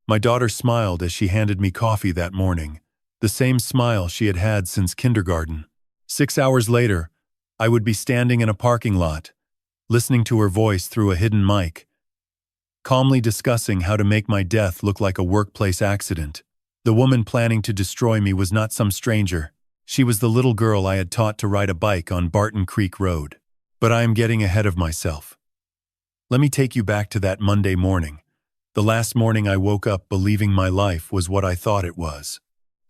My daughter smiled as she handed me coffee that morning, the same smile she had had since kindergarten. 6 hours later, I would be standing in a parking lot, listening to her voice through a hidden mic, calmly discussing how to make my death look like a workplace accident. The woman planning to destroy me was not some stranger. She was the little girl I had taught to ride a bike on Barton Creek Road. But I am getting ahead of myself. Let me take you back to that Monday morning, the last morning I woke up believing my life was what I thought it was.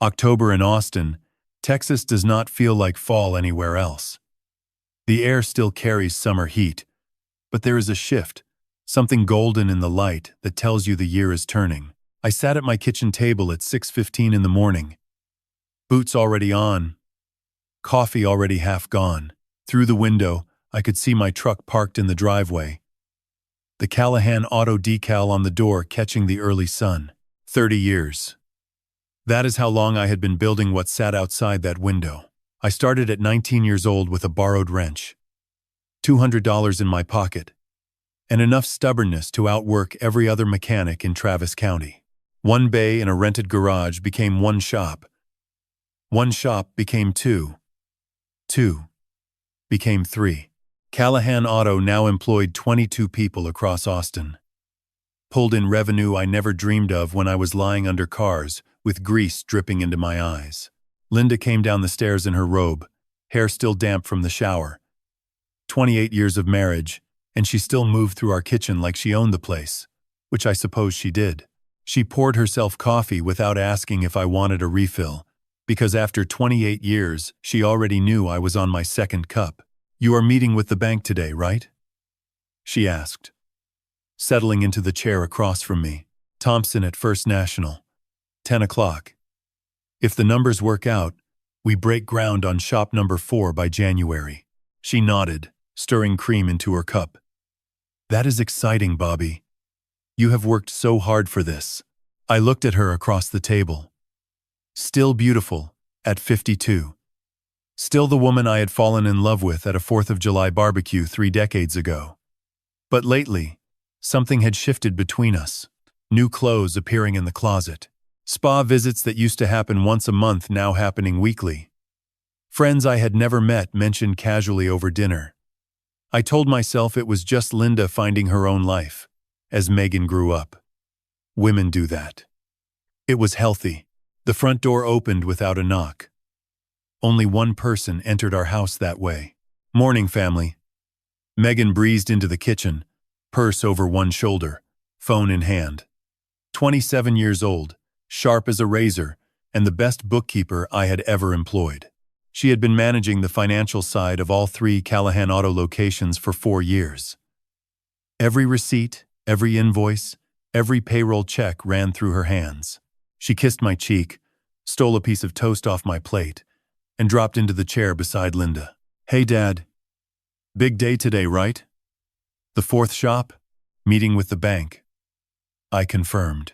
October in Austin, Texas does not feel like fall anywhere else. The air still carries summer heat, but there is a shift, something golden in the light that tells you the year is turning. I sat at my kitchen table at 6:15 in the morning, boots already on, coffee already half gone. Through the window, I could see my truck parked in the driveway, the Callahan Auto decal on the door catching the early sun. 30 years. That is how long I had been building what sat outside that window. I started at 19 years old with a borrowed wrench, $200 in my pocket, and enough stubbornness to outwork every other mechanic in Travis County. One bay in a rented garage became one shop. One shop became two. Two became three. Callahan Auto now employed 22 people across Austin. Pulled in revenue I never dreamed of when I was lying under cars, with grease dripping into my eyes. Linda came down the stairs in her robe, hair still damp from the shower. 28 years of marriage, and she still moved through our kitchen like she owned the place, which I suppose she did. She poured herself coffee without asking if I wanted a refill, because after 28 years, she already knew I was on my second cup. "You are meeting with the bank today, right?" she asked, settling into the chair across from me. "Thompson at First National. 10 o'clock. If the numbers work out, we break ground on shop number 4 by January." She nodded, stirring cream into her cup. "That is exciting, Bobby. You have worked so hard for this." I looked at her across the table. Still beautiful, at 52. Still the woman I had fallen in love with at a 4th of July barbecue 3 decades ago. But lately, something had shifted between us. New clothes appearing in the closet. Spa visits that used to happen once a month now happening weekly. Friends I had never met mentioned casually over dinner. I told myself it was just Linda finding her own life, as Megan grew up. Women do that. It was healthy. The front door opened without a knock. Only one person entered our house that way. "Morning, family." Megan breezed into the kitchen, purse over one shoulder, phone in hand. 27 years old, sharp as a razor, and the best bookkeeper I had ever employed. She had been managing the financial side of all 3 Callahan Auto locations for 4 years. Every receipt, every invoice, every payroll check ran through her hands. She kissed my cheek, stole a piece of toast off my plate, and dropped into the chair beside Linda. "Hey, Dad. Big day today, right? The 4th shop? Meeting with the bank." I confirmed.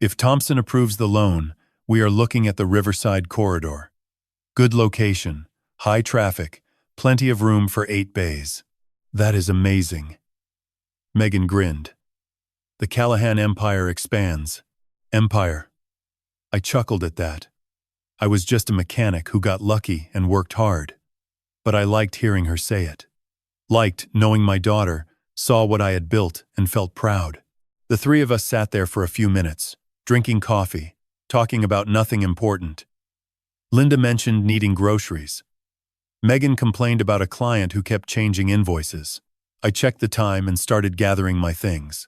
"If Thompson approves the loan, we are looking at the Riverside corridor. Good location, high traffic, plenty of room for 8 bays. That is amazing." Megan grinned. "The Callahan empire expands." Empire. I chuckled at that. I was just a mechanic who got lucky and worked hard. But I liked hearing her say it. Liked knowing my daughter saw what I had built and felt proud. The 3 of us sat there for a few minutes, drinking coffee, talking about nothing important. Linda mentioned needing groceries. Megan complained about a client who kept changing invoices. I checked the time and started gathering my things.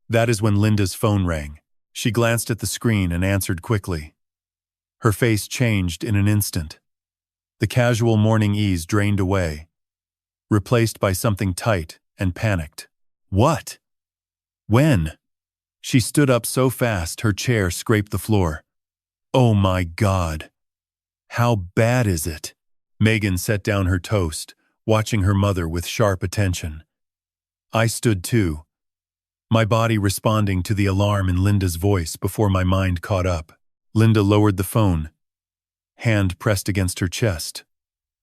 That is when Linda's phone rang. She glanced at the screen and answered quickly. Her face changed in an instant. The casual morning ease drained away, replaced by something tight and panicked. "What? When?" She stood up so fast her chair scraped the floor. "Oh my God. How bad is it?" Megan set down her toast, watching her mother with sharp attention. I stood too, my body responding to the alarm in Linda's voice before my mind caught up. Linda lowered the phone, hand pressed against her chest.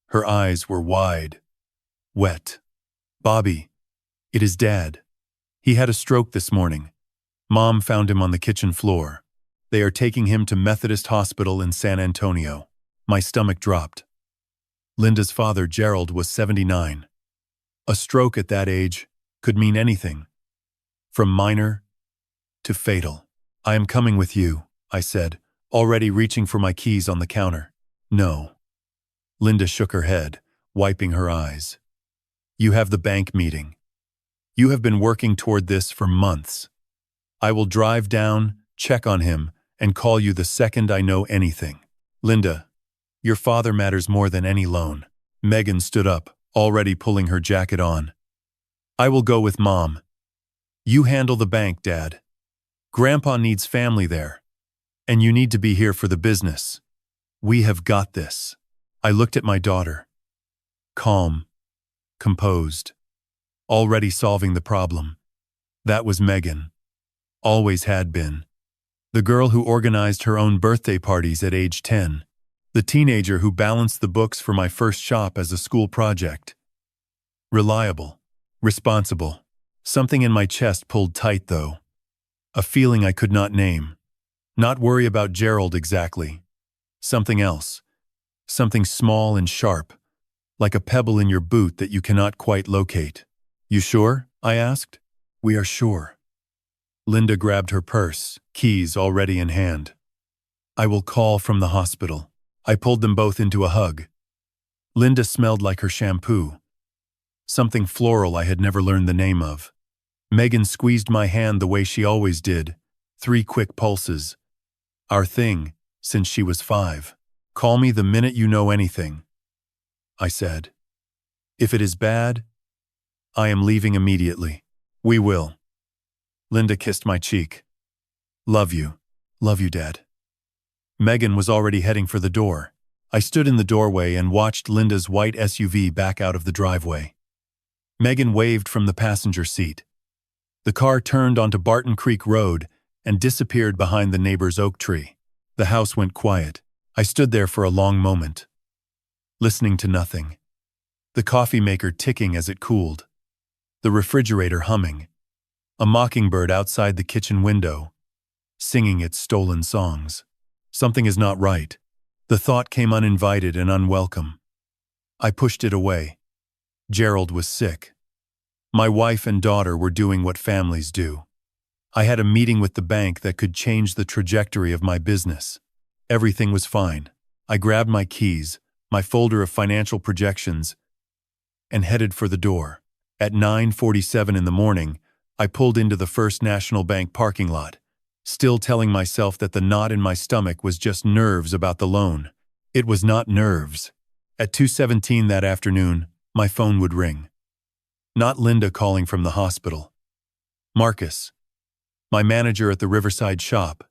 Her eyes were wide, wet. "Bobby, it is Dad. He had a stroke this morning. Mom found him on the kitchen floor. They are taking him to Methodist Hospital in San Antonio. My stomach dropped. Linda's father, Gerald, was 79. A stroke at that age could mean anything, from minor to fatal. I am coming with you, I said, already reaching for my keys on the counter. No. Linda shook her head, wiping her eyes. You have the bank meeting. You have been working toward this for months. I will drive down, check on him, and call you the second I know anything. Linda, your father matters more than any loan. Megan stood up, already pulling her jacket on. I will go with Mom. You handle the bank, Dad. Grandpa needs family there. And you need to be here for the business. We have got this. I looked at my daughter. Calm. Composed. Already solving the problem. That was Megan. Always had been. The girl who organized her own birthday parties at age 10. The teenager who balanced the books for my first shop as a school project. Reliable. Responsible. Something in my chest pulled tight, though. A feeling I could not name. Not worry about Gerald exactly. Something else. Something small and sharp. Like a pebble in your boot that you cannot quite locate. You sure? I asked. We are sure. Linda grabbed her purse, keys already in hand. I will call from the hospital. I pulled them both into a hug. Linda smelled like her shampoo. Something floral I had never learned the name of. Megan squeezed my hand the way she always did. 3 quick pulses. Our thing, since she was 5. Call me the minute you know anything, I said. If it is bad, I am leaving immediately. We will. Linda kissed my cheek. Love you. Love you, Dad. Megan was already heading for the door. I stood in the doorway and watched Linda's white SUV back out of the driveway. Megan waved from the passenger seat. The car turned onto Barton Creek Road and disappeared behind the neighbor's oak tree. The house went quiet. I stood there for a long moment, listening to nothing. The coffee maker ticking as it cooled. The refrigerator humming. A mockingbird outside the kitchen window, singing its stolen songs. Something is not right. The thought came uninvited and unwelcome. I pushed it away. Gerald was sick. My wife and daughter were doing what families do. I had a meeting with the bank that could change the trajectory of my business. Everything was fine. I grabbed my keys, my folder of financial projections, and headed for the door. At 9:47 in the morning, I pulled into the First National Bank parking lot, still telling myself that the knot in my stomach was just nerves about the loan. It was not nerves. At 2:17 that afternoon, my phone would ring. Not Linda calling from the hospital. Marcus, my manager at the Riverside shop,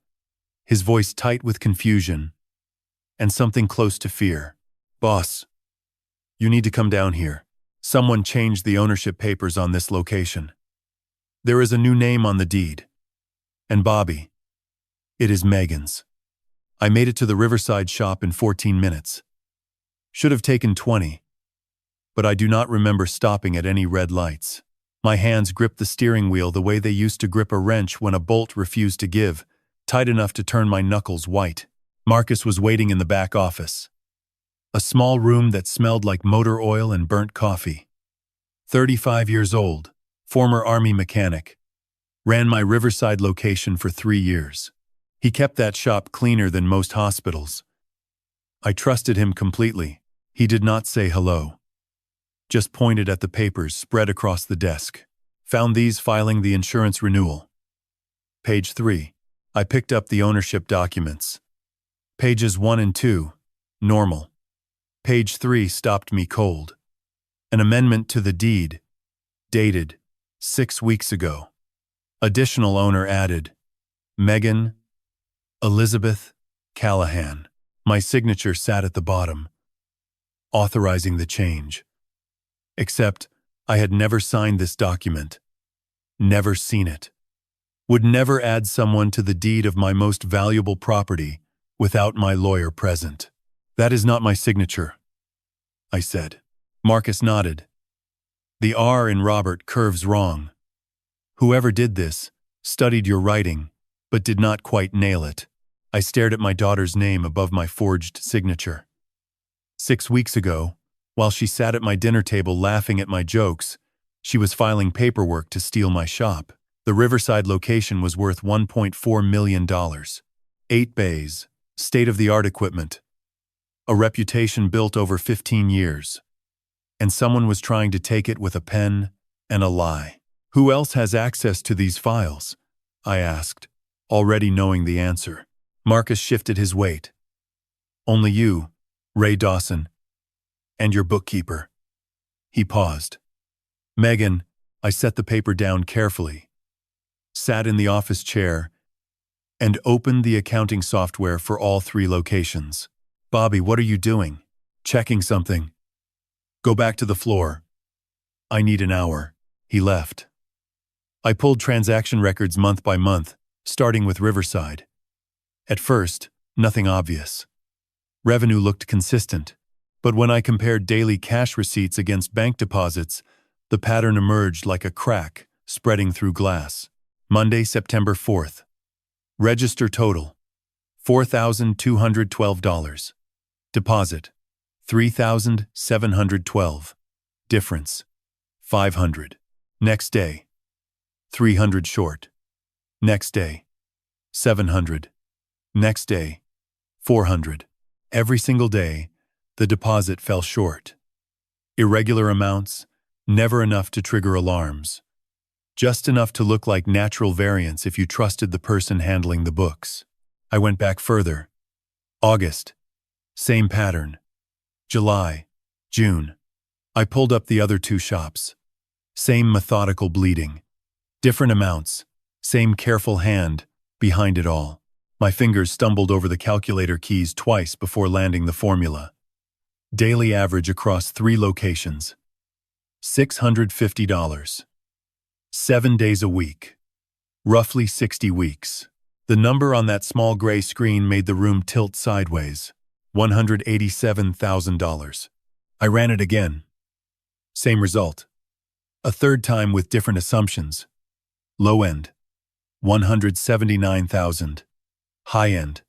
his voice tight with confusion and something close to fear. Boss, you need to come down here. Someone changed the ownership papers on this location. There is a new name on the deed. And Bobby, it is Megan's. I made it to the Riverside shop in 14 minutes. Should have taken 20, but I do not remember stopping at any red lights. My hands gripped the steering wheel the way they used to grip a wrench when a bolt refused to give, tight enough to turn my knuckles white. Marcus was waiting in the back office. A small room that smelled like motor oil and burnt coffee. 35 years old, former Army mechanic. Ran my Riverside location for 3 years. He kept that shop cleaner than most hospitals. I trusted him completely. He did not say hello. Just pointed at the papers spread across the desk. Found these filing the insurance renewal. Page 3. I picked up the ownership documents. Pages 1 and 2, normal. Page 3 stopped me cold. An amendment to the deed, dated 6 weeks ago. Additional owner added, Megan Elizabeth Callahan. My signature sat at the bottom, authorizing the change. Except I had never signed this document, never seen it. Would never add someone to the deed of my most valuable property without my lawyer present. That is not my signature, I said. Marcus nodded. The R in Robert curves wrong. Whoever did this Studied your writing, but did not quite nail it. I stared at my daughter's name above my forged signature. 6 weeks ago, while she sat at my dinner table laughing at my jokes, she was filing paperwork to steal my shop. The Riverside location was worth $1.4 million. 8 bays, state-of-the-art equipment, a reputation built over 15 years. And someone was trying to take it with a pen and a lie. Who else has access to these files? I asked, already knowing the answer. Marcus shifted his weight. Only you, Ray Dawson, and your bookkeeper. He paused. Megan, I set the paper down carefully, sat in the office chair, and opened the accounting software for all 3 locations. Bobby, what are you doing? Checking something. Go back to the floor. I need an hour. He left. I pulled transaction records month by month, starting with Riverside. At first, nothing obvious. Revenue looked consistent, but when I compared daily cash receipts against bank deposits, the pattern emerged like a crack spreading through glass. Monday, September 4th. Register total, $4,212. Deposit, $3,712. Difference, $500. Next day, $300 short. Next day, $700. Next day, $400. Every single day, the deposit fell short. Irregular amounts, never enough to trigger alarms. Just enough to look like natural variance if you trusted the person handling the books. I went back further. August, same pattern. July, June. I pulled up the other 2 shops. Same methodical bleeding. Different amounts, same careful hand behind it all. My fingers stumbled over the calculator keys twice before landing the formula. Daily average across 3 locations, $650. 7 days a week. Roughly 60 weeks. The number on that small gray screen made the room tilt sideways. $187,000. I ran it again. Same result. A third time with different assumptions. Low end, $179,000. High end,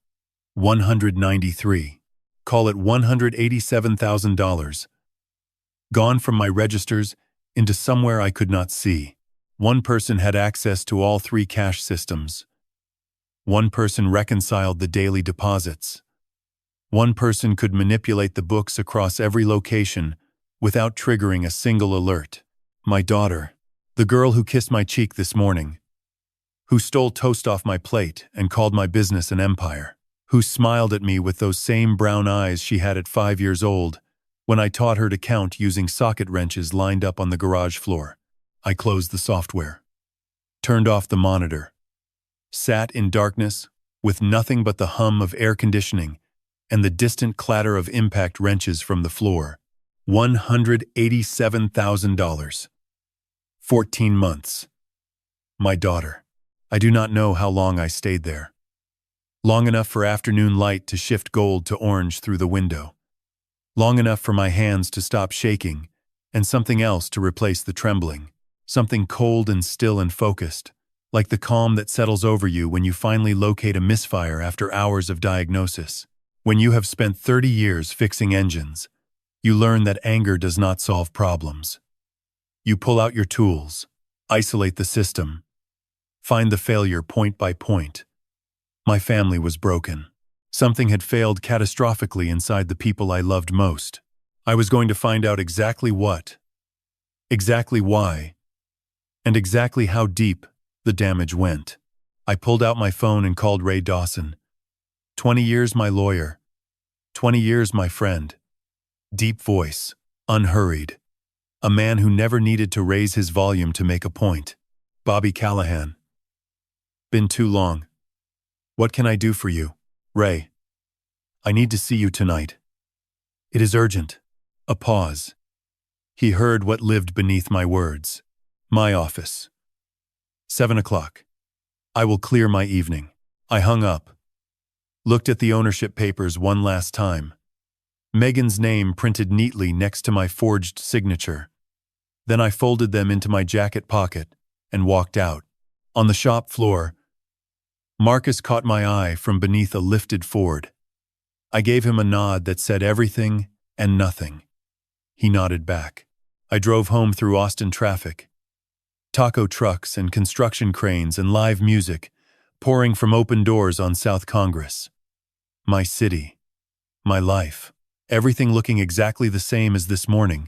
$193,000. Call it $187,000. Gone from my registers into somewhere I could not see. One person had access to all 3 cash systems. One person reconciled the daily deposits. One person could manipulate the books across every location without triggering a single alert. My daughter, the girl who kissed my cheek this morning, who stole toast off my plate and called my business an empire, who smiled at me with those same brown eyes she had at 5 years old when I taught her to count using socket wrenches lined up on the garage floor. I closed the software, turned off the monitor, sat in darkness with nothing but the hum of air conditioning and the distant clatter of impact wrenches from the floor. $187,000. 14 months. My daughter. I do not know how long I stayed there. Long enough for afternoon light to shift gold to orange through the window. Long enough for my hands to stop shaking and something else to replace the trembling. Something cold and still and focused, like the calm that settles over you when you finally locate a misfire after hours of diagnosis. When you have spent 30 years fixing engines, you learn that anger does not solve problems. You pull out your tools, isolate the system, find the failure point by point. My family was broken. Something had failed catastrophically inside the people I loved most. I was going to find out exactly what, exactly why, and exactly how deep the damage went. I pulled out my phone and called Ray Dawson. 20 years my lawyer. 20 years my friend. Deep voice, unhurried. A man who never needed to raise his volume to make a point. Bobby Callahan. Been too long. What can I do for you, Ray? I need to see you tonight. It is urgent. A pause. He heard what lived beneath my words. My office. 7 o'clock. I will clear my evening. I hung up. Looked at the ownership papers one last time. Megan's name printed neatly next to my forged signature. Then I folded them into my jacket pocket and walked out. On the shop floor, Marcus caught my eye from beneath a lifted Ford. I gave him a nod that said everything and nothing. He nodded back. I drove home through Austin traffic. Taco trucks and construction cranes and live music pouring from open doors on South Congress. My city. My life. Everything looking exactly the same as this morning,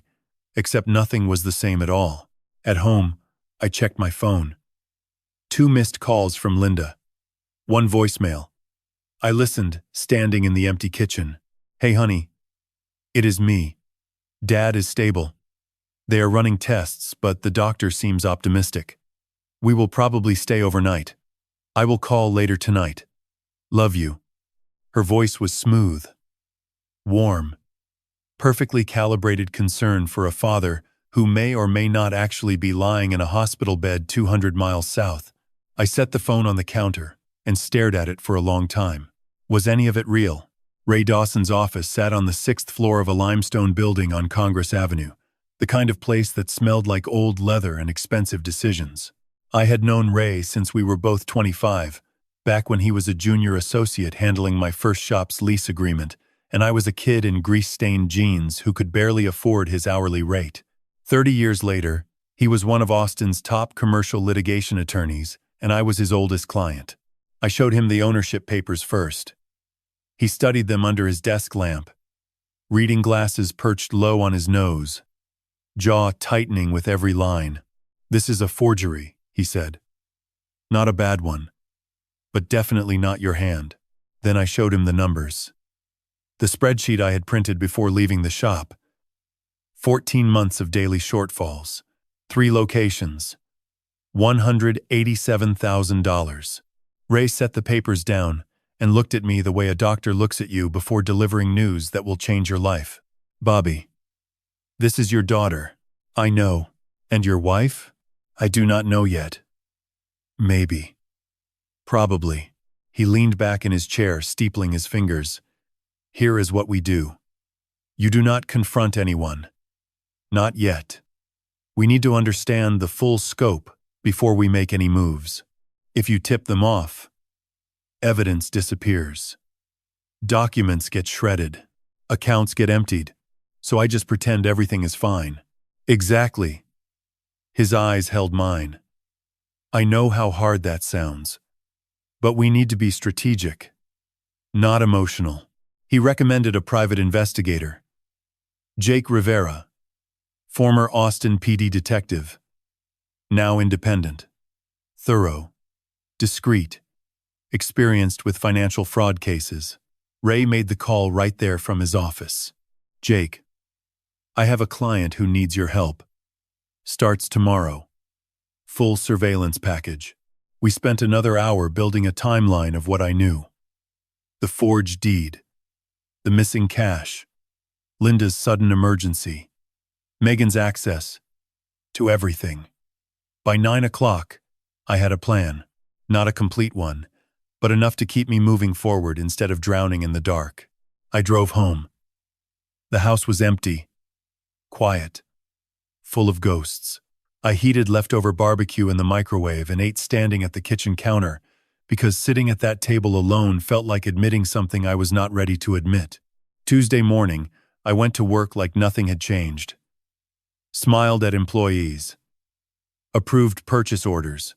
except nothing was the same at all. At home, I checked my phone. 2 missed calls from Linda. 1 voicemail. I listened, standing in the empty kitchen. "Hey, honey. It is me. Dad is stable. They are running tests, but the doctor seems optimistic. We will probably stay overnight. I will call later tonight. Love you." Her voice was smooth, warm, perfectly calibrated concern for a father who may or may not actually be lying in a hospital bed 200 miles south. I set the phone on the counter and stared at it for a long time. Was any of it real? Ray Dawson's office sat on the 6th floor of a limestone building on Congress Avenue, the kind of place that smelled like old leather and expensive decisions. I had known Ray since we were both 25, back when he was a junior associate handling my first shop's lease agreement, and I was a kid in grease-stained jeans who could barely afford his hourly rate. 30 years later, he was one of Austin's top commercial litigation attorneys, and I was his oldest client. I showed him the ownership papers first. He studied them under his desk lamp, reading glasses perched low on his nose, jaw tightening with every line. "This is a forgery," he said. "Not a bad one, but definitely not your hand." Then I showed him the numbers. The spreadsheet I had printed before leaving the shop. 14 months of daily shortfalls, 3 locations, $187,000. Ray set the papers down and looked at me the way a doctor looks at you before delivering news that will change your life. "Bobby, this is your daughter." "I know. And your wife?" "I do not know yet." "Maybe. Probably." He leaned back in his chair, steepling his fingers. "Here is what we do. You do not confront anyone. Not yet. We need to understand the full scope before we make any moves. If you tip them off, evidence disappears. Documents get shredded. Accounts get emptied. So I just pretend everything is fine." "Exactly." His eyes held mine. "I know how hard that sounds. But we need to be strategic, not emotional." He recommended a private investigator. Jake Rivera, former Austin PD detective, now independent, thorough, discreet, experienced with financial fraud cases. Ray made the call right there from his office. "Jake, I have a client who needs your help. Starts tomorrow. Full surveillance package." We spent another hour building a timeline of what I knew. The forged deed, the missing cash, Linda's sudden emergency, Megan's access to everything. By 9 o'clock, I had a plan. Not a complete one, but enough to keep me moving forward instead of drowning in the dark. I drove home. The house was empty, quiet, full of ghosts. I heated leftover barbecue in the microwave and ate standing at the kitchen counter because sitting at that table alone felt like admitting something I was not ready to admit. Tuesday morning, I went to work like nothing had changed. Smiled at employees. Approved purchase orders.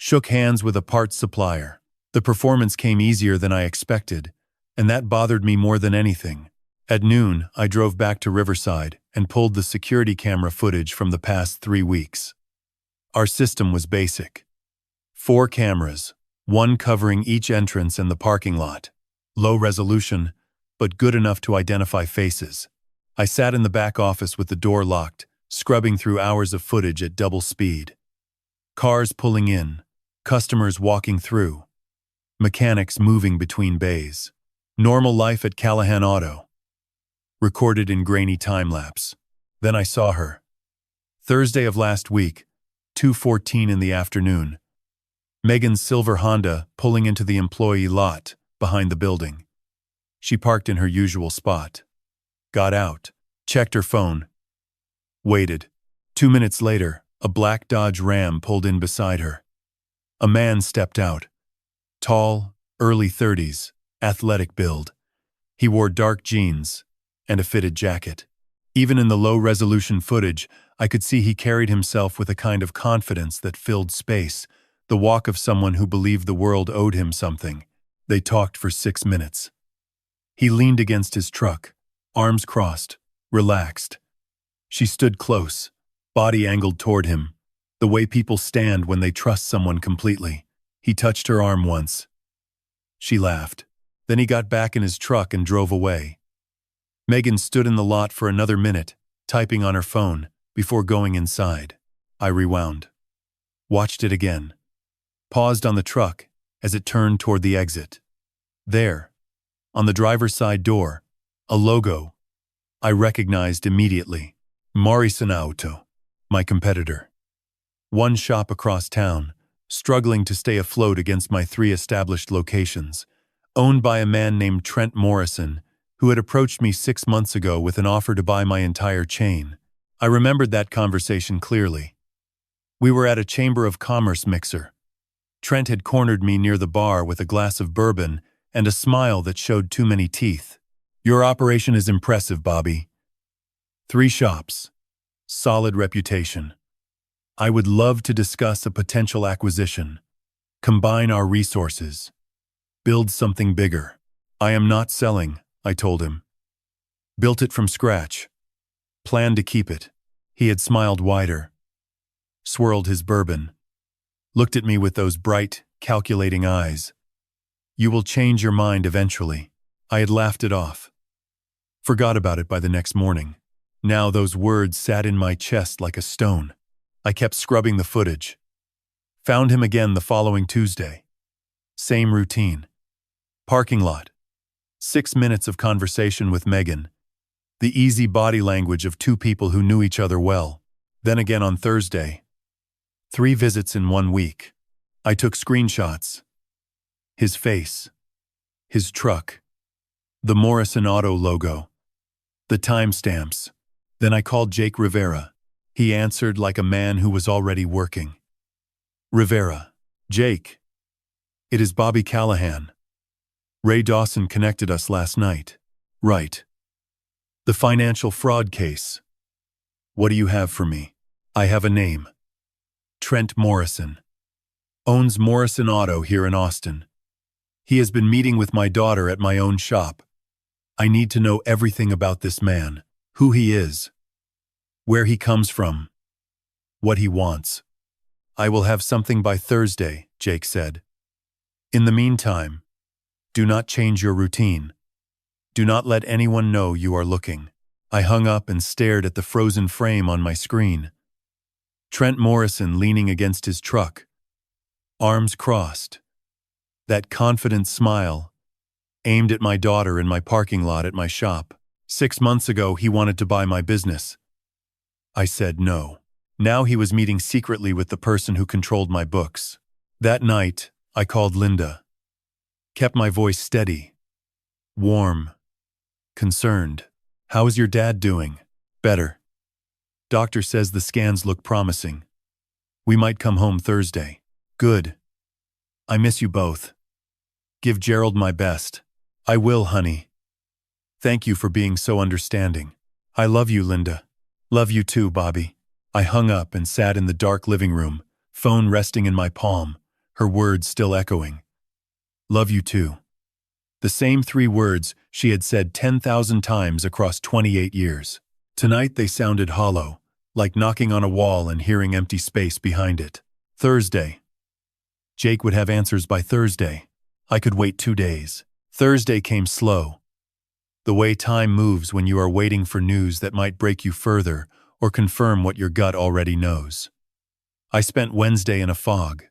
Shook hands with a parts supplier. The performance came easier than I expected, and that bothered me more than anything. At noon, I drove back to Riverside and pulled the security camera footage from the past 3 weeks. Our system was basic. 4 cameras, 1 covering each entrance and the parking lot. Low resolution, but good enough to identify faces. I sat in the back office with the door locked, scrubbing through hours of footage at double speed. Cars pulling in, customers walking through, mechanics moving between bays. Normal life at Callahan Auto. Recorded in grainy time-lapse. Then I saw her. Thursday of last week, 2:14 in the afternoon. Megan's silver Honda pulling into the employee lot behind the building. She parked in her usual spot. Got out, checked her phone. Waited. 2 minutes later, a black Dodge Ram pulled in beside her. A man stepped out. Tall, early 30s, athletic build. He wore dark jeans and a fitted jacket. Even in the low-resolution footage, I could see he carried himself with a kind of confidence that filled space, the walk of someone who believed the world owed him something. They talked for 6 minutes. He leaned against his truck, arms crossed, relaxed. She stood close, body angled toward him, the way people stand when they trust someone completely. He touched her arm once. She laughed. Then he got back in his truck and drove away. Megan stood in the lot for another minute, typing on her phone, before going inside. I rewound. Watched it again. Paused on the truck as it turned toward the exit. There, on the driver's side door, a logo. I recognized immediately. Morrison Auto, my competitor. One shop across town, struggling to stay afloat against my 3 established locations, owned by a man named Trent Morrison, who had approached me 6 months ago with an offer to buy my entire chain. I remembered that conversation clearly. We were at a Chamber of Commerce mixer. Trent had cornered me near the bar with a glass of bourbon and a smile that showed too many teeth. Your operation is impressive, Bobby. 3 shops. Solid reputation. I would love to discuss a potential acquisition. Combine our resources. Build something bigger. I am not selling, I told him. Built it from scratch. Planned to keep it. He had smiled wider. Swirled his bourbon. Looked at me with those bright, calculating eyes. You will change your mind eventually. I had laughed it off. Forgot about it by the next morning. Now those words sat in my chest like a stone. I kept scrubbing the footage. Found him again the following Tuesday. Same routine. Parking lot. 6 minutes of conversation with Megan. The easy body language of 2 people who knew each other well. Then again on Thursday. 3 visits in 1 week. I took screenshots. His face. His truck. The Morrison Auto logo. The timestamps. Then I called Jake Rivera. He answered like a man who was already working. Rivera. Jake. It is Bobby Callahan. Ray Dawson connected us last night. Right. The financial fraud case. What do you have for me? I have a name. Trent Morrison. Owns Morrison Auto here in Austin. He has been meeting with my daughter at my own shop. I need to know everything about this man, who he is, where he comes from, what he wants. I will have something by Thursday, Jake said. In the meantime, do not change your routine. Do not let anyone know you are looking. I hung up and stared at the frozen frame on my screen. Trent Morrison leaning against his truck, arms crossed. That confident smile, aimed at my daughter in my parking lot at my shop. 6 months ago, he wanted to buy my business. I said no. Now he was meeting secretly with the person who controlled my books. That night, I called Linda. Kept my voice steady, warm, concerned. How is your dad doing? Better. Doctor says the scans look promising. We might come home Thursday. Good. I miss you both. Give Gerald my best. I will, honey. Thank you for being so understanding. I love you, Linda. Love you too, Bobby. I hung up and sat in the dark living room, phone resting in my palm, her words still echoing. Love you too. The same 3 words she had said 10,000 times across 28 years. Tonight they sounded hollow, like knocking on a wall and hearing empty space behind it. Thursday. Jake would have answers by Thursday. I could wait 2 days. Thursday came slow. The way time moves when you are waiting for news that might break you further or confirm what your gut already knows. I spent Wednesday in a fog.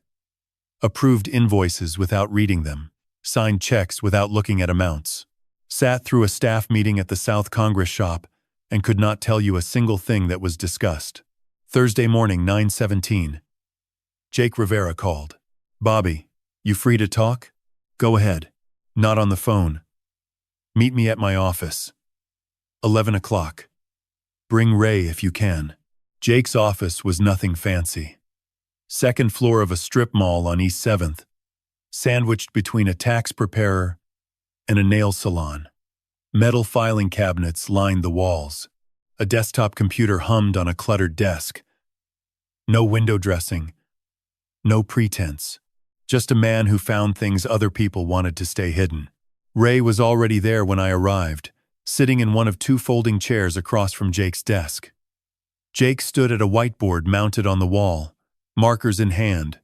Approved invoices without reading them. Signed checks without looking at amounts. Sat through a staff meeting at the South Congress shop and could not tell you a single thing that was discussed. Thursday morning, 9:17. Jake Rivera called. Bobby, you free to talk? Go ahead. Not on the phone. Meet me at my office. 11 o'clock. Bring Ray if you can. Jake's office was nothing fancy. Second floor of a strip mall on East 7th, sandwiched between a tax preparer and a nail salon. Metal filing cabinets lined the walls. A desktop computer hummed on a cluttered desk. No window dressing, no pretense. Just a man who found things other people wanted to stay hidden. Ray was already there when I arrived, sitting in one of two folding chairs across from Jake's desk. Jake stood at a whiteboard mounted on the wall, markers in hand,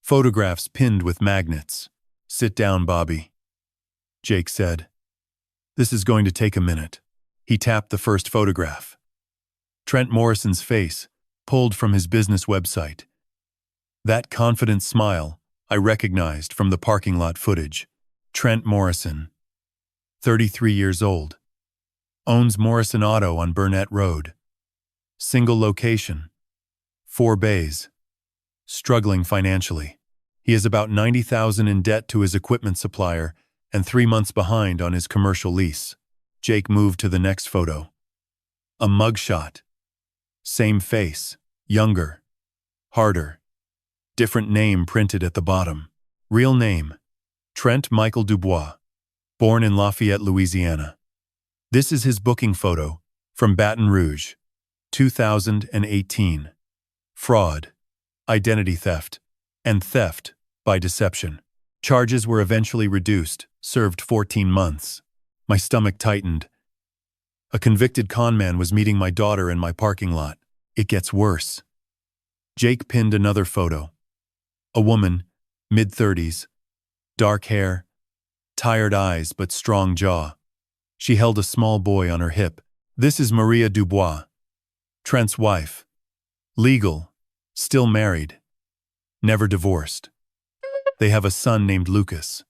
photographs pinned with magnets. "Sit down, Bobby," Jake said. "This is going to take a minute." He tapped the first photograph. Trent Morrison's face, pulled from his business website. That confident smile I recognized from the parking lot footage. Trent Morrison, 33 years old. Owns Morrison Auto on Burnett Road. Single location. 4 bays. Struggling financially. He is about $90,000 in debt to his equipment supplier and 3 months behind on his commercial lease. Jake moved to the next photo. A mugshot. Same face, younger, harder. Different name printed at the bottom. Real name, Trent Michael Dubois. Born in Lafayette, Louisiana. This is his booking photo from Baton Rouge, 2018. Fraud, identity theft, and theft by deception. Charges were eventually reduced, served 14 months. My stomach tightened. A convicted conman was meeting my daughter in my parking lot. It gets worse. Jake pinned another photo. A woman, mid-30s, dark hair, tired eyes but strong jaw. She held a small boy on her hip. This is Maria Dubois, Trent's wife. Legal, still married, never divorced. They have a son named Lucas,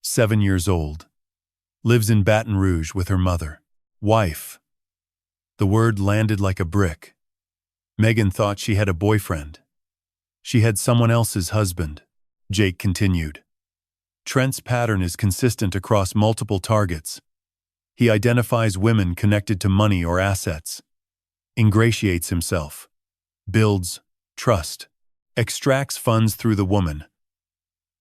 7 years old. Lives in Baton Rouge with her mother. Wife. The word landed like a brick. Megan thought she had a boyfriend. She had someone else's husband. Jake continued. Trent's pattern is consistent across multiple targets. He identifies women connected to money or assets, ingratiates himself, builds trust, extracts funds through the woman,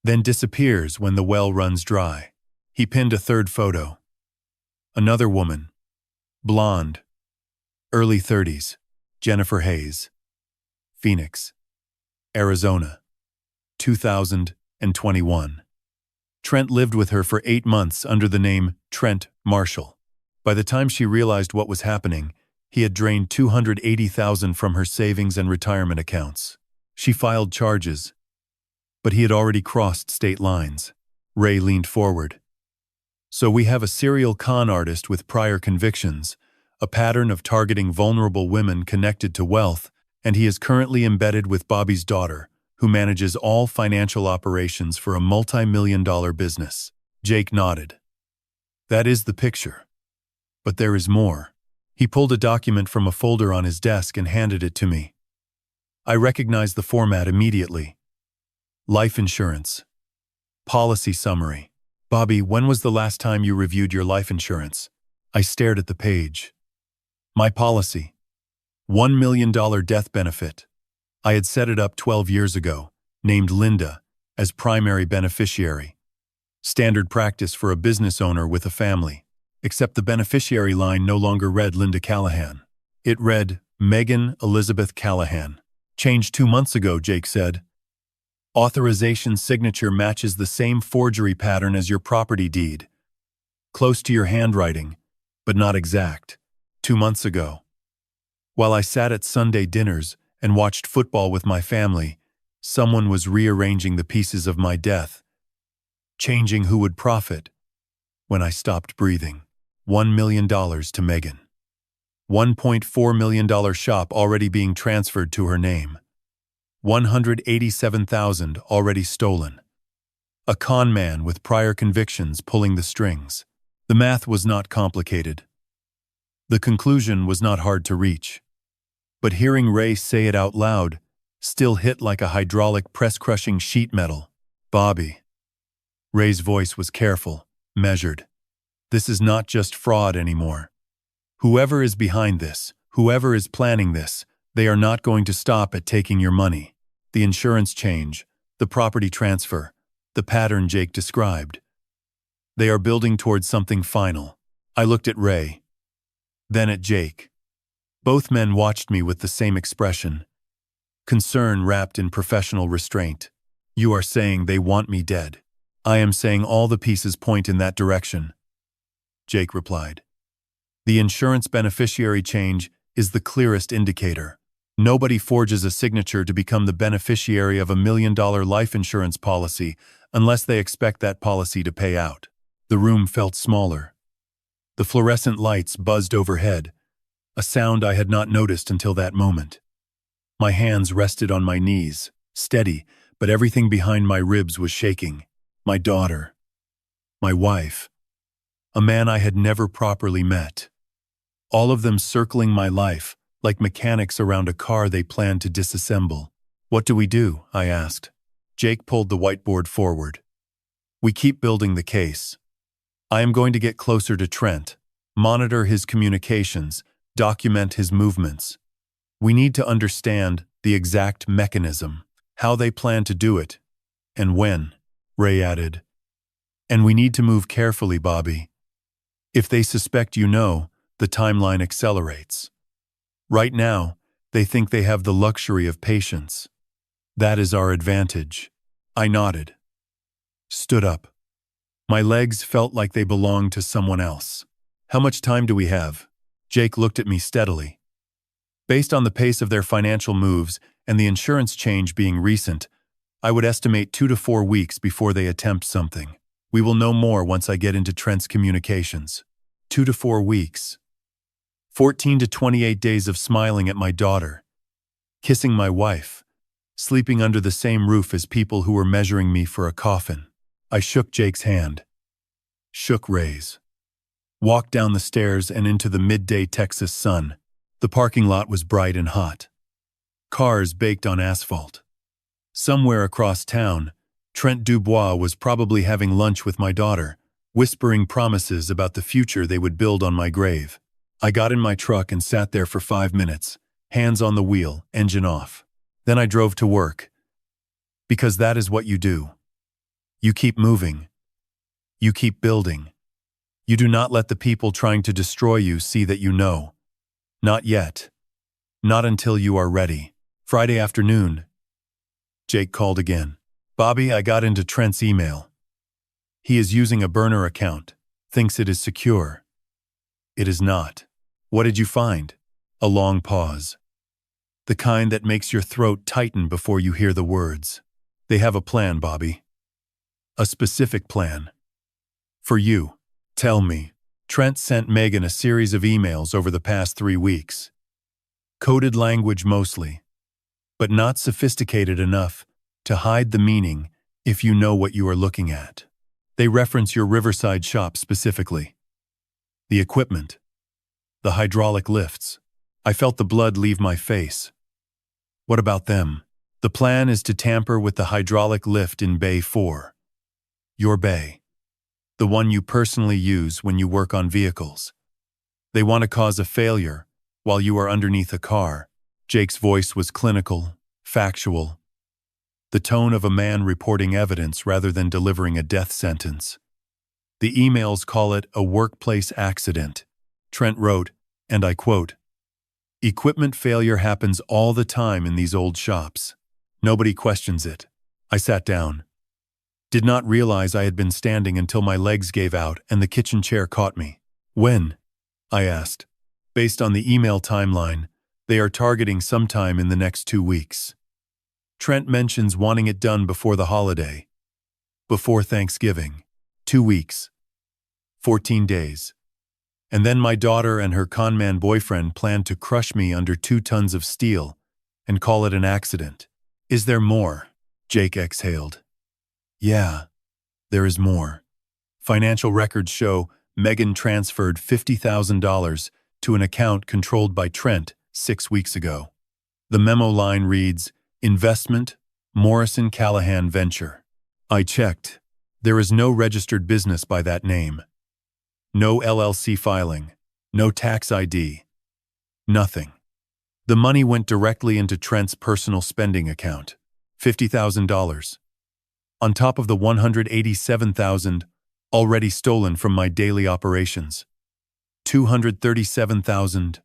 then disappears when the well runs dry. He pinned a third photo. Another woman, blonde, early 30s, Jennifer Hayes, Phoenix, Arizona, 2021. Trent lived with her for 8 months under the name Trent Marshall. By the time she realized what was happening, he had drained $280,000 from her savings and retirement accounts. She filed charges, but he had already crossed state lines. Ray leaned forward. So we have a serial con artist with prior convictions, a pattern of targeting vulnerable women connected to wealth, and he is currently embedded with Bobby's daughter, who manages all financial operations for a multi-million-dollar business. Jake nodded. That is the picture. But there is more. He pulled a document from a folder on his desk and handed it to me. I recognized the format immediately. Life insurance. Policy summary. Bobby, when was the last time you reviewed your life insurance? I stared at the page. My policy. $1 million death benefit. I had set it up 12 years ago, named Linda, as primary beneficiary. Standard practice for a business owner with a family, except the beneficiary line no longer read Linda Callahan. It read Megan Elizabeth Callahan. Changed 2 months ago, Jake said. Authorization signature matches the same forgery pattern as your property deed. Close to your handwriting, but not exact. 2 months ago. While I sat at Sunday dinners and watched football with my family, someone was rearranging the pieces of my death, changing who would profit. When I stopped breathing, $1 million to Megan. $1.4 million shop already being transferred to her name. $187,000 already stolen. A con man with prior convictions pulling the strings. The math was not complicated. The conclusion was not hard to reach. But hearing Ray say it out loud still hit like a hydraulic press-crushing sheet metal. Bobby. Ray's voice was careful, measured. This is not just fraud anymore. Whoever is behind this, whoever is planning this, they are not going to stop at taking your money. the insurance change, the property transfer, the pattern Jake described. They are building towards something final. I looked at Ray, then at Jake. Both men watched me with the same expression, concern wrapped in professional restraint. You are saying they want me dead. I am saying all the pieces point in that direction, Jake replied. The insurance beneficiary change is the clearest indicator. Nobody forges a signature to become the beneficiary of $1 million life insurance policy unless they expect that policy to pay out. The room felt smaller. The fluorescent lights buzzed overhead, a sound I had not noticed until that moment. My hands rested on my knees, steady, but everything behind my ribs was shaking. My daughter, my wife, a man I had never properly met. All of them circling my life, like mechanics around a car they planned to disassemble. What do we do? I asked. Jake pulled the whiteboard forward. We keep building the case. I am going to get closer to Trent, monitor his communications, document his movements. We need to understand the exact mechanism, how they plan to do it, and when, Ray added. And we need to move carefully, Bobby. If they suspect you know, the timeline accelerates. Right now, they think they have the luxury of patience. That is our advantage. I nodded. Stood up. My legs felt like they belonged to someone else. How much time do we have? Jake looked at me steadily. Based on the pace of their financial moves and the insurance change being recent, I would estimate 2 to 4 weeks before they attempt something. We will know more once I get into Trent's communications. 2 to 4 weeks. 14 to 28 days of smiling at my daughter, kissing my wife, sleeping under the same roof as people who were measuring me for a coffin. I shook Jake's hand. Shook Ray's. Walked down the stairs and into the midday Texas sun. The parking lot was bright and hot. Cars baked on asphalt. Somewhere across town, Trent Dubois was probably having lunch with my daughter, whispering promises about the future they would build on my grave. I got in my truck and sat there for 5 minutes, hands on the wheel, engine off. Then I drove to work. Because that is what you do. You keep moving. You keep building. You do not let the people trying to destroy you see that you know. Not yet. Not until you are ready. Friday afternoon. Jake called again. Bobby, I got into Trent's email. He is using a burner account. Thinks it is secure. It is not. What did you find? A long pause. The kind that makes your throat tighten before you hear the words. They have a plan, Bobby. A specific plan. For you. Tell me. Trent sent Megan a series of emails over the past 3 weeks. Coded language mostly, but not sophisticated enough to hide the meaning if you know what you are looking at. They reference your Riverside shop specifically. The equipment. The hydraulic lifts. I felt the blood leave my face. What about them? The plan is to tamper with the hydraulic lift in Bay 4. Your bay. The one you personally use when you work on vehicles. They want to cause a failure while you are underneath a car. Jake's voice was clinical, factual. The tone of a man reporting evidence rather than delivering a death sentence. The emails call it a workplace accident. Trent wrote, and I quote, "Equipment failure happens all the time in these old shops. Nobody questions it." I sat down. Did not realize I had been standing until my legs gave out and the kitchen chair caught me. When? I asked. Based on the email timeline, they are targeting sometime in the next 2 weeks. Trent mentions wanting it done before the holiday. Before Thanksgiving. 2 weeks. 14 days. And then my daughter and her conman boyfriend plan to crush me under 2 tons of steel and call it an accident. Is there more? Jake exhaled. Yeah, there is more. Financial records show Megan transferred $50,000 to an account controlled by Trent 6 weeks ago. The memo line reads, Investment, Morrison Callahan Venture. I checked. There is no registered business by that name. No LLC filing. No tax ID. Nothing. The money went directly into Trent's personal spending account. $50,000. On top of the $187,000 already stolen from my daily operations. $237,000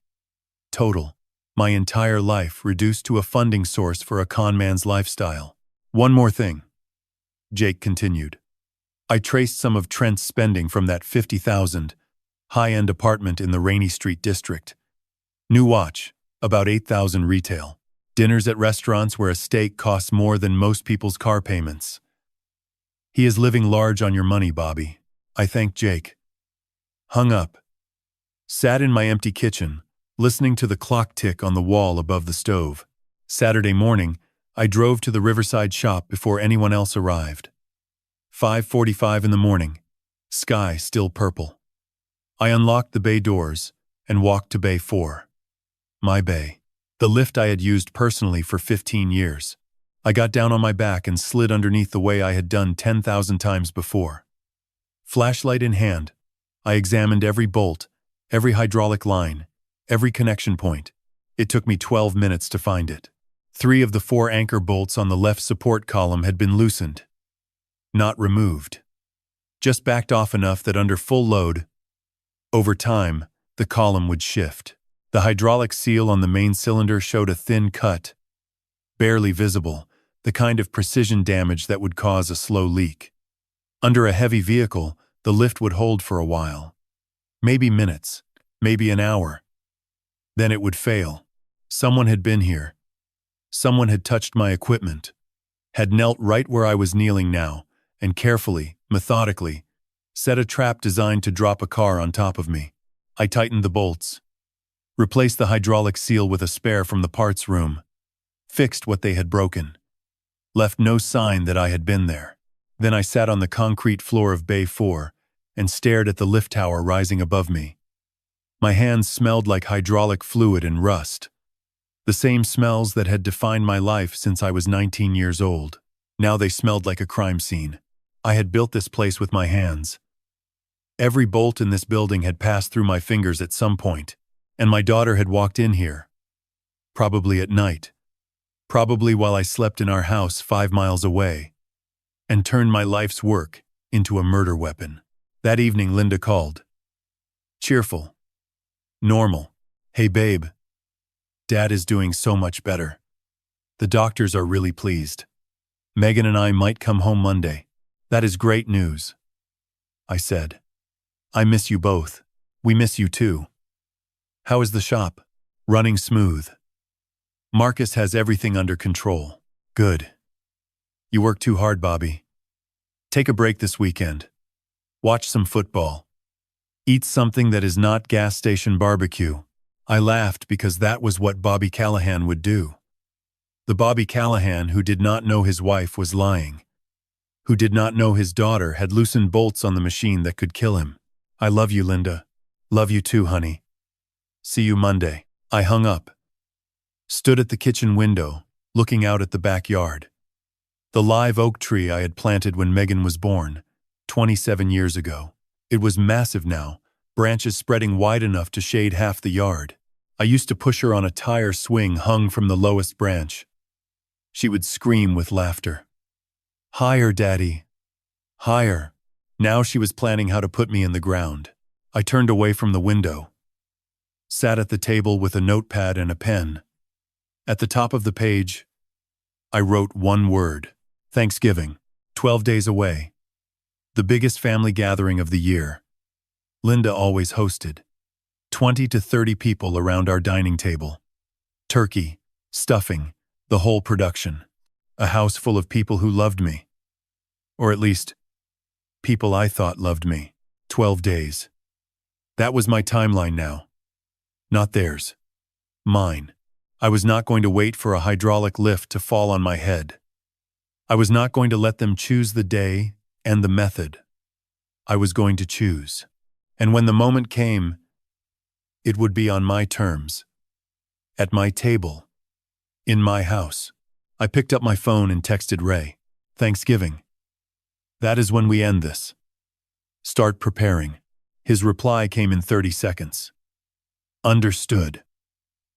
total. My entire life reduced to a funding source for a con man's lifestyle. One more thing, Jake continued. I traced some of Trent's spending from that $50,000 high-end apartment in the Rainy Street district. New watch, about $8,000 retail. Dinners at restaurants where a steak costs more than most people's car payments. He is living large on your money, Bobby. I thanked Jake. Hung up. Sat in my empty kitchen, listening to the clock tick on the wall above the stove. Saturday morning, I drove to the Riverside shop before anyone else arrived. 5:45 in the morning. Sky still purple. I unlocked the bay doors and walked to bay 4. My bay. The lift I had used personally for 15 years. I got down on my back and slid underneath the way I had done 10,000 times before. Flashlight in hand, I examined every bolt, every hydraulic line, every connection point. It took me 12 minutes to find it. 3 of the 4 anchor bolts on the left support column had been loosened. Not removed. Just backed off enough that under full load, over time, the column would shift. The hydraulic seal on the main cylinder showed a thin cut, barely visible, the kind of precision damage that would cause a slow leak. Under a heavy vehicle, the lift would hold for a while. Maybe minutes, maybe an hour. Then it would fail. Someone had been here. Someone had touched my equipment, had knelt right where I was kneeling now, and carefully, methodically, set a trap designed to drop a car on top of me. I tightened the bolts, replaced the hydraulic seal with a spare from the parts room, fixed what they had broken, left no sign that I had been there. Then I sat on the concrete floor of Bay 4 and stared at the lift tower rising above me. My hands smelled like hydraulic fluid and rust, the same smells that had defined my life since I was 19 years old. Now they smelled like a crime scene. I had built this place with my hands. Every bolt in this building had passed through my fingers at some point, and my daughter had walked in here. Probably at night. Probably while I slept in our house 5 miles away, and turned my life's work into a murder weapon. That evening Linda called. Cheerful. Normal. Hey babe. Dad is doing so much better. The doctors are really pleased. Megan and I might come home Monday. That is great news. I said. I miss you both. We miss you too. How is the shop? Running smooth. Marcus has everything under control. Good. You work too hard, Bobby. Take a break this weekend. Watch some football. Eat something that is not gas station barbecue. I laughed because that was what Bobby Callahan would do. The Bobby Callahan who did not know his wife was lying. Who did not know his daughter had loosened bolts on the machine that could kill him. I love you, Linda. Love you too, honey. See you Monday. I hung up. Stood at the kitchen window, looking out at the backyard. The live oak tree I had planted when Megan was born, 27 years ago. It was massive now, branches spreading wide enough to shade half the yard. I used to push her on a tire swing hung from the lowest branch. She would scream with laughter. Higher, Daddy. Higher. Now she was planning how to put me in the ground. I turned away from the window. Sat at the table with a notepad and a pen. At the top of the page, I wrote one word. Thanksgiving. 12 days away. The biggest family gathering of the year. Linda always hosted. 20 to 30 people around our dining table. Turkey, stuffing, the whole production. A house full of people who loved me. Or at least, people I thought loved me. 12 days. That was my timeline now. Not theirs. Mine. I was not going to wait for a hydraulic lift to fall on my head. I was not going to let them choose the day and the method. I was going to choose. And when the moment came, it would be on my terms. At my table. In my house. I picked up my phone and texted Ray. Thanksgiving. That is when we end this. Start preparing. His reply came in 30 seconds. Understood.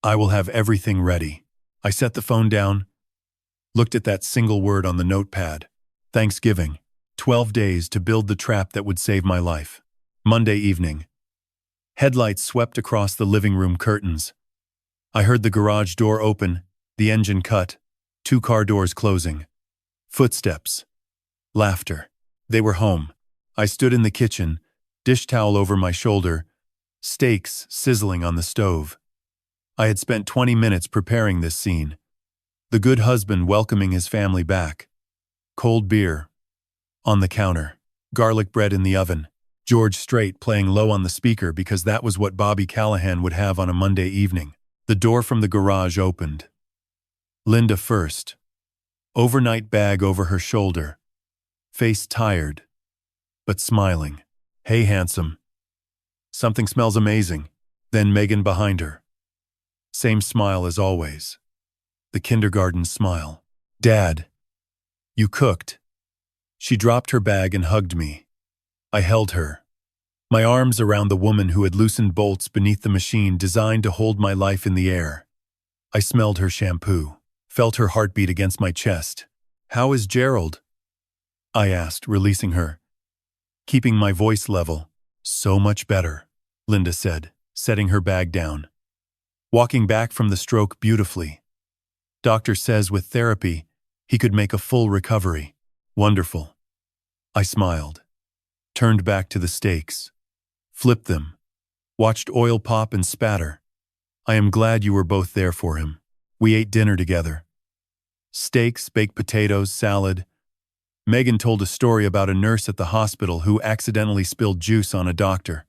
I will have everything ready. I set the phone down, Looked at that single word on the notepad. Thanksgiving. 12 days to build the trap that would save my life. Monday evening. Headlights swept across the living room curtains. I heard the garage door open, the engine cut, 2 car doors closing. Footsteps. Laughter. They were home. I stood in the kitchen, dish towel over my shoulder, steaks sizzling on the stove. I had spent 20 minutes preparing this scene. The good husband welcoming his family back. Cold beer on the counter. Garlic bread in the oven. George Strait playing low on the speaker because that was what Bobby Callahan would have on a Monday evening. The door from the garage opened. Linda first. Overnight bag over her shoulder. Face tired, but smiling. Hey, handsome. Something smells amazing. Then Megan behind her. Same smile as always. The kindergarten smile. Dad, you cooked. She dropped her bag and hugged me. I held her, my arms around the woman who had loosened bolts beneath the machine designed to hold my life in the air. I smelled her shampoo, felt her heartbeat against my chest. How is Gerald? I asked, releasing her. Keeping my voice level. So much better, Linda said, setting her bag down. Walking back from the stroke beautifully. Doctor says with therapy, he could make a full recovery. Wonderful. I smiled. Turned back to the steaks. Flipped them. Watched oil pop and spatter. I am glad you were both there for him. We ate dinner together. Steaks, baked potatoes, salad. Megan told a story about a nurse at the hospital who accidentally spilled juice on a doctor.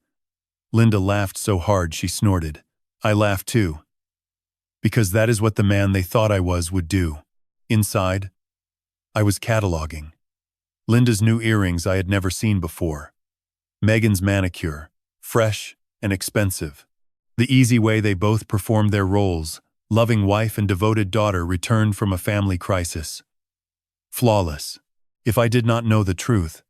Linda laughed so hard she snorted. I laughed too. Because that is what the man they thought I was would do. Inside, I was cataloging. Linda's new earrings I had never seen before. Megan's manicure, fresh and expensive. The easy way they both performed their roles, loving wife and devoted daughter returned from a family crisis. Flawless. If I did not know the truth,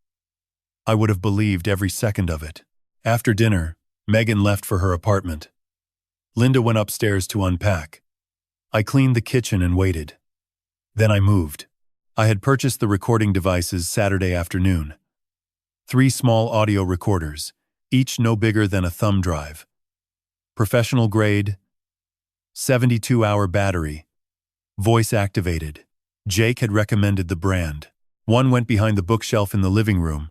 I would have believed every second of it. After dinner, Megan left for her apartment. Linda went upstairs to unpack. I cleaned the kitchen and waited. Then I moved. I had purchased the recording devices Saturday afternoon. 3 small audio recorders, each no bigger than a thumb drive. Professional grade, 72-hour battery, voice activated. Jake had recommended the brand. One went behind the bookshelf in the living room,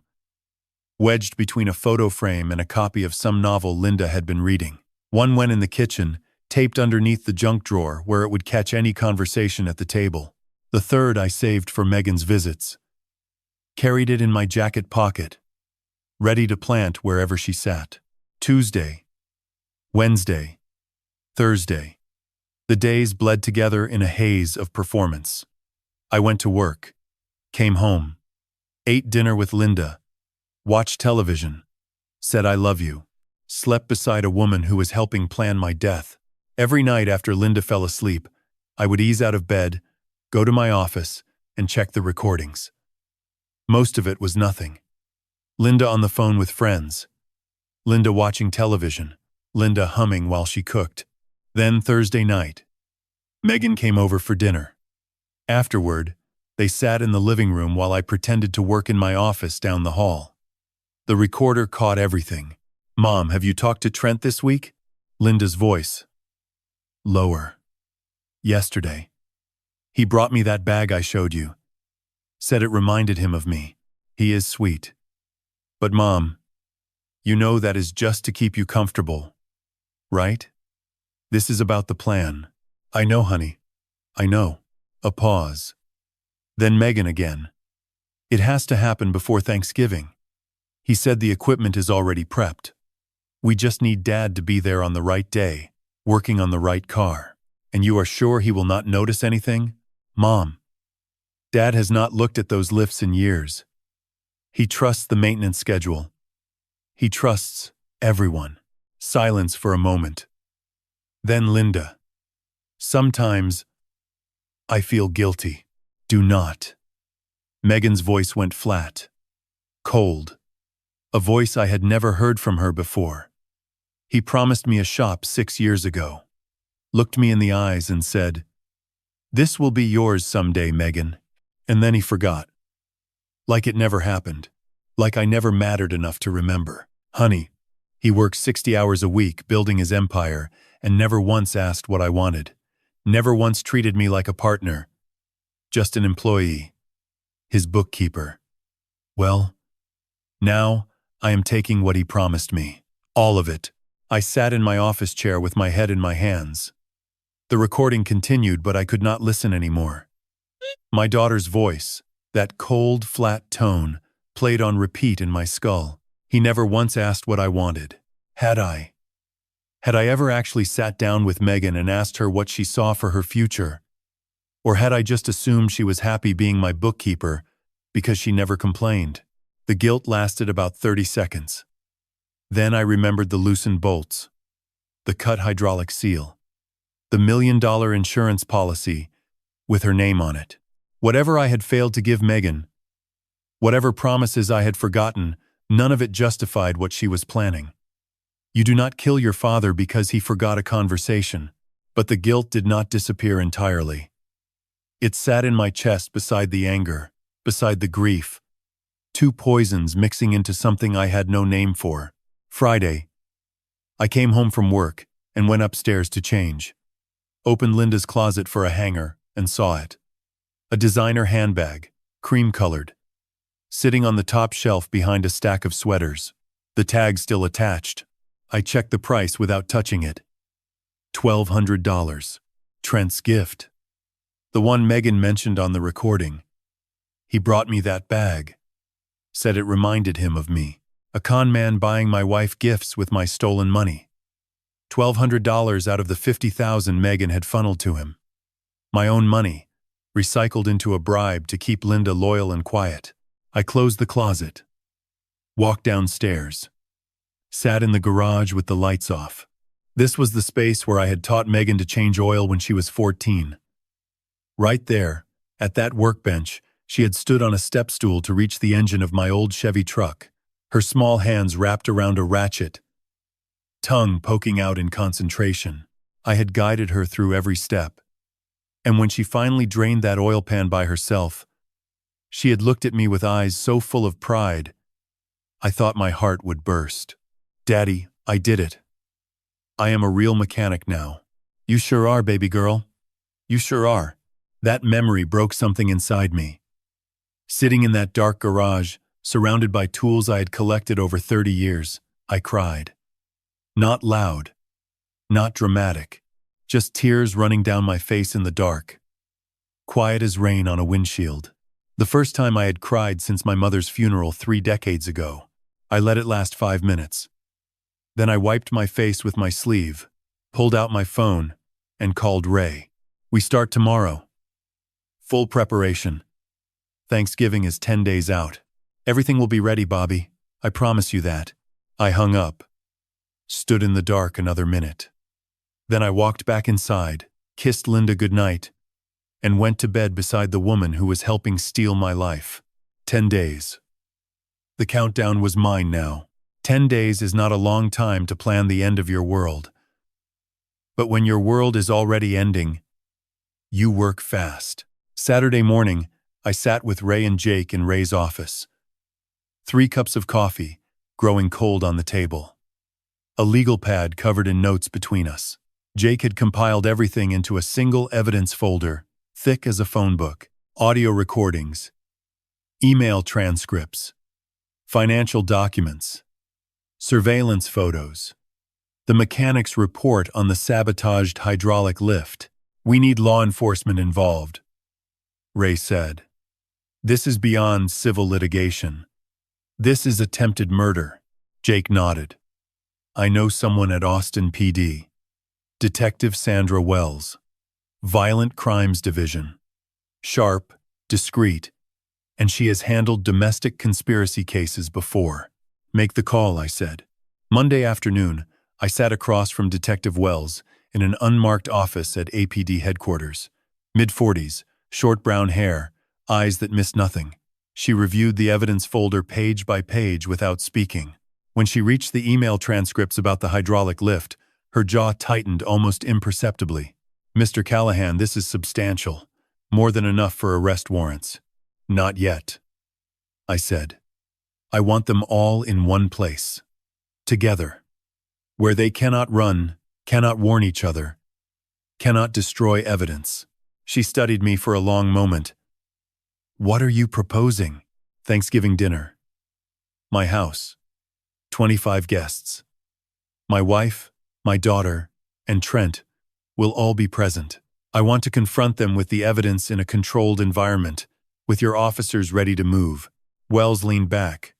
wedged between a photo frame and a copy of some novel Linda had been reading. One went in the kitchen, taped underneath the junk drawer where it would catch any conversation at the table. The third I saved for Megan's visits. Carried it in my jacket pocket, ready to plant wherever she sat. Tuesday, Wednesday, Thursday. The days bled together in a haze of performance. I went to work, came home, ate dinner with Linda, watched television, said I love you, slept beside a woman who was helping plan my death. Every night after Linda fell asleep, I would ease out of bed, go to my office, and check the recordings. Most of it was nothing. Linda on the phone with friends. Linda watching television. Linda humming while she cooked. Then Thursday night, Megan came over for dinner. Afterward, they sat in the living room while I pretended to work in my office down the hall. The recorder caught everything. Mom, have you talked to Trent this week? Linda's voice. Lower. Yesterday. He brought me that bag I showed you. Said it reminded him of me. He is sweet. But Mom, you know that is just to keep you comfortable, right? This is about the plan. I know, honey. I know. A pause. Then Megan again. It has to happen before Thanksgiving. He said the equipment is already prepped. We just need Dad to be there on the right day, working on the right car. And you are sure he will not notice anything? Mom, Dad has not looked at those lifts in years. He trusts the maintenance schedule. He trusts everyone. Silence for a moment. Then Linda. Sometimes I feel guilty. Do not. Megan's voice went flat. Cold. A voice I had never heard from her before. He promised me a shop 6 years ago. Looked me in the eyes and said, "This will be yours someday, Megan." And then he forgot. Like it never happened. Like I never mattered enough to remember. Honey, he worked 60 hours a week building his empire and never once asked what I wanted. Never once treated me like a partner. Just an employee. His bookkeeper. Well, now I am taking what he promised me. All of it. I sat in my office chair with my head in my hands. The recording continued, but I could not listen anymore. My daughter's voice, that cold, flat tone, played on repeat in my skull. He never once asked what I wanted. Had I? Had I ever actually sat down with Megan and asked her what she saw for her future? Or had I just assumed she was happy being my bookkeeper because she never complained? The guilt lasted about 30 seconds. Then I remembered the loosened bolts, the cut hydraulic seal, the $1 million insurance policy with her name on it. Whatever I had failed to give Megan, whatever promises I had forgotten, none of it justified what she was planning. You do not kill your father because he forgot a conversation, but the guilt did not disappear entirely. It sat in my chest beside the anger, beside the grief, two poisons mixing into something I had no name for. Friday. I came home from work and went upstairs to change. Opened Linda's closet for a hanger and saw it. A designer handbag, cream-colored, sitting on the top shelf behind a stack of sweaters, the tag still attached. I checked the price without touching it. $1,200. Trent's gift. The one Megan mentioned on the recording. He brought me that bag. Said it reminded him of me. A con man buying my wife gifts with my stolen money. $1,200 out of the $50,000 Megan had funneled to him. My own money, recycled into a bribe to keep Linda loyal and quiet. I closed the closet. Walked downstairs. Sat in the garage with the lights off. This was the space where I had taught Megan to change oil when she was 14. Right there, at that workbench, she had stood on a step stool to reach the engine of my old Chevy truck, her small hands wrapped around a ratchet, tongue poking out in concentration. I had guided her through every step. And when she finally drained that oil pan by herself, she had looked at me with eyes so full of pride, I thought my heart would burst. Daddy, I did it. I am a real mechanic now. You sure are, baby girl. You sure are. That memory broke something inside me. Sitting in that dark garage, surrounded by tools I had collected over 30 years, I cried. Not loud. Not dramatic. Just tears running down my face in the dark. Quiet as rain on a windshield. The first time I had cried since my mother's funeral 3 decades ago. I let it last 5 minutes. Then I wiped my face with my sleeve, pulled out my phone, and called Ray. We start tomorrow. Full preparation. Thanksgiving is 10 days out. Everything will be ready, Bobby. I promise you that. I hung up. Stood in the dark another minute. Then I walked back inside, kissed Linda goodnight, and went to bed beside the woman who was helping steal my life. 10 days. The countdown was mine now. 10 days is not a long time to plan the end of your world. But when your world is already ending, you work fast. Saturday morning, I sat with Ray and Jake in Ray's office. 3 cups of coffee, growing cold on the table. A legal pad covered in notes between us. Jake had compiled everything into a single evidence folder, thick as a phone book. Audio recordings, email transcripts, financial documents, surveillance photos, the mechanic's report on the sabotaged hydraulic lift. We need law enforcement involved, Ray said. This is beyond civil litigation. This is attempted murder. Jake nodded. I know someone at Austin PD. Detective Sandra Wells. Violent Crimes Division. Sharp, discreet, and she has handled domestic conspiracy cases before. Make the call, I said. Monday afternoon, I sat across from Detective Wells in an unmarked office at APD headquarters. Mid-40s, short brown hair, eyes that missed nothing. She reviewed the evidence folder page by page without speaking. When she reached the email transcripts about the hydraulic lift, her jaw tightened almost imperceptibly. Mr. Callahan, this is substantial. More than enough for arrest warrants. Not yet, I said. I want them all in one place. Together. Where they cannot run, cannot warn each other, cannot destroy evidence. She studied me for a long moment. What are you proposing? Thanksgiving dinner. My house. 25 guests. My wife, my daughter, and Trent will all be present. I want to confront them with the evidence in a controlled environment, with your officers ready to move. Wells leaned back.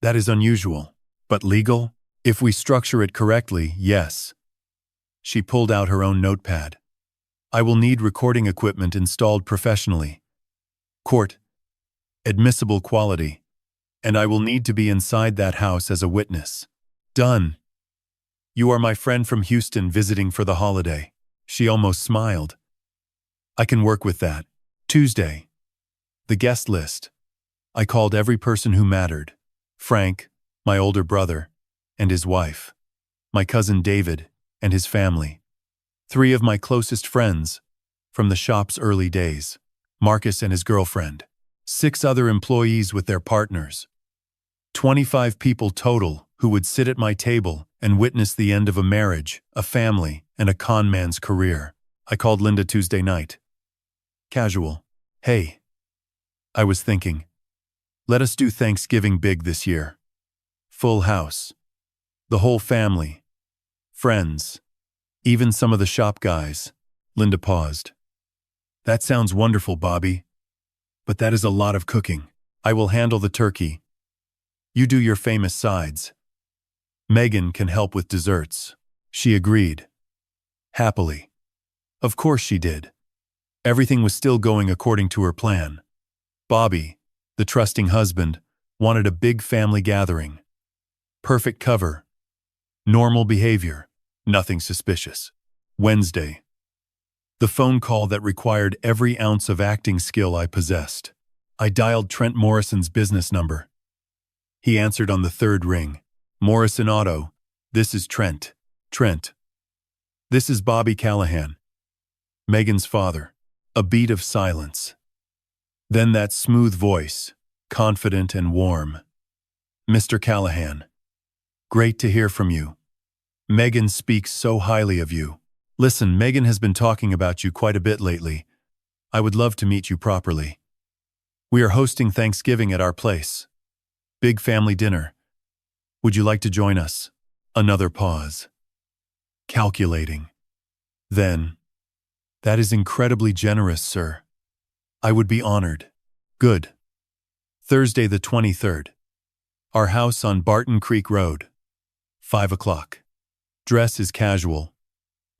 That is unusual, but legal? If we structure it correctly, yes. She pulled out her own notepad. I will need recording equipment installed professionally. Court. Admissible quality. And I will need to be inside that house as a witness. Done. You are my friend from Houston visiting for the holiday. She almost smiled. I can work with that. Tuesday. The guest list. I called every person who mattered. Frank, my older brother, and his wife. My cousin David and his family. 3 of my closest friends from the shop's early days. Marcus and his girlfriend. 6 other employees with their partners. 25 people total who would sit at my table and witness the end of a marriage, a family, and a con man's career. I called Linda Tuesday night. Casual. Hey. I was thinking. Let us do Thanksgiving big this year. Full house. The whole family. Friends. Even some of the shop guys. Linda paused. That sounds wonderful, Bobby. But that is a lot of cooking. I will handle the turkey. You do your famous sides. Megan can help with desserts. She agreed. Happily. Of course she did. Everything was still going according to her plan. Bobby, the trusting husband, wanted a big family gathering. Perfect cover. Normal behavior. Nothing suspicious. Wednesday. The phone call that required every ounce of acting skill I possessed. I dialed Trent Morrison's business number. He answered on the 3rd ring. Morrison Auto. This is Trent. Trent. This is Bobby Callahan. Megan's father. A beat of silence. Then that smooth voice, confident and warm. Mr. Callahan. Great to hear from you. Megan speaks so highly of you. Listen, Megan has been talking about you quite a bit lately. I would love to meet you properly. We are hosting Thanksgiving at our place. Big family dinner. Would you like to join us? Another pause. Calculating. Then, that is incredibly generous, sir. I would be honored. Good. Thursday the 23rd. Our house on Barton Creek Road. 5 o'clock. Dress is casual,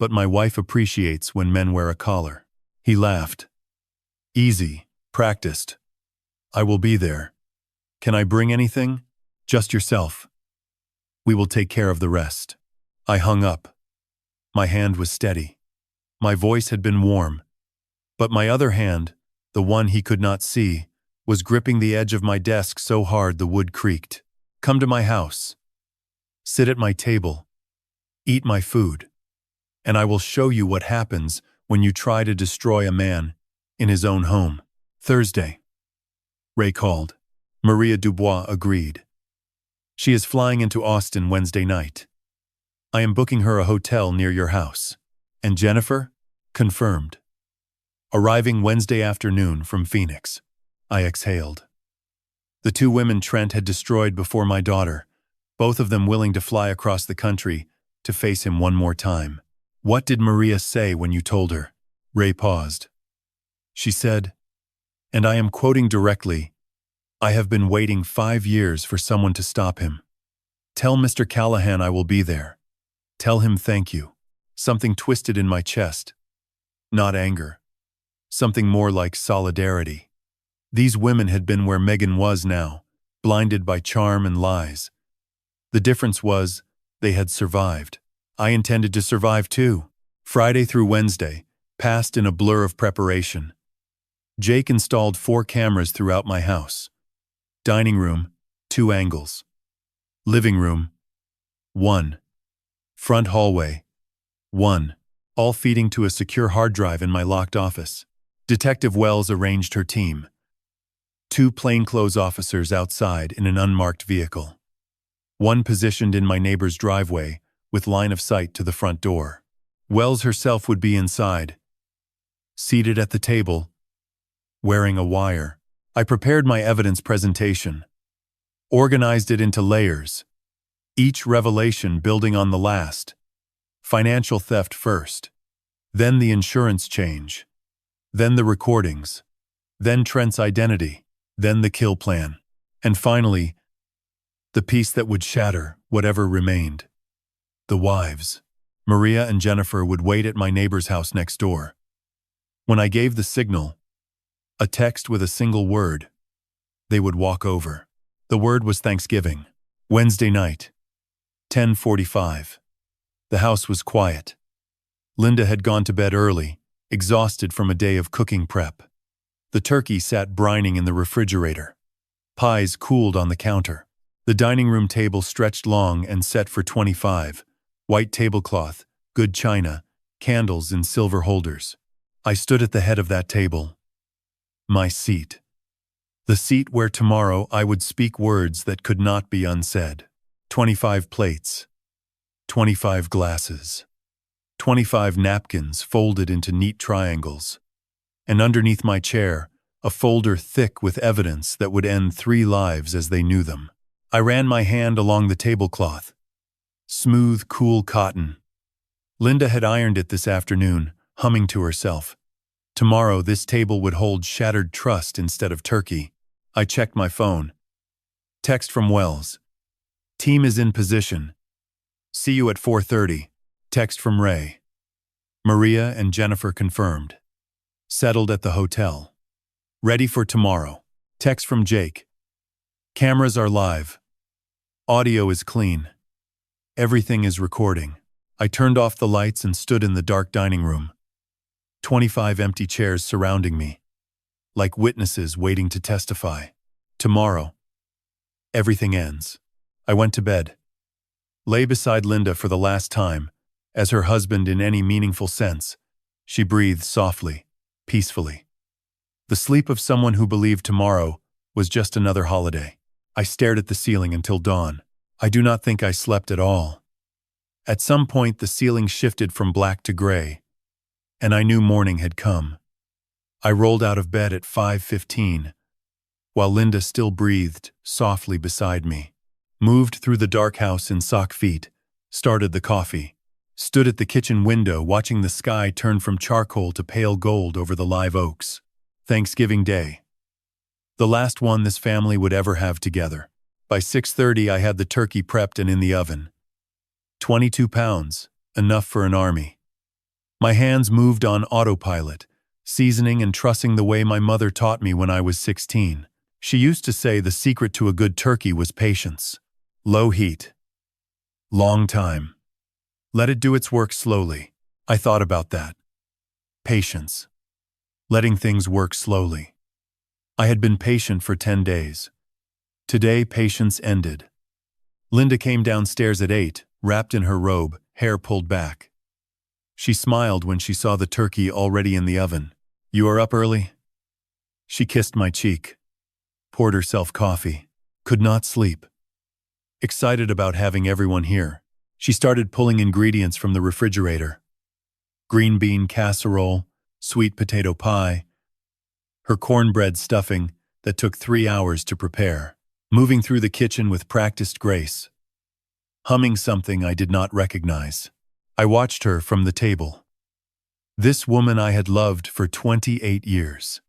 but my wife appreciates when men wear a collar. He laughed. Easy, practiced. I will be there. Can I bring anything? Just yourself. We will take care of the rest. I hung up. My hand was steady. My voice had been warm, but my other hand, the one he could not see, was gripping the edge of my desk so hard the wood creaked. Come to my house. Sit at my table. Eat my food. And I will show you what happens when you try to destroy a man in his own home. Thursday. Ray called. Maria Dubois agreed. She is flying into Austin Wednesday night. I am booking her a hotel near your house. And Jennifer? Confirmed. Arriving Wednesday afternoon from Phoenix. I exhaled. The 2 women Trent had destroyed before my daughter, both of them willing to fly across the country to face him one more time. What did Maria say when you told her? Ray paused. She said, and I am quoting directly, I have been waiting 5 years for someone to stop him. Tell Mr. Callahan I will be there. Tell him thank you. Something twisted in my chest. Not anger. Something more like solidarity. These women had been where Megan was now, blinded by charm and lies. The difference was, they had survived. I intended to survive too. Friday through Wednesday passed in a blur of preparation. Jake installed 4 cameras throughout my house. Dining room, 2 angles. Living room, 1. Front hallway, 1. all feeding to a secure hard drive in my locked office. Detective Wells arranged her team. 2 plainclothes officers outside in an unmarked vehicle. 1 positioned in my neighbor's driveway, with line of sight to the front door. Wells herself would be inside, seated at the table, wearing a wire. I prepared my evidence presentation, organized it into layers, each revelation building on the last. Financial theft first, then the insurance change, then the recordings, then Trent's identity, then the kill plan, and finally, the piece that would shatter whatever remained. The wives, Maria and Jennifer, would wait at my neighbor's house next door. When I gave the signal, a text with a single word, they would walk over. The word was Thanksgiving. Wednesday night, 10:45. The house was quiet. Linda had gone to bed early, exhausted from a day of cooking prep. The turkey sat brining in the refrigerator. Pies cooled on the counter. The dining room table stretched long and set for 25. White tablecloth, good china, candles in silver holders. I stood at the head of that table. My seat. The seat where tomorrow I would speak words that could not be unsaid. 25 plates. 25 glasses. 25 napkins folded into neat triangles. And underneath my chair, a folder thick with evidence that would end 3 lives as they knew them. I ran my hand along the tablecloth. Smooth, cool cotton. Linda had ironed it this afternoon, humming to herself. Tomorrow this table would hold shattered trust instead of turkey. I checked my phone. Text from Wells. Team is in position. See you at 4:30. Text from Ray. Maria and Jennifer confirmed. Settled at the hotel. Ready for tomorrow. Text from Jake. Cameras are live. Audio is clean. Everything is recording. I turned off the lights and stood in the dark dining room. 25 empty chairs surrounding me, like witnesses waiting to testify. Tomorrow, everything ends. I went to bed. Lay beside Linda for the last time, as her husband in any meaningful sense. She breathed softly, peacefully. The sleep of someone who believed tomorrow was just another holiday. I stared at the ceiling until dawn. I do not think I slept at all. At some point the ceiling shifted from black to gray, and I knew morning had come. I rolled out of bed at 5:15, while Linda still breathed softly beside me. Moved through the dark house in sock feet, started the coffee, stood at the kitchen window watching the sky turn from charcoal to pale gold over the live oaks. Thanksgiving Day. The last one this family would ever have together. By 6:30 I had the turkey prepped and in the oven. 22 pounds, enough for an army. My hands moved on autopilot, seasoning and trussing the way my mother taught me when I was 16. She used to say the secret to a good turkey was patience. Low heat. Long time. Let it do its work slowly. I thought about that. Patience. Letting things work slowly. I had been patient for 10 days. Today, patience ended. Linda came downstairs at 8, wrapped in her robe, hair pulled back. She smiled when she saw the turkey already in the oven. "You are up early?" She kissed my cheek. Poured herself coffee. Could not sleep. Excited about having everyone here, she started pulling ingredients from the refrigerator. Green bean casserole, sweet potato pie, her cornbread stuffing that took 3 hours to prepare, moving through the kitchen with practiced grace, humming something I did not recognize. I watched her from the table. This woman I had loved for 28 years.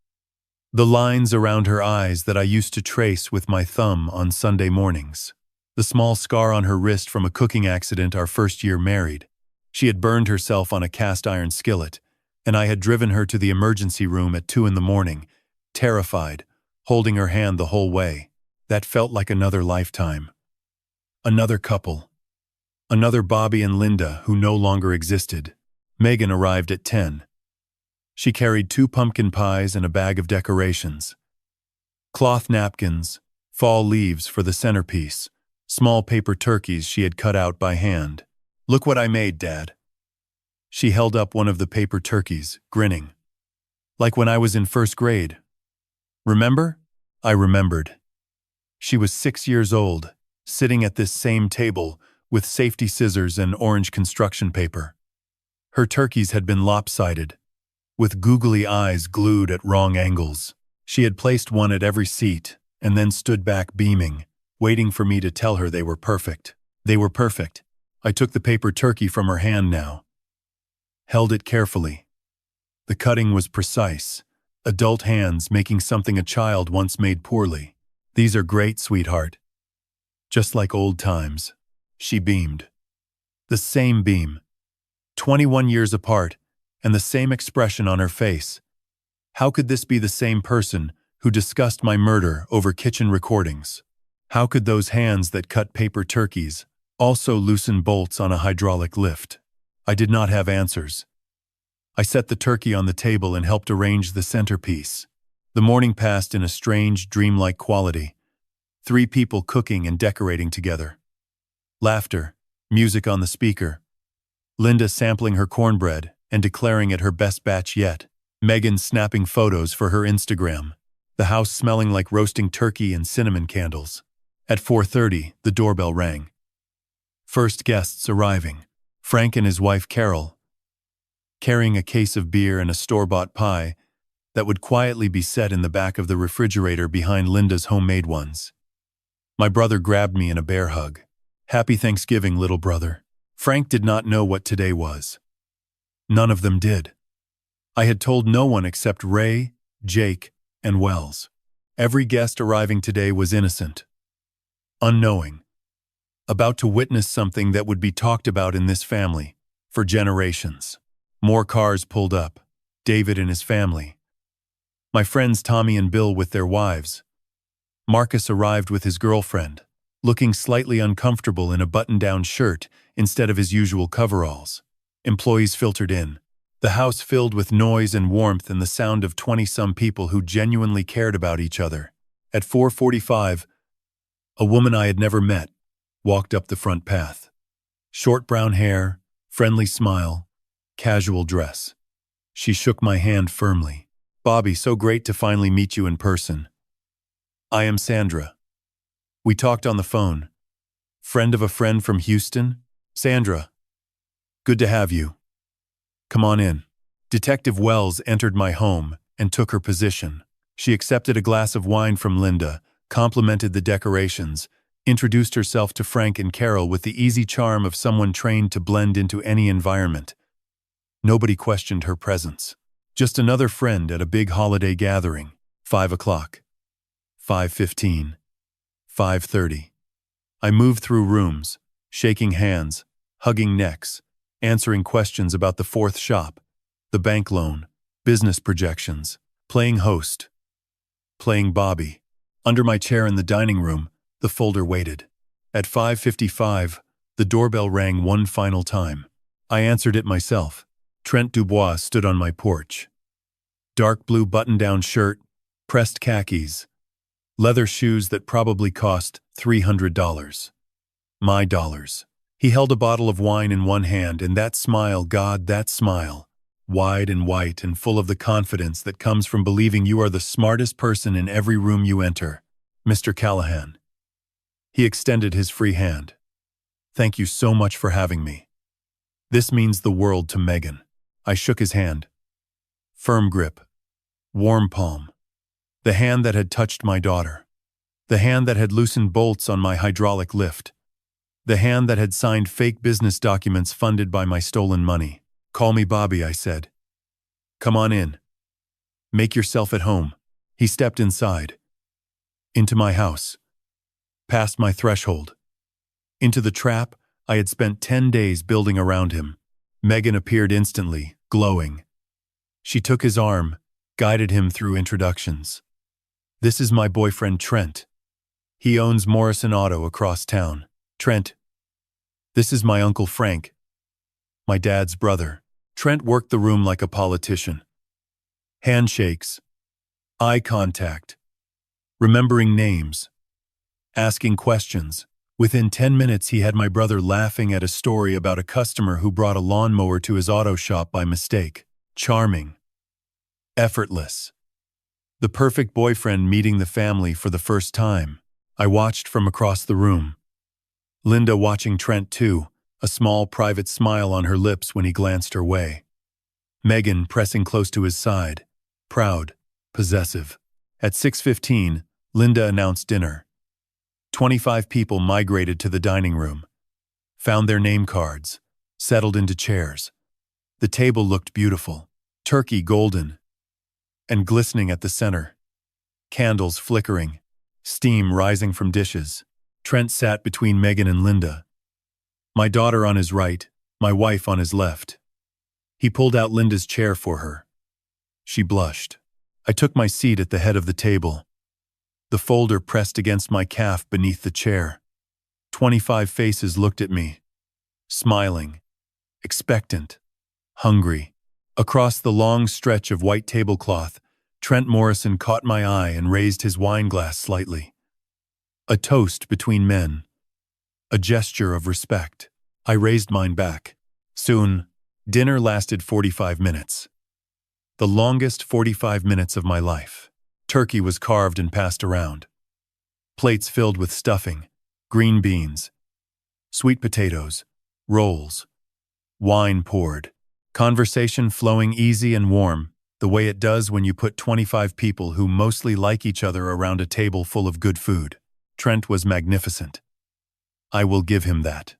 The lines around her eyes that I used to trace with my thumb on Sunday mornings. The small scar on her wrist from a cooking accident our first year married. She had burned herself on a cast iron skillet, and I had driven her to the emergency room at 2 in the morning, terrified, holding her hand the whole way. That felt like another lifetime. Another couple. Another Bobby and Linda who no longer existed. Megan arrived at 10. She carried 2 pumpkin pies and a bag of decorations. Cloth napkins, fall leaves for the centerpiece, small paper turkeys she had cut out by hand. "Look what I made, Dad." She held up one of the paper turkeys, grinning. Like when I was in first grade. Remember? I remembered. She was 6 years old, sitting at this same table with safety scissors and orange construction paper. Her turkeys had been lopsided, with googly eyes glued at wrong angles. She had placed one at every seat and then stood back beaming, waiting for me to tell her they were perfect. They were perfect. I took the paper turkey from her hand now, held it carefully. The cutting was precise, adult hands making something a child once made poorly. These are great, sweetheart. Just like old times. She beamed. The same beam. 21 years apart, and the same expression on her face. How could this be the same person who discussed my murder over kitchen recordings? How could those hands that cut paper turkeys also loosen bolts on a hydraulic lift? I did not have answers. I set the turkey on the table and helped arrange the centerpiece. The morning passed in a strange, dreamlike quality. 3 people cooking and decorating together. Laughter, music on the speaker. Linda sampling her cornbread and declaring it her best batch yet. Megan snapping photos for her Instagram. The house smelling like roasting turkey and cinnamon candles. At 4:30, the doorbell rang. First guests arriving. Frank and his wife Carol, carrying a case of beer and a store-bought pie that would quietly be set in the back of the refrigerator behind Linda's homemade ones. My brother grabbed me in a bear hug. Happy Thanksgiving, little brother. Frank did not know what today was. None of them did. I had told no one except Ray, Jake, and Wells. Every guest arriving today was innocent, unknowing, about to witness something that would be talked about in this family for generations. More cars pulled up. David and his family. My friends Tommy and Bill with their wives. Marcus arrived with his girlfriend, looking slightly uncomfortable in a button-down shirt instead of his usual coveralls. Employees filtered in. The house filled with noise and warmth and the sound of 20-some people who genuinely cared about each other. At 4:45, a woman I had never met walked up the front path. Short brown hair, friendly smile, casual dress. She shook my hand firmly. Bobby, so great to finally meet you in person. I am Sandra. We talked on the phone. Friend of a friend from Houston? Sandra. Good to have you. Come on in. Detective Wells entered my home and took her position. She accepted a glass of wine from Linda, complimented the decorations, introduced herself to Frank and Carol with the easy charm of someone trained to blend into any environment. Nobody questioned her presence. Just another friend at a big holiday gathering. 5 o'clock. 5:15. 5:30. I moved through rooms, shaking hands, hugging necks, answering questions about the fourth shop, the bank loan, business projections, playing host, playing Bobby. Under my chair in the dining room, the folder waited. At 5:55, the doorbell rang one final time. I answered it myself. Trent Dubois stood on my porch. Dark blue button-down shirt, pressed khakis, leather shoes that probably cost $300. My dollars. He held a bottle of wine in one hand, and that smile, God, that smile, wide and white and full of the confidence that comes from believing you are the smartest person in every room you enter. Mr. Callahan. He extended his free hand. Thank you so much for having me. This means the world to Megan. I shook his hand. Firm grip. Warm palm. The hand that had touched my daughter. The hand that had loosened bolts on my hydraulic lift. The hand that had signed fake business documents funded by my stolen money. Call me Bobby, I said. Come on in. Make yourself at home. He stepped inside. Into my house. Past my threshold. Into the trap I had spent 10 days building around him. Megan appeared instantly, glowing. She took his arm, guided him through introductions. This is my boyfriend Trent. He owns Morrison Auto across town. Trent. This is my Uncle Frank. My dad's brother. Trent worked the room like a politician. Handshakes. Eye contact. Remembering names. Asking questions. Within 10 minutes, he had my brother laughing at a story about a customer who brought a lawnmower to his auto shop by mistake. Charming. Effortless. The perfect boyfriend meeting the family for the first time. I watched from across the room. Linda watching Trent too, a small private smile on her lips when he glanced her way. Megan pressing close to his side, proud, possessive. At 6:15, Linda announced dinner. 25 people migrated to the dining room, found their name cards, settled into chairs. The table looked beautiful, turkey golden and glistening at the center. Candles flickering, steam rising from dishes. Trent sat between Megan and Linda. My daughter on his right, my wife on his left. He pulled out Linda's chair for her. She blushed. I took my seat at the head of the table. The folder pressed against my calf beneath the chair. 25 faces looked at me, smiling, expectant, hungry. Across the long stretch of white tablecloth, Trent Morrison caught my eye and raised his wine glass slightly. A toast between men. A gesture of respect. I raised mine back. Soon, dinner lasted 45 minutes. The longest 45 minutes of my life. Turkey was carved and passed around. Plates filled with stuffing, green beans, sweet potatoes, rolls. Wine poured. Conversation flowing easy and warm, the way it does when you put 25 people who mostly like each other around a table full of good food. Trent was magnificent. I will give him that.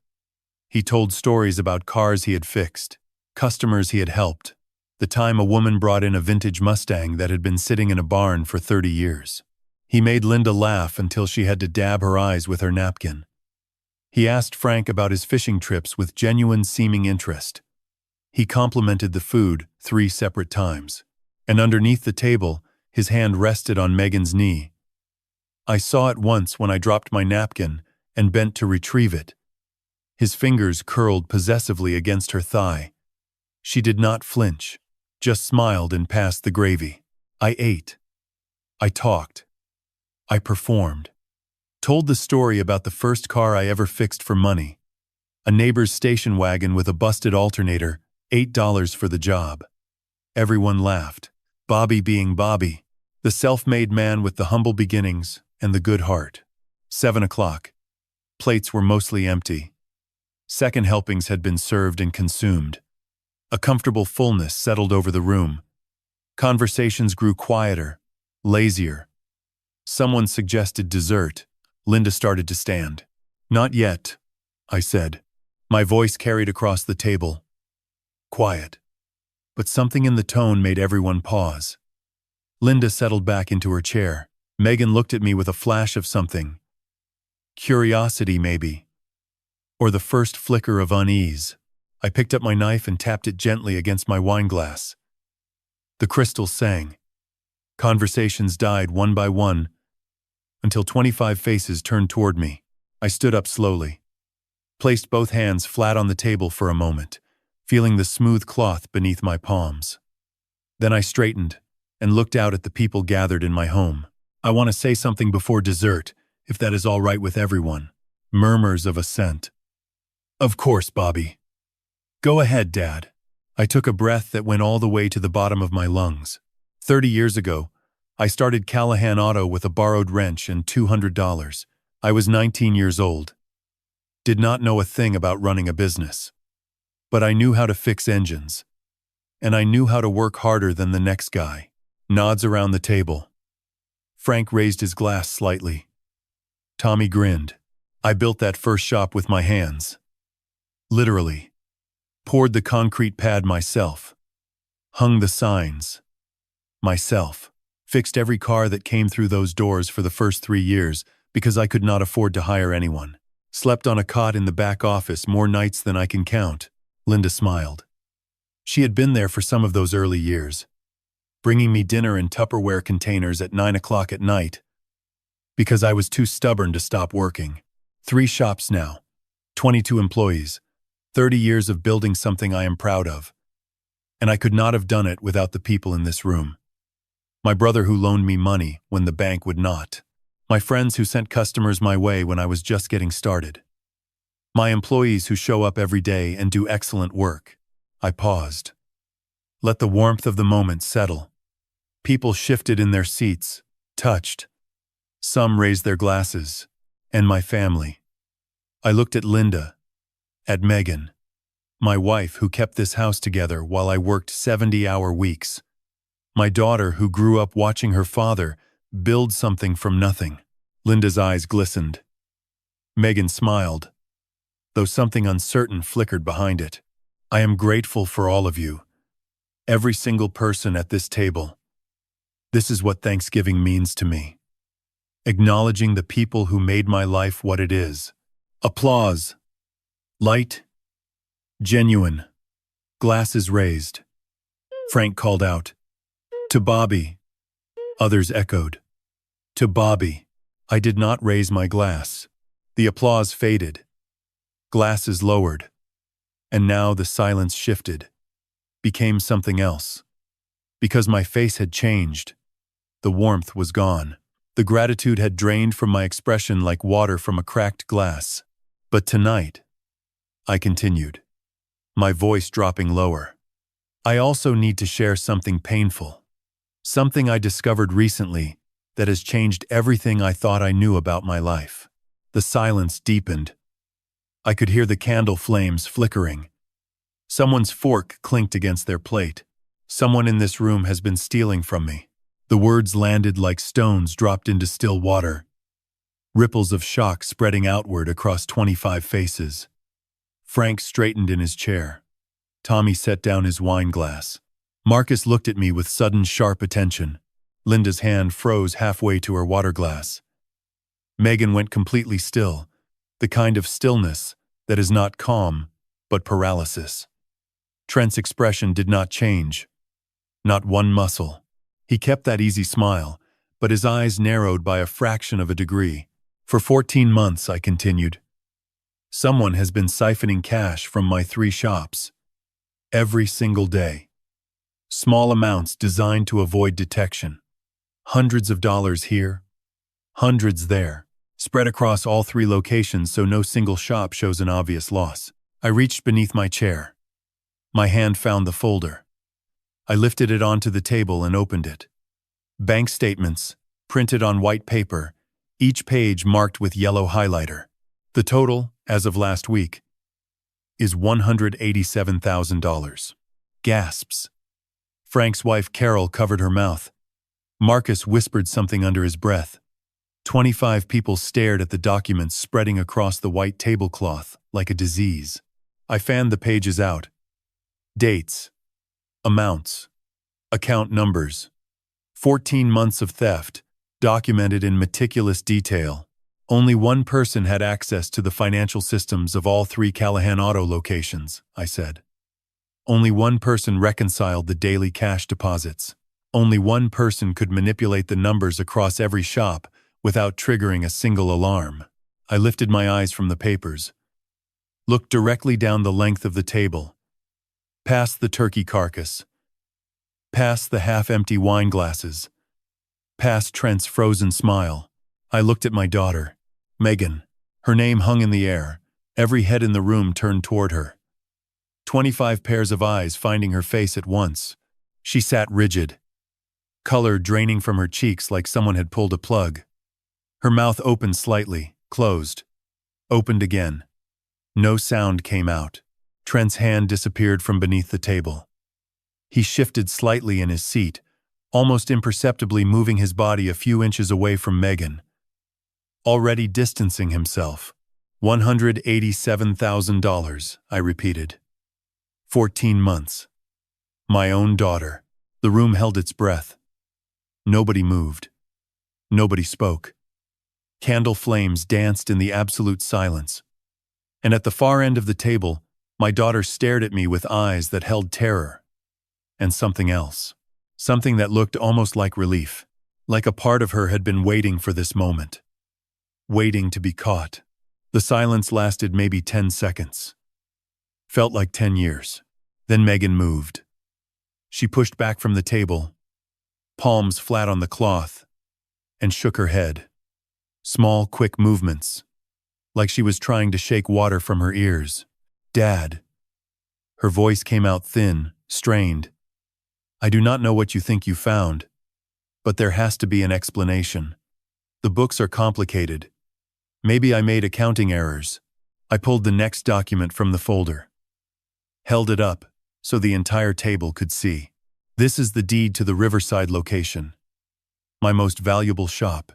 He told stories about cars he had fixed, customers he had helped, the time a woman brought in a vintage Mustang that had been sitting in a barn for 30 years. He made Linda laugh until she had to dab her eyes with her napkin. He asked Frank about his fishing trips with genuine seeming interest. He complimented the food 3 separate times, and underneath the table, his hand rested on Megan's knee. I saw it once when I dropped my napkin and bent to retrieve it. His fingers curled possessively against her thigh. She did not flinch, just smiled and passed the gravy. I ate. I talked. I performed. Told the story about the first car I ever fixed for money. A neighbor's station wagon with a busted alternator, $8 for the job. Everyone laughed. Bobby being Bobby, the self-made man with the humble beginnings and the good heart. 7 o'clock. Plates were mostly empty. Second helpings had been served and consumed. A comfortable fullness settled over the room. Conversations grew quieter, lazier. Someone suggested dessert. Linda started to stand. Not yet, I said. My voice carried across the table. Quiet. But something in the tone made everyone pause. Linda settled back into her chair. Megan looked at me with a flash of something. Curiosity, maybe. Or the first flicker of unease. I picked up my knife and tapped it gently against my wine glass. The crystal sang. Conversations died one by one, until 25 faces turned toward me. I stood up slowly, placed both hands flat on the table for a moment, feeling the smooth cloth beneath my palms. Then I straightened and looked out at the people gathered in my home. I want to say something before dessert, if that is all right with everyone. Murmurs of assent. Of course, Bobby. Go ahead, Dad. I took a breath that went all the way to the bottom of my lungs. 30 years ago, I started Callahan Auto with a borrowed wrench and $200. I was 19 years old. Did not know a thing about running a business. But I knew how to fix engines. And I knew how to work harder than the next guy. Nods around the table. Frank raised his glass slightly. Tommy grinned. I built that first shop with my hands. Literally. Poured the concrete pad myself. Hung the signs. Myself. Fixed every car that came through those doors for the first 3 years because I could not afford to hire anyone. Slept on a cot in the back office more nights than I can count. Linda smiled. She had been there for some of those early years, bringing me dinner in Tupperware containers at 9 o'clock at night because I was too stubborn to stop working. 3 shops now, 22 employees, 30 years of building something I am proud of. And I could not have done it without the people in this room. My brother who loaned me money when the bank would not. My friends who sent customers my way when I was just getting started. My employees who show up every day and do excellent work. I paused. Let the warmth of the moment settle. People shifted in their seats, touched. Some raised their glasses. And my family. I looked at Linda, at Megan, my wife who kept this house together while I worked 70-hour weeks. My daughter who grew up watching her father build something from nothing. Linda's eyes glistened. Megan smiled, though something uncertain flickered behind it. I am grateful for all of you. Every single person at this table. This is what Thanksgiving means to me. Acknowledging the people who made my life what it is. Applause. Light. Genuine. Glasses raised. Frank called out. To Bobby. Others echoed. To Bobby. I did not raise my glass. The applause faded. Glasses lowered. And now the silence shifted. Became something else. Because my face had changed. The warmth was gone. The gratitude had drained from my expression like water from a cracked glass. But tonight, I continued, my voice dropping lower. I also need to share something painful. Something I discovered recently that has changed everything I thought I knew about my life. The silence deepened. I could hear the candle flames flickering. Someone's fork clinked against their plate. Someone in this room has been stealing from me. The words landed like stones dropped into still water. Ripples of shock spreading outward across 25 faces. Frank straightened in his chair. Tommy set down his wine glass. Marcus looked at me with sudden sharp attention. Linda's hand froze halfway to her water glass. Megan went completely still, the kind of stillness that is not calm, but paralysis. Trent's expression did not change. Not one muscle. He kept that easy smile, but his eyes narrowed by a fraction of a degree. For 14 months, I continued. Someone has been siphoning cash from my 3 shops. Every single day. Small amounts designed to avoid detection. Hundreds of dollars here, hundreds there, spread across all 3 locations so no single shop shows an obvious loss. I reached beneath my chair. My hand found the folder. I lifted it onto the table and opened it. Bank statements, printed on white paper, each page marked with yellow highlighter. The total, as of last week, is $187,000. Gasps. Frank's wife Carol covered her mouth. Marcus whispered something under his breath. 25 people stared at the documents spreading across the white tablecloth like a disease. I fanned the pages out. Dates. Amounts. Account numbers. 14 months of theft, documented in meticulous detail. Only one person had access to the financial systems of all 3 Callahan Auto locations, I said. Only one person reconciled the daily cash deposits. Only one person could manipulate the numbers across every shop without triggering a single alarm. I lifted my eyes from the papers, looked directly down the length of the table, past the turkey carcass, past the half-empty wine glasses, past Trent's frozen smile. I looked at my daughter, Megan. Her name hung in the air. Every head in the room turned toward her. 25 pairs of eyes finding her face at once. She sat rigid, color draining from her cheeks like someone had pulled a plug. Her mouth opened slightly, closed, opened again. No sound came out. Trent's hand disappeared from beneath the table. He shifted slightly in his seat, almost imperceptibly moving his body a few inches away from Megan, already distancing himself. $187,000, I repeated. 14 months. My own daughter. The room held its breath. Nobody moved. Nobody spoke. Candle flames danced in the absolute silence. And at the far end of the table, my daughter stared at me with eyes that held terror. And something else. Something that looked almost like relief. Like a part of her had been waiting for this moment. Waiting to be caught. The silence lasted maybe 10 seconds. Felt like 10 years. Then Megan moved. She pushed back from the table, palms flat on the cloth, and shook her head. Small, quick movements, like she was trying to shake water from her ears. Dad. Her voice came out thin, strained. I do not know what you think you found, but there has to be an explanation. The books are complicated. Maybe I made accounting errors. I pulled the next document from the folder. Held it up so the entire table could see. This is the deed to the Riverside location. My most valuable shop.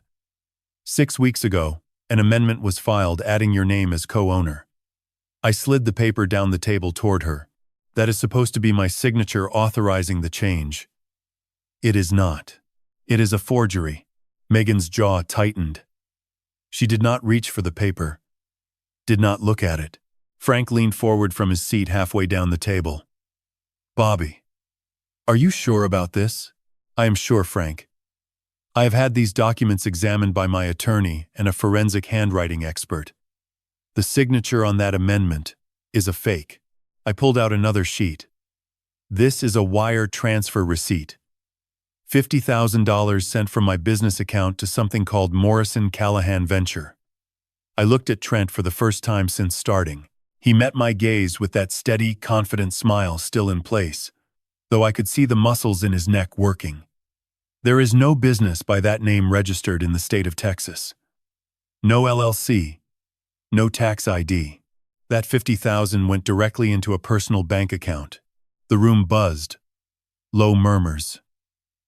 6 weeks ago, an amendment was filed adding your name as co-owner. I slid the paper down the table toward her. That is supposed to be my signature authorizing the change. It is not. It is a forgery. Megan's jaw tightened. She did not reach for the paper. Did not look at it. Frank leaned forward from his seat halfway down the table. Bobby, are you sure about this? I am sure, Frank. I have had these documents examined by my attorney and a forensic handwriting expert. The signature on that amendment is a fake. I pulled out another sheet. This is a wire transfer receipt. $50,000 sent from my business account to something called Morrison Callahan Venture. I looked at Trent for the first time since starting. He met my gaze with that steady, confident smile still in place, though I could see the muscles in his neck working. There is no business by that name registered in the state of Texas. No LLC. No tax ID. That $50,000 went directly into a personal bank account. The room buzzed. Low murmurs.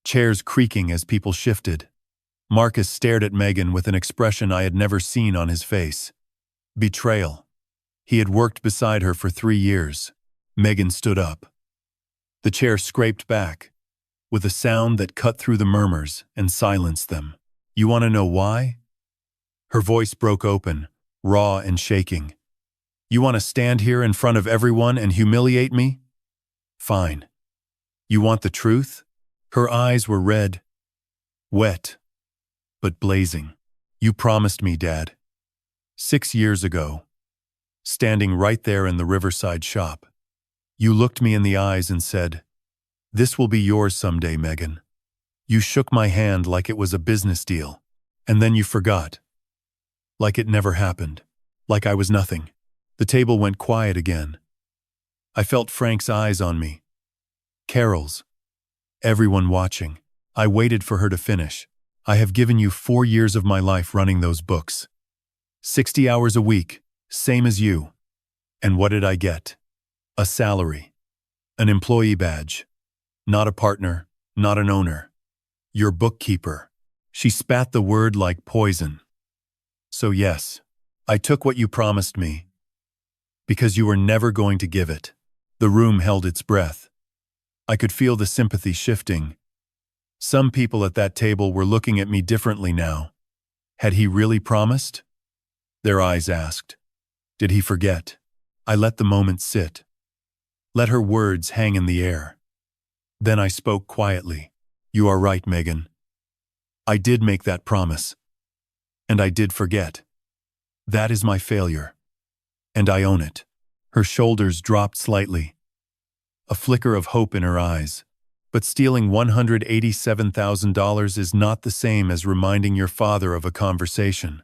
Chairs creaking as people shifted. Marcus stared at Megan with an expression I had never seen on his face. Betrayal. He had worked beside her for 3 years. Megan stood up. The chair scraped back, with a sound that cut through the murmurs and silenced them. You want to know why? Her voice broke open, raw and shaking. You want to stand here in front of everyone and humiliate me? Fine. You want the truth? Her eyes were red, wet, but blazing. You promised me, Dad. 6 years ago, standing right there in the Riverside shop. You looked me in the eyes and said, "This will be yours someday, Megan." You shook my hand like it was a business deal, and then you forgot. Like it never happened. Like I was nothing. The table went quiet again. I felt Frank's eyes on me. Carol's. Everyone watching. I waited for her to finish. I have given you 4 years of my life running those books. 60 hours a week, same as you. And what did I get? A salary. An employee badge. Not a partner, not an owner. Your bookkeeper. She spat the word like poison. So yes, I took what you promised me. Because you were never going to give it. The room held its breath. I could feel the sympathy shifting. Some people at that table were looking at me differently now. Had he really promised? Their eyes asked. Did he forget? I let the moment sit. Let her words hang in the air. Then I spoke quietly. You are right, Megan. I did make that promise. And I did forget. That is my failure. And I own it. Her shoulders dropped slightly. A flicker of hope in her eyes. But stealing $187,000 is not the same as reminding your father of a conversation.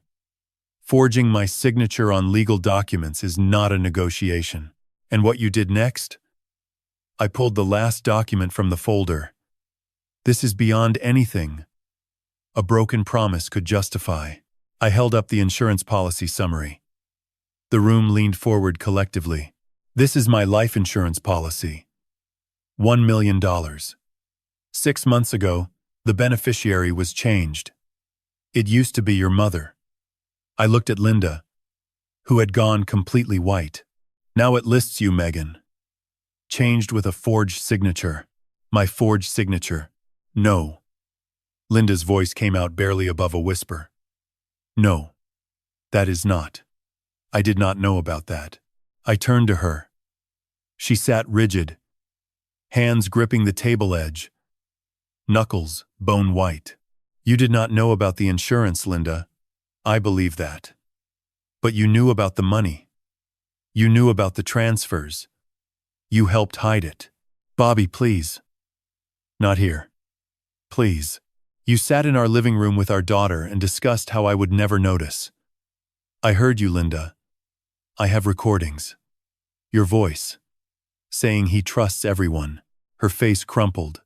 Forging my signature on legal documents is not a negotiation. And what you did next? I pulled the last document from the folder. This is beyond anything a broken promise could justify. I held up the insurance policy summary. The room leaned forward collectively. This is my life insurance policy. $1 million. 6 months ago, the beneficiary was changed. It used to be your mother. I looked at Linda, who had gone completely white. Now it lists you, Megan. Changed with a forged signature. My forged signature. No. Linda's voice came out barely above a whisper. No. That is not. I did not know about that. I turned to her. She sat rigid, hands gripping the table edge, knuckles bone white. You did not know about the insurance, Linda. I believe that. But you knew about the money. You knew about the transfers. You helped hide it. Bobby, please. Not here. Please. You sat in our living room with our daughter and discussed how I would never notice. I heard you, Linda. I have recordings. Your voice. Saying he trusts everyone. Her face crumpled.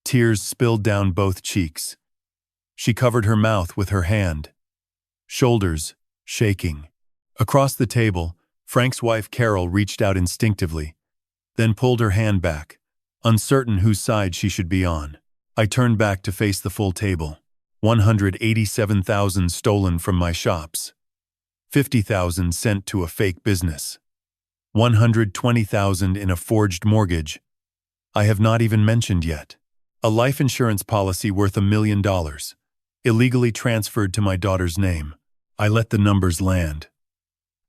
Tears spilled down both cheeks. She covered her mouth with her hand. Shoulders shaking. Across the table, Frank's wife Carol reached out instinctively, then pulled her hand back, uncertain whose side she should be on. I turned back to face the full table. 187,000 stolen from my shops. 50,000 sent to a fake business. 120,000 in a forged mortgage. I have not even mentioned yet. A life insurance policy worth $1 million. Illegally transferred to my daughter's name. I let the numbers land.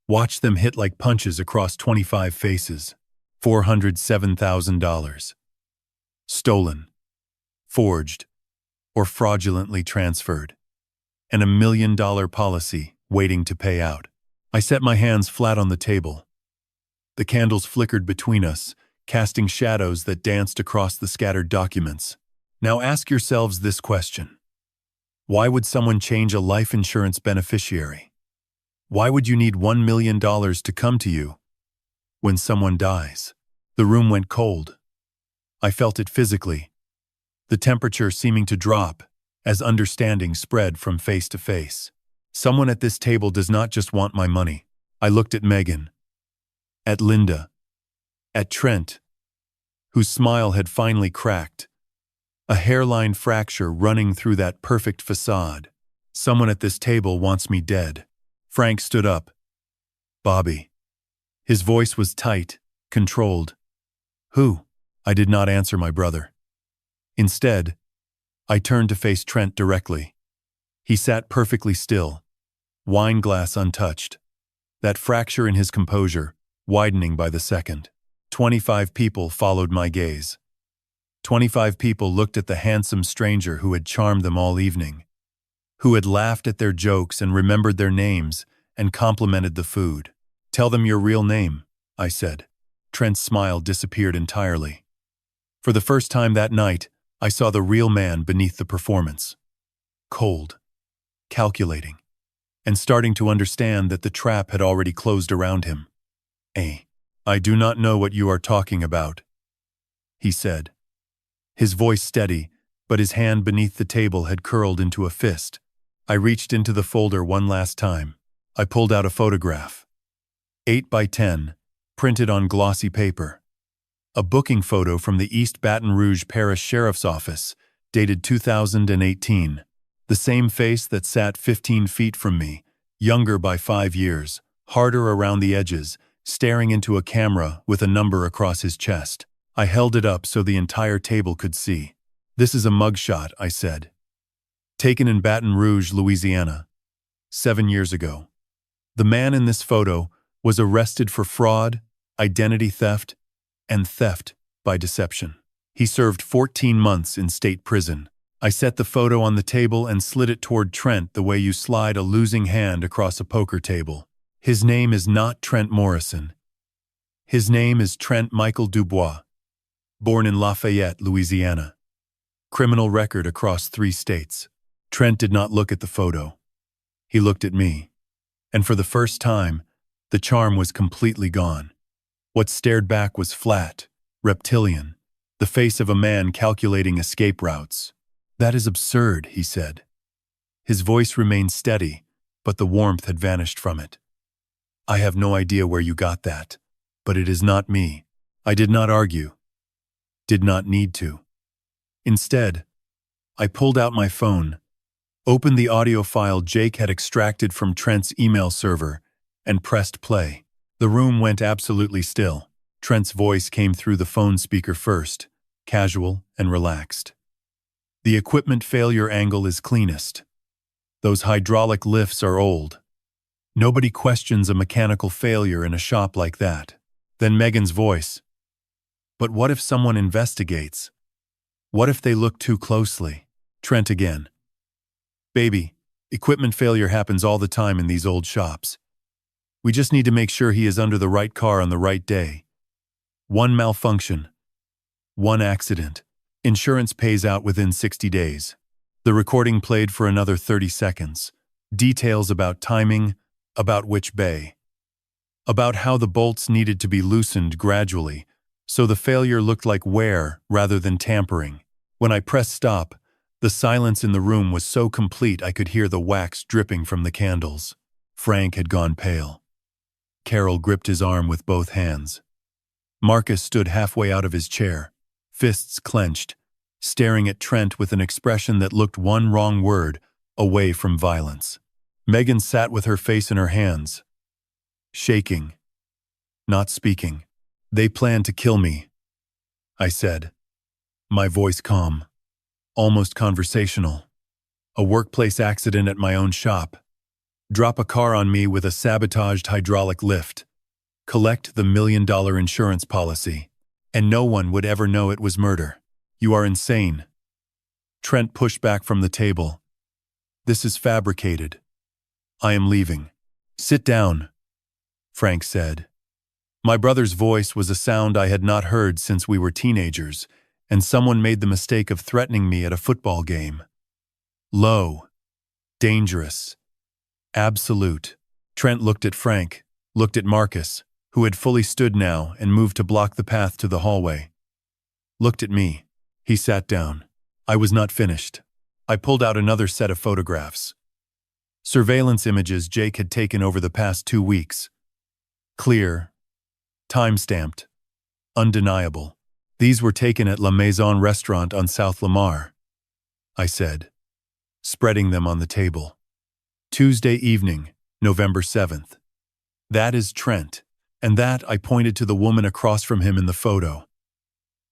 Watch them hit like punches across 25 faces. $407,000. Stolen. Forged. Or fraudulently transferred. And $1 million policy waiting to pay out. I set my hands flat on the table. The candles flickered between us, casting shadows that danced across the scattered documents. Now ask yourselves this question. Why would someone change a life insurance beneficiary? Why would you need $1 million to come to you when someone dies? The room went cold. I felt it physically, the temperature seeming to drop as understanding spread from face to face. Someone at this table does not just want my money. I looked at Megan, at Linda, at Trent, whose smile had finally cracked, a hairline fracture running through that perfect facade. Someone at this table wants me dead. Frank stood up. Bobby. His voice was tight, controlled. Who? I did not answer my brother. Instead, I turned to face Trent directly. He sat perfectly still, wine glass untouched, that fracture in his composure widening by the second. 25 people followed my gaze. 25 people looked at the handsome stranger who had charmed them all evening, who had laughed at their jokes and remembered their names and complimented the food. Tell them your real name, I said. Trent's smile disappeared entirely. For the first time that night, I saw the real man beneath the performance. Cold, calculating, and starting to understand that the trap had already closed around him. I do not know what you are talking about, he said. His voice steady, but his hand beneath the table had curled into a fist. I reached into the folder one last time. I pulled out a photograph. 8 by 10, printed on glossy paper. A booking photo from the East Baton Rouge Parish Sheriff's Office, dated 2018. The same face that sat 15 feet from me, younger by 5 years, harder around the edges, staring into a camera with a number across his chest. I held it up so the entire table could see. This is a mugshot, I said. Taken in Baton Rouge, Louisiana, 7 years ago. The man in this photo was arrested for fraud, identity theft, and theft by deception. He served 14 months in state prison. I set the photo on the table and slid it toward Trent the way you slide a losing hand across a poker table. His name is not Trent Morrison. His name is Trent Michael Dubois, born in Lafayette, Louisiana. Criminal record across 3 states. Trent did not look at the photo. He looked at me. And for the first time, the charm was completely gone. What stared back was flat, reptilian, the face of a man calculating escape routes. That is absurd, he said. His voice remained steady, but the warmth had vanished from it. I have no idea where you got that, but it is not me. I did not argue. Did not need to. Instead, I pulled out my phone, opened the audio file Jake had extracted from Trent's email server, and pressed play. The room went absolutely still. Trent's voice came through the phone speaker first, casual and relaxed. The equipment failure angle is cleanest. Those hydraulic lifts are old. Nobody questions a mechanical failure in a shop like that. Then Megan's voice. But what if someone investigates? What if they look too closely? Trent again. Baby, equipment failure happens all the time in these old shops. We just need to make sure he is under the right car on the right day. One malfunction. One accident. Insurance pays out within 60 days. The recording played for another 30 seconds. Details about timing, about which bay, about how the bolts needed to be loosened gradually, so the failure looked like wear rather than tampering. When I pressed stop, the silence in the room was so complete I could hear the wax dripping from the candles. Frank had gone pale. Carol gripped his arm with both hands. Marcus stood halfway out of his chair, fists clenched, staring at Trent with an expression that looked one wrong word away from violence. Megan sat with her face in her hands, shaking, not speaking. "They plan to kill me," I said, my voice calm, almost conversational. "A workplace accident at my own shop. Drop a car on me with a sabotaged hydraulic lift. Collect the $1 million insurance policy. And no one would ever know it was murder. You are insane." Trent pushed back from the table. "This is fabricated. I am leaving." "Sit down," Frank said. My brother's voice was a sound I had not heard since we were teenagers, and someone made the mistake of threatening me at a football game. Low, dangerous, absolute. Trent looked at Frank, looked at Marcus, who had fully stood now and moved to block the path to the hallway. Looked at me. He sat down. I was not finished. I pulled out another set of photographs. Surveillance images Jake had taken over the past 2 weeks. Clear, time-stamped, undeniable. "These were taken at La Maison restaurant on South Lamar," I said, spreading them on the table. "Tuesday evening, November 7th. That is Trent, and that," I pointed to the woman across from him in the photo.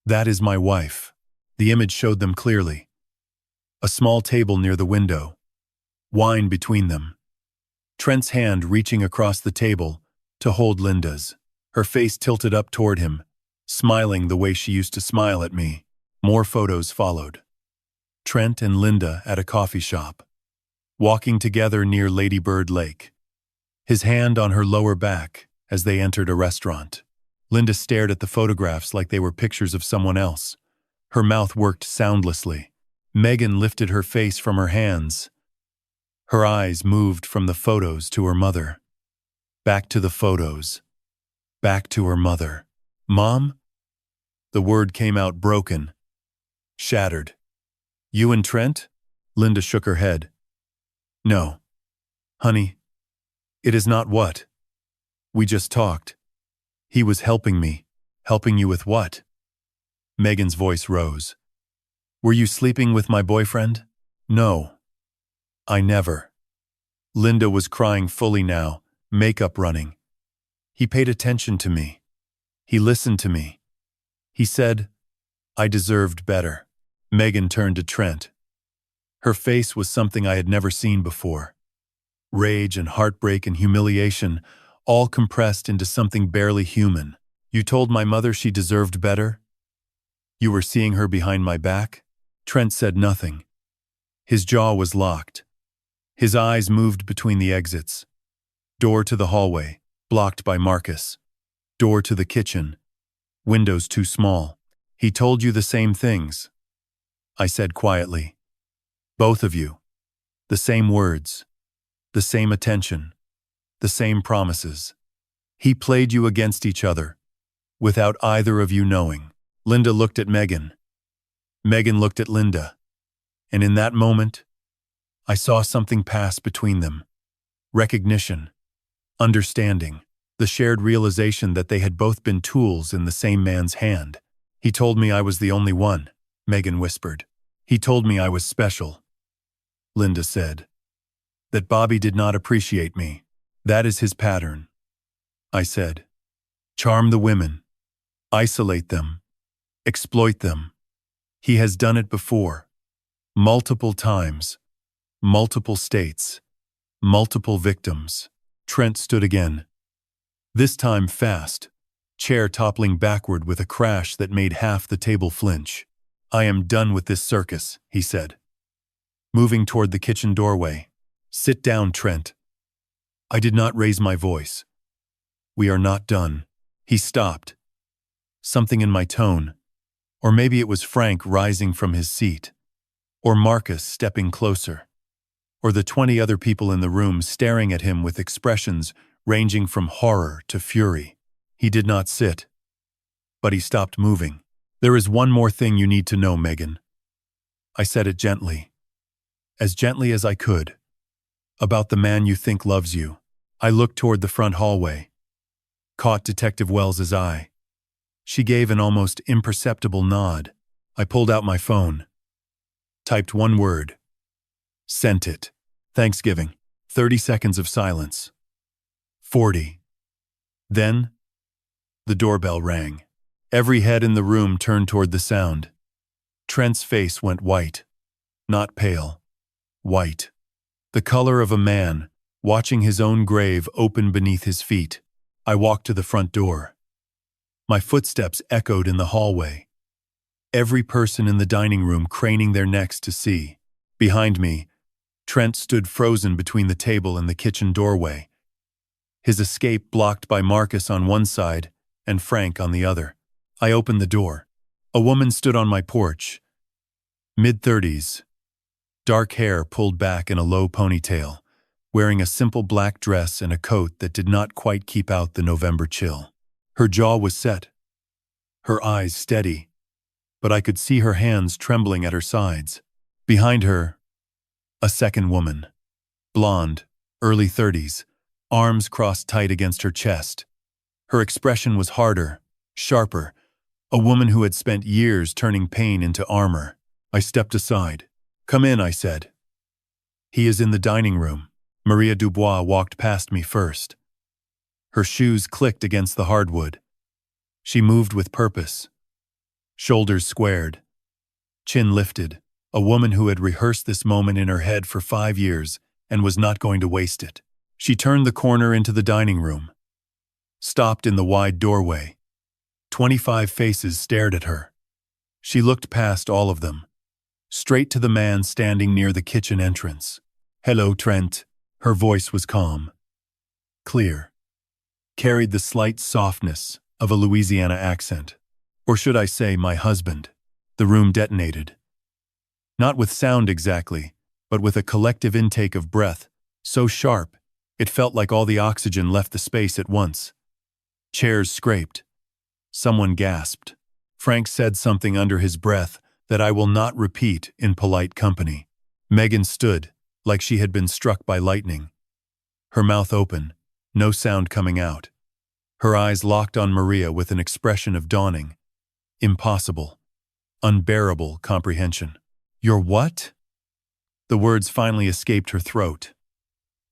"That is my wife." The image showed them clearly. A small table near the window. Wine between them. Trent's hand reaching across the table to hold Linda's. Her face tilted up toward him, smiling the way she used to smile at me. More photos followed. Trent and Linda at a coffee shop. Walking together near Lady Bird Lake. His hand on her lower back as they entered a restaurant. Linda stared at the photographs like they were pictures of someone else. Her mouth worked soundlessly. Megan lifted her face from her hands. Her eyes moved from the photos to her mother. Back to the photos. Back to her mother. "Mom?" The word came out broken, shattered. "You and Trent?" Linda shook her head. "No. Honey, it is not what. We just talked. He was helping me." "Helping you with what?" Megan's voice rose. "Were you sleeping with my boyfriend?" "No. I never." Linda was crying fully now, makeup running. "He paid attention to me. He listened to me. He said I deserved better." Megan turned to Trent. Her face was something I had never seen before. Rage and heartbreak and humiliation, all compressed into something barely human. "You told my mother she deserved better? You were seeing her behind my back?" Trent said nothing. His jaw was locked. His eyes moved between the exits. Door to the hallway, blocked by Marcus. Door to the kitchen. Windows too small. "He told you the same things," I said quietly. "Both of you. The same words. The same attention. The same promises. He played you against each other, without either of you knowing." Linda looked at Megan. Megan looked at Linda. And in that moment, I saw something pass between them. Recognition. Understanding. The shared realization that they had both been tools in the same man's hand. "He told me I was the only one," Megan whispered. "He told me I was special," Linda said. "That Bobby did not appreciate me. That is his pattern," I said. "Charm the women. Isolate them. Exploit them. He has done it before. Multiple times. Multiple states. Multiple victims." Trent stood again. This time fast, chair toppling backward with a crash that made half the table flinch. "I am done with this circus," he said, moving toward the kitchen doorway. "Sit down, Trent." I did not raise my voice. "We are not done." He stopped. Something in my tone, or maybe it was Frank rising from his seat, or Marcus stepping closer, or the 20 other people in the room staring at him with expressions ranging from horror to fury. He did not sit, but he stopped moving. "There is one more thing you need to know, Megan." I said it gently, as gently as I could, "about the man you think loves you." I looked toward the front hallway, caught Detective Wells's eye. She gave an almost imperceptible nod. I pulled out my phone, typed one word, sent it. Thanksgiving. 30 seconds of silence. 40. Then, the doorbell rang. Every head in the room turned toward the sound. Trent's face went white. Not pale. White. The color of a man watching his own grave open beneath his feet. I walked to the front door. My footsteps echoed in the hallway. Every person in the dining room craning their necks to see. Behind me, Trent stood frozen between the table and the kitchen doorway, his escape blocked by Marcus on one side and Frank on the other. I opened the door. A woman stood on my porch, mid-30s, dark hair pulled back in a low ponytail, wearing a simple black dress and a coat that did not quite keep out the November chill. Her jaw was set, her eyes steady, but I could see her hands trembling at her sides. Behind her, a second woman, blonde, early 30s, arms crossed tight against her chest. Her expression was harder, sharper, a woman who had spent years turning pain into armor. I stepped aside. "Come in," I said. "He is in the dining room." Maria Dubois walked past me first. Her shoes clicked against the hardwood. She moved with purpose. Shoulders squared, chin lifted, a woman who had rehearsed this moment in her head for 5 years and was not going to waste it. She turned the corner into the dining room, stopped in the wide doorway. 25 faces stared at her. She looked past all of them, straight to the man standing near the kitchen entrance. "Hello, Trent." Her voice was calm, clear, carried the slight softness of a Louisiana accent. Or should I say, my husband. The room detonated. Not with sound exactly, but with a collective intake of breath, so sharp, it felt like all the oxygen left the space at once. Chairs scraped. Someone gasped. Frank said something under his breath that I will not repeat in polite company. Megan stood, like she had been struck by lightning. Her mouth open, no sound coming out. Her eyes locked on Maria with an expression of dawning, impossible, unbearable comprehension. "You're what?" The words finally escaped her throat.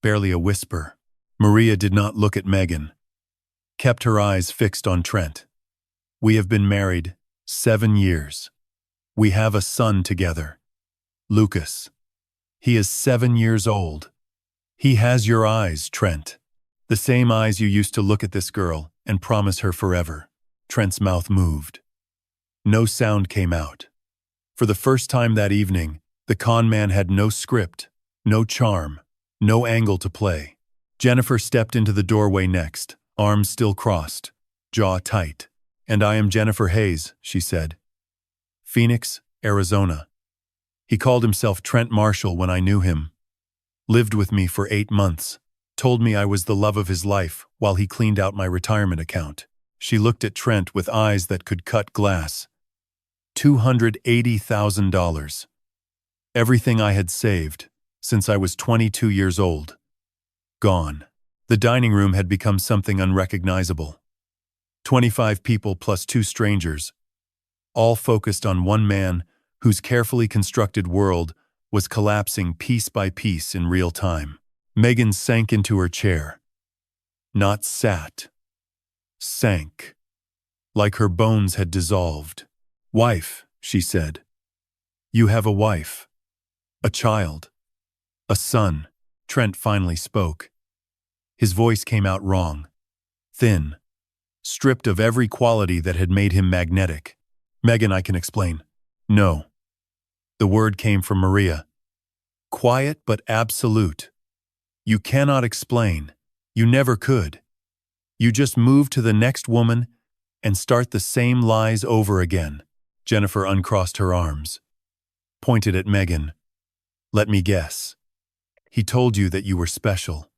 Barely a whisper. Maria did not look at Megan, kept her eyes fixed on Trent. "We have been married 7 years. We have a son together. Lucas. He is 7 years old. He has your eyes, Trent. The same eyes you used to look at this girl and promise her forever." Trent's mouth moved. No sound came out. For the first time that evening, the con man had no script, no charm, no angle to play. Jennifer stepped into the doorway next, arms still crossed, jaw tight. "And I am Jennifer Hayes," she said. "Phoenix, Arizona." He called himself Trent Marshall when I knew him. Lived with me for 8 months. Told me I was the love of his life while he cleaned out my retirement account. She looked at Trent with eyes that could cut glass. $280,000. Everything I had saved since I was 22 years old. Gone. The dining room had become something unrecognizable. 25 people plus 2 strangers, all focused on one man whose carefully constructed world was collapsing piece by piece in real time. Megan sank into her chair. Not sat. Sank. Like her bones had dissolved. "Wife," she said. "You have a wife. A child. A son." Trent finally spoke. His voice came out wrong. Thin. Stripped of every quality that had made him magnetic. "Megan, I can explain." "No." The word came from Maria. Quiet but absolute. "You cannot explain. You never could. You just move to the next woman and start the same lies over again." Jennifer uncrossed her arms. pointed at Megan. "Let me guess. He told you that you were special,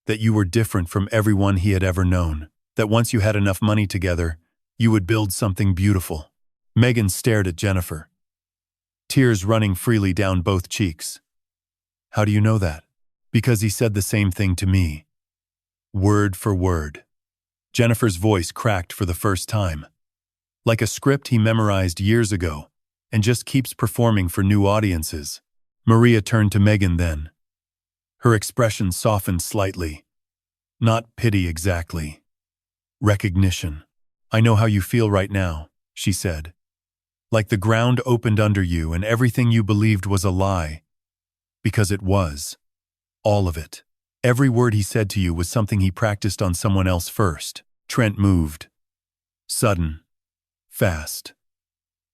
that you were different from everyone he had ever known, that once you had enough money together, you would build something beautiful." Megan stared at Jennifer, tears running freely down both cheeks. "How do you know that?" "Because he said the same thing to me. Word for word." Jennifer's voice cracked for the first time. Like a script he memorized years ago, and just keeps performing for new audiences. Maria turned to Megan then. Her expression softened slightly. Not pity exactly. Recognition. "I know how you feel right now," she said. "Like the ground opened under you and everything you believed was a lie. Because it was. All of it. Every word he said to you was something he practiced on someone else first." Trent moved. Sudden. Fast.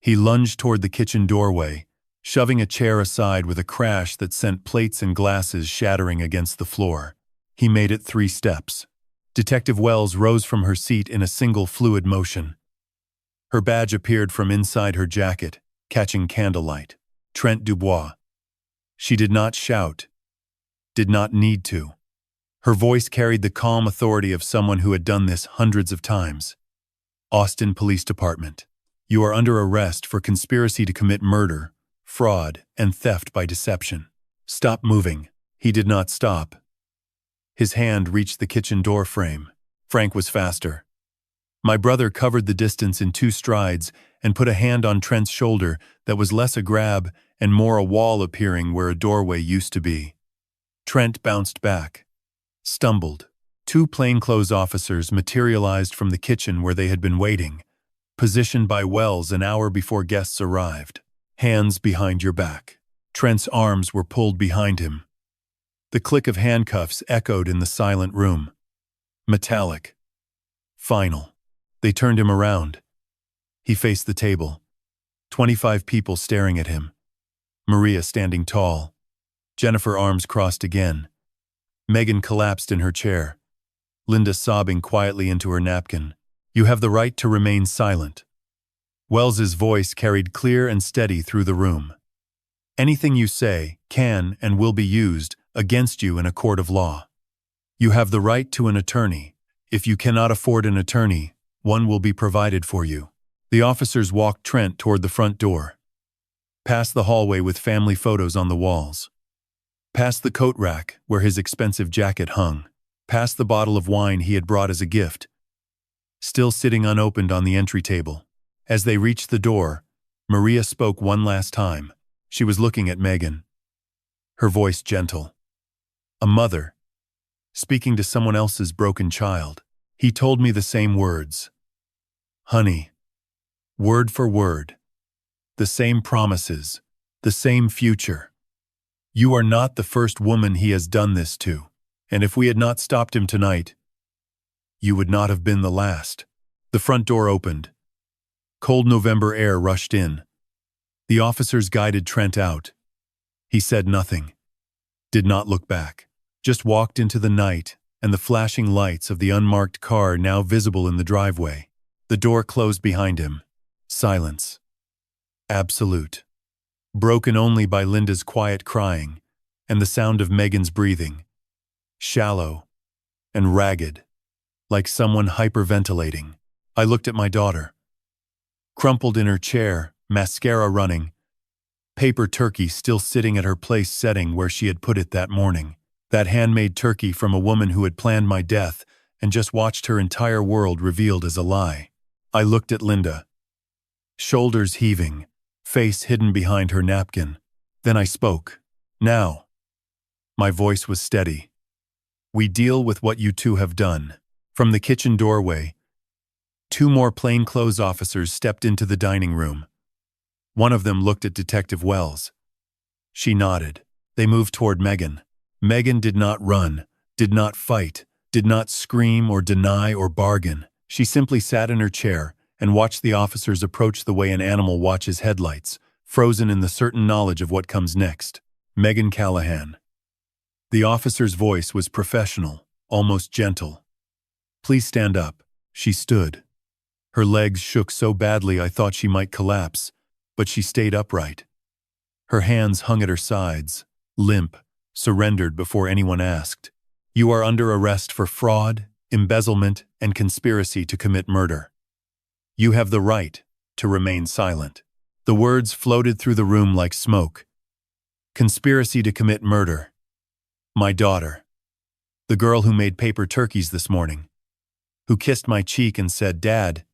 He lunged toward the kitchen doorway, shoving a chair aside with a crash that sent plates and glasses shattering against the floor. He made it 3 steps. Detective Wells rose from her seat in a single fluid motion. Her badge appeared from inside her jacket, catching candlelight. Trent Dubois. She did not shout. Did not need to. Her voice carried the calm authority of someone who had done this hundreds of times. "Austin Police Department. You are under arrest for conspiracy to commit murder, fraud, and theft by deception. Stop moving." He did not stop. His hand reached the kitchen door frame. Frank was faster. My brother covered the distance in 2 strides and put a hand on Trent's shoulder that was less a grab and more a wall appearing where a doorway used to be. Trent bounced back. Stumbled. 2 plainclothes officers materialized from the kitchen where they had been waiting, positioned by Wells an hour before guests arrived. "Hands behind your back." Trent's arms were pulled behind him. The click of handcuffs echoed in the silent room. Metallic. Final. They turned him around. He faced the table. 25 people staring at him. Maria standing tall. Jennifer arms crossed again. Megan collapsed in her chair. Linda sobbing quietly into her napkin. "You have the right to remain silent." Wells's voice carried clear and steady through the room. "Anything you say can and will be used against you in a court of law. You have the right to an attorney. If you cannot afford an attorney, one will be provided for you." The officers walked Trent toward the front door. Past the hallway with family photos on the walls. Past the coat rack where his expensive jacket hung. Past the bottle of wine he had brought as a gift, still sitting unopened on the entry table. As they reached the door, Maria spoke one last time. She was looking at Megan. Her voice gentle. A mother, speaking to someone else's broken child. "He told me the same words. Honey. Word for word. The same promises. The same future. You are not the first woman he has done this to. And if we had not stopped him tonight, you would not have been the last." The front door opened. Cold November air rushed in. The officers guided Trent out. He said nothing. Did not look back. Just walked into the night and the flashing lights of the unmarked car now visible in the driveway. The door closed behind him. Silence. Absolute. Broken only by Linda's quiet crying and the sound of Megan's breathing. Shallow and ragged, like someone hyperventilating. I looked at my daughter. Crumpled in her chair, mascara running, paper turkey still sitting at her place setting where she had put it that morning. That handmade turkey from a woman who had planned my death and just watched her entire world revealed as a lie. I looked at Linda. Shoulders heaving, face hidden behind her napkin. Then I spoke. Now. My voice was steady. We deal with what you two have done. From the kitchen doorway, 2 more plainclothes officers stepped into the dining room. One of them looked at Detective Wells. She nodded. They moved toward Megan. Megan did not run, did not fight, did not scream or deny or bargain. She simply sat in her chair and watched the officers approach the way an animal watches headlights, frozen in the certain knowledge of what comes next. Megan Callahan. The officer's voice was professional, almost gentle. Please stand up. She stood. Her legs shook so badly I thought she might collapse, but she stayed upright. Her hands hung at her sides, limp, surrendered before anyone asked. You are under arrest for fraud, embezzlement, and conspiracy to commit murder. You have the right to remain silent. The words floated through the room like smoke. Conspiracy to commit murder. My daughter. The girl who made paper turkeys this morning. Who kissed my cheek and said, "Dad,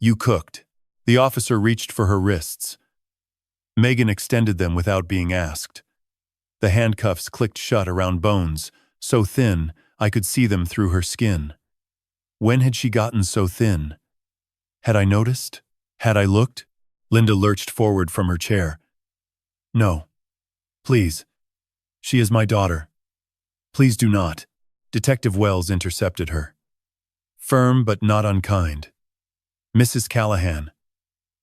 you cooked." The officer reached for her wrists. Megan extended them without being asked. The handcuffs clicked shut around bones, so thin I could see them through her skin. When had she gotten so thin? Had I noticed? Had I looked? Linda lurched forward from her chair. No. Please. She is my daughter. Please do not. Detective Wells intercepted her. Firm but not unkind. Mrs. Callahan,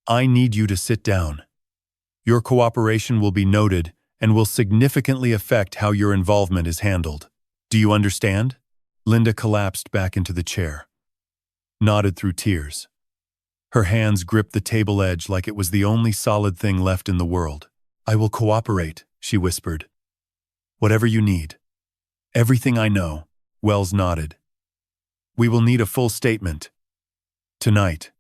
I need you to sit down. Your cooperation will be noted and will significantly affect how your involvement is handled. Do you understand? Linda collapsed back into the chair. Nodded through tears. Her hands gripped the table edge like it was the only solid thing left in the world. I will cooperate, she whispered. Whatever you need. Everything I know. Wells nodded. We will need a full statement. Tonight.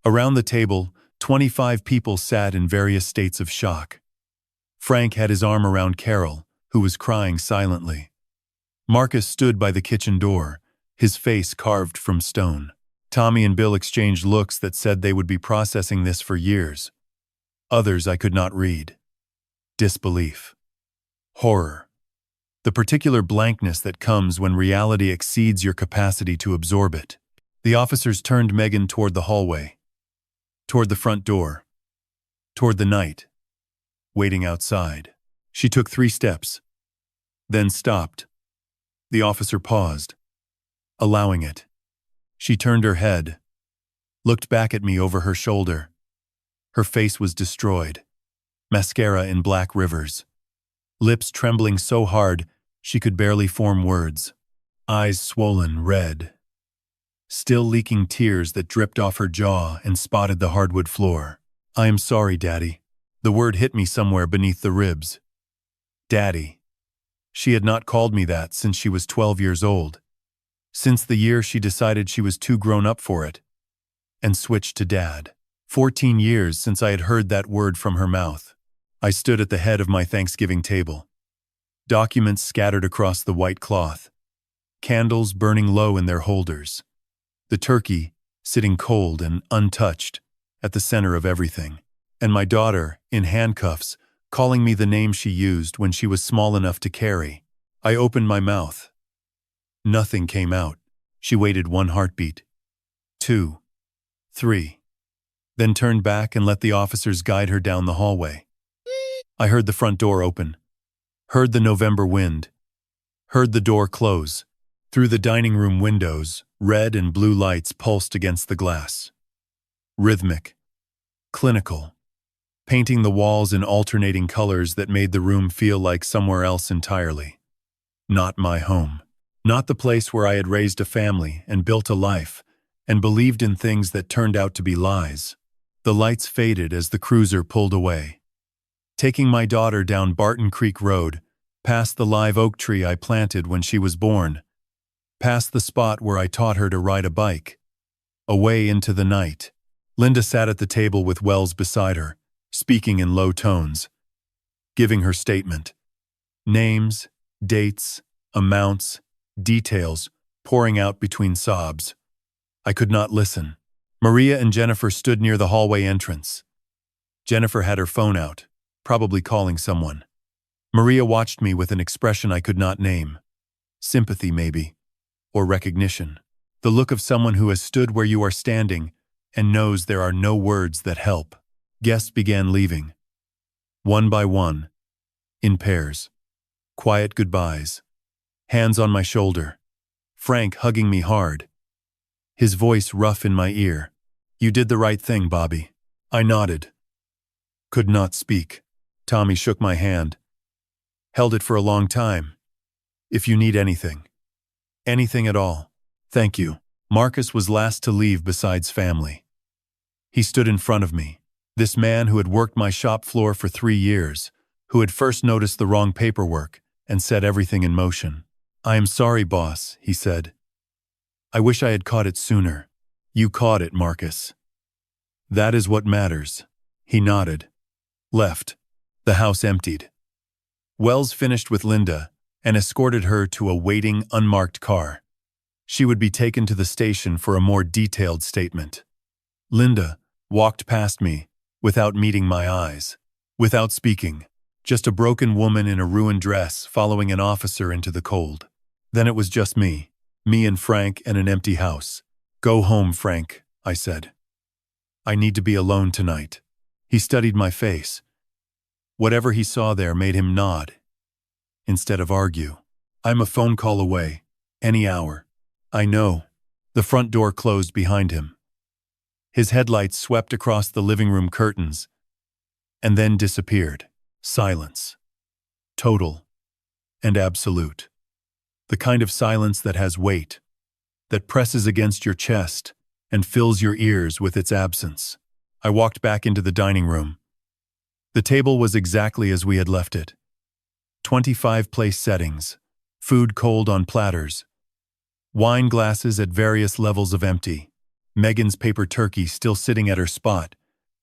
Around the table, 25 people sat in various states of shock. Frank had his arm around Carol, who was crying silently. Marcus stood by the kitchen door, his face carved from stone. Tommy and Bill exchanged looks that said they would be processing this for years. Others I could not read. Disbelief. Horror. The particular blankness that comes when reality exceeds your capacity to absorb it. The officers turned Megan toward the hallway. Toward the front door. Toward the night. Waiting outside. She took 3 steps. Then stopped. The officer paused. Allowing it. She turned her head. Looked back at me over her shoulder. Her face was destroyed. Mascara in black rivers. Lips trembling so hard she could barely form words. Eyes swollen red. Still leaking tears that dripped off her jaw and spotted the hardwood floor. I am sorry, Daddy. The word hit me somewhere beneath the ribs. Daddy. She had not called me that since she was 12 years old. Since the year she decided she was too grown up for it. And switched to Dad. 14 years since I had heard that word from her mouth. I stood at the head of my Thanksgiving table. Documents scattered across the white cloth. Candles burning low in their holders. The turkey, sitting cold and untouched, at the center of everything. And my daughter, in handcuffs, calling me the name she used when she was small enough to carry. I opened my mouth. Nothing came out. She waited 1 heartbeat. 2. 3. Then turned back and let the officers guide her down the hallway. I heard the front door open. Heard the November wind. Heard the door close. Through the dining room windows, red and blue lights pulsed against the glass. Rhythmic. Clinical. Painting the walls in alternating colors that made the room feel like somewhere else entirely. Not my home. Not the place where I had raised a family and built a life, and believed in things that turned out to be lies. The lights faded as the cruiser pulled away. Taking my daughter down Barton Creek Road, past the live oak tree I planted when she was born, past the spot where I taught her to ride a bike, away into the night. Linda sat at the table with Wells beside her, speaking in low tones, giving her statement. Names, dates, amounts, details, pouring out between sobs. I could not listen. Maria and Jennifer stood near the hallway entrance. Jennifer had her phone out, probably calling someone. Maria watched me with an expression I could not name. Sympathy, maybe. Or recognition. The look of someone who has stood where you are standing and knows there are no words that help. Guests began leaving. One by one. In pairs. Quiet goodbyes. Hands on my shoulder. Frank hugging me hard. His voice rough in my ear. You did the right thing, Bobby. I nodded. Could not speak. Tommy shook my hand. Held it for a long time. If you need anything. Anything at all. Thank you. Marcus was last to leave besides family. He stood in front of me. This man who had worked my shop floor for 3 years, who had first noticed the wrong paperwork and set everything in motion. "I am sorry, boss," he said. "I wish I had caught it sooner." "You caught it, Marcus. That is what matters." He nodded. Left. The house emptied. Wells finished with Linda and escorted her to a waiting, unmarked car. She would be taken to the station for a more detailed statement. Linda walked past me, without meeting my eyes, without speaking, just a broken woman in a ruined dress following an officer into the cold. Then it was just me and Frank and an empty house. "Go home, Frank," I said. "I need to be alone tonight." He studied my face. Whatever he saw there made him nod, instead of argue. "I'm a phone call away. Any hour." "I know." The front door closed behind him. His headlights swept across the living room curtains, and then disappeared. Silence. Total and absolute. The kind of silence that has weight, that presses against your chest and fills your ears with its absence. I walked back into the dining room. The table was exactly as we had left it. 25 place settings, food cold on platters, wine glasses at various levels of empty, Megan's paper turkey still sitting at her spot,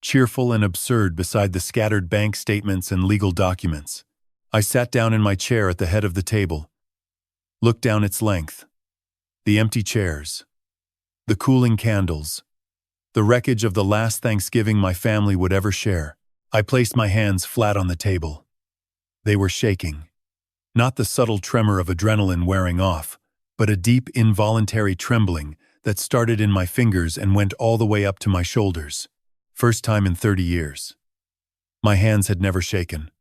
cheerful and absurd beside the scattered bank statements and legal documents. I sat down in my chair at the head of the table, looked down its length. The empty chairs, the cooling candles, the wreckage of the last Thanksgiving my family would ever share. I placed my hands flat on the table. They were shaking. Not the subtle tremor of adrenaline wearing off, but a deep involuntary trembling that started in my fingers and went all the way up to my shoulders. First time in 30 years. My hands had never shaken.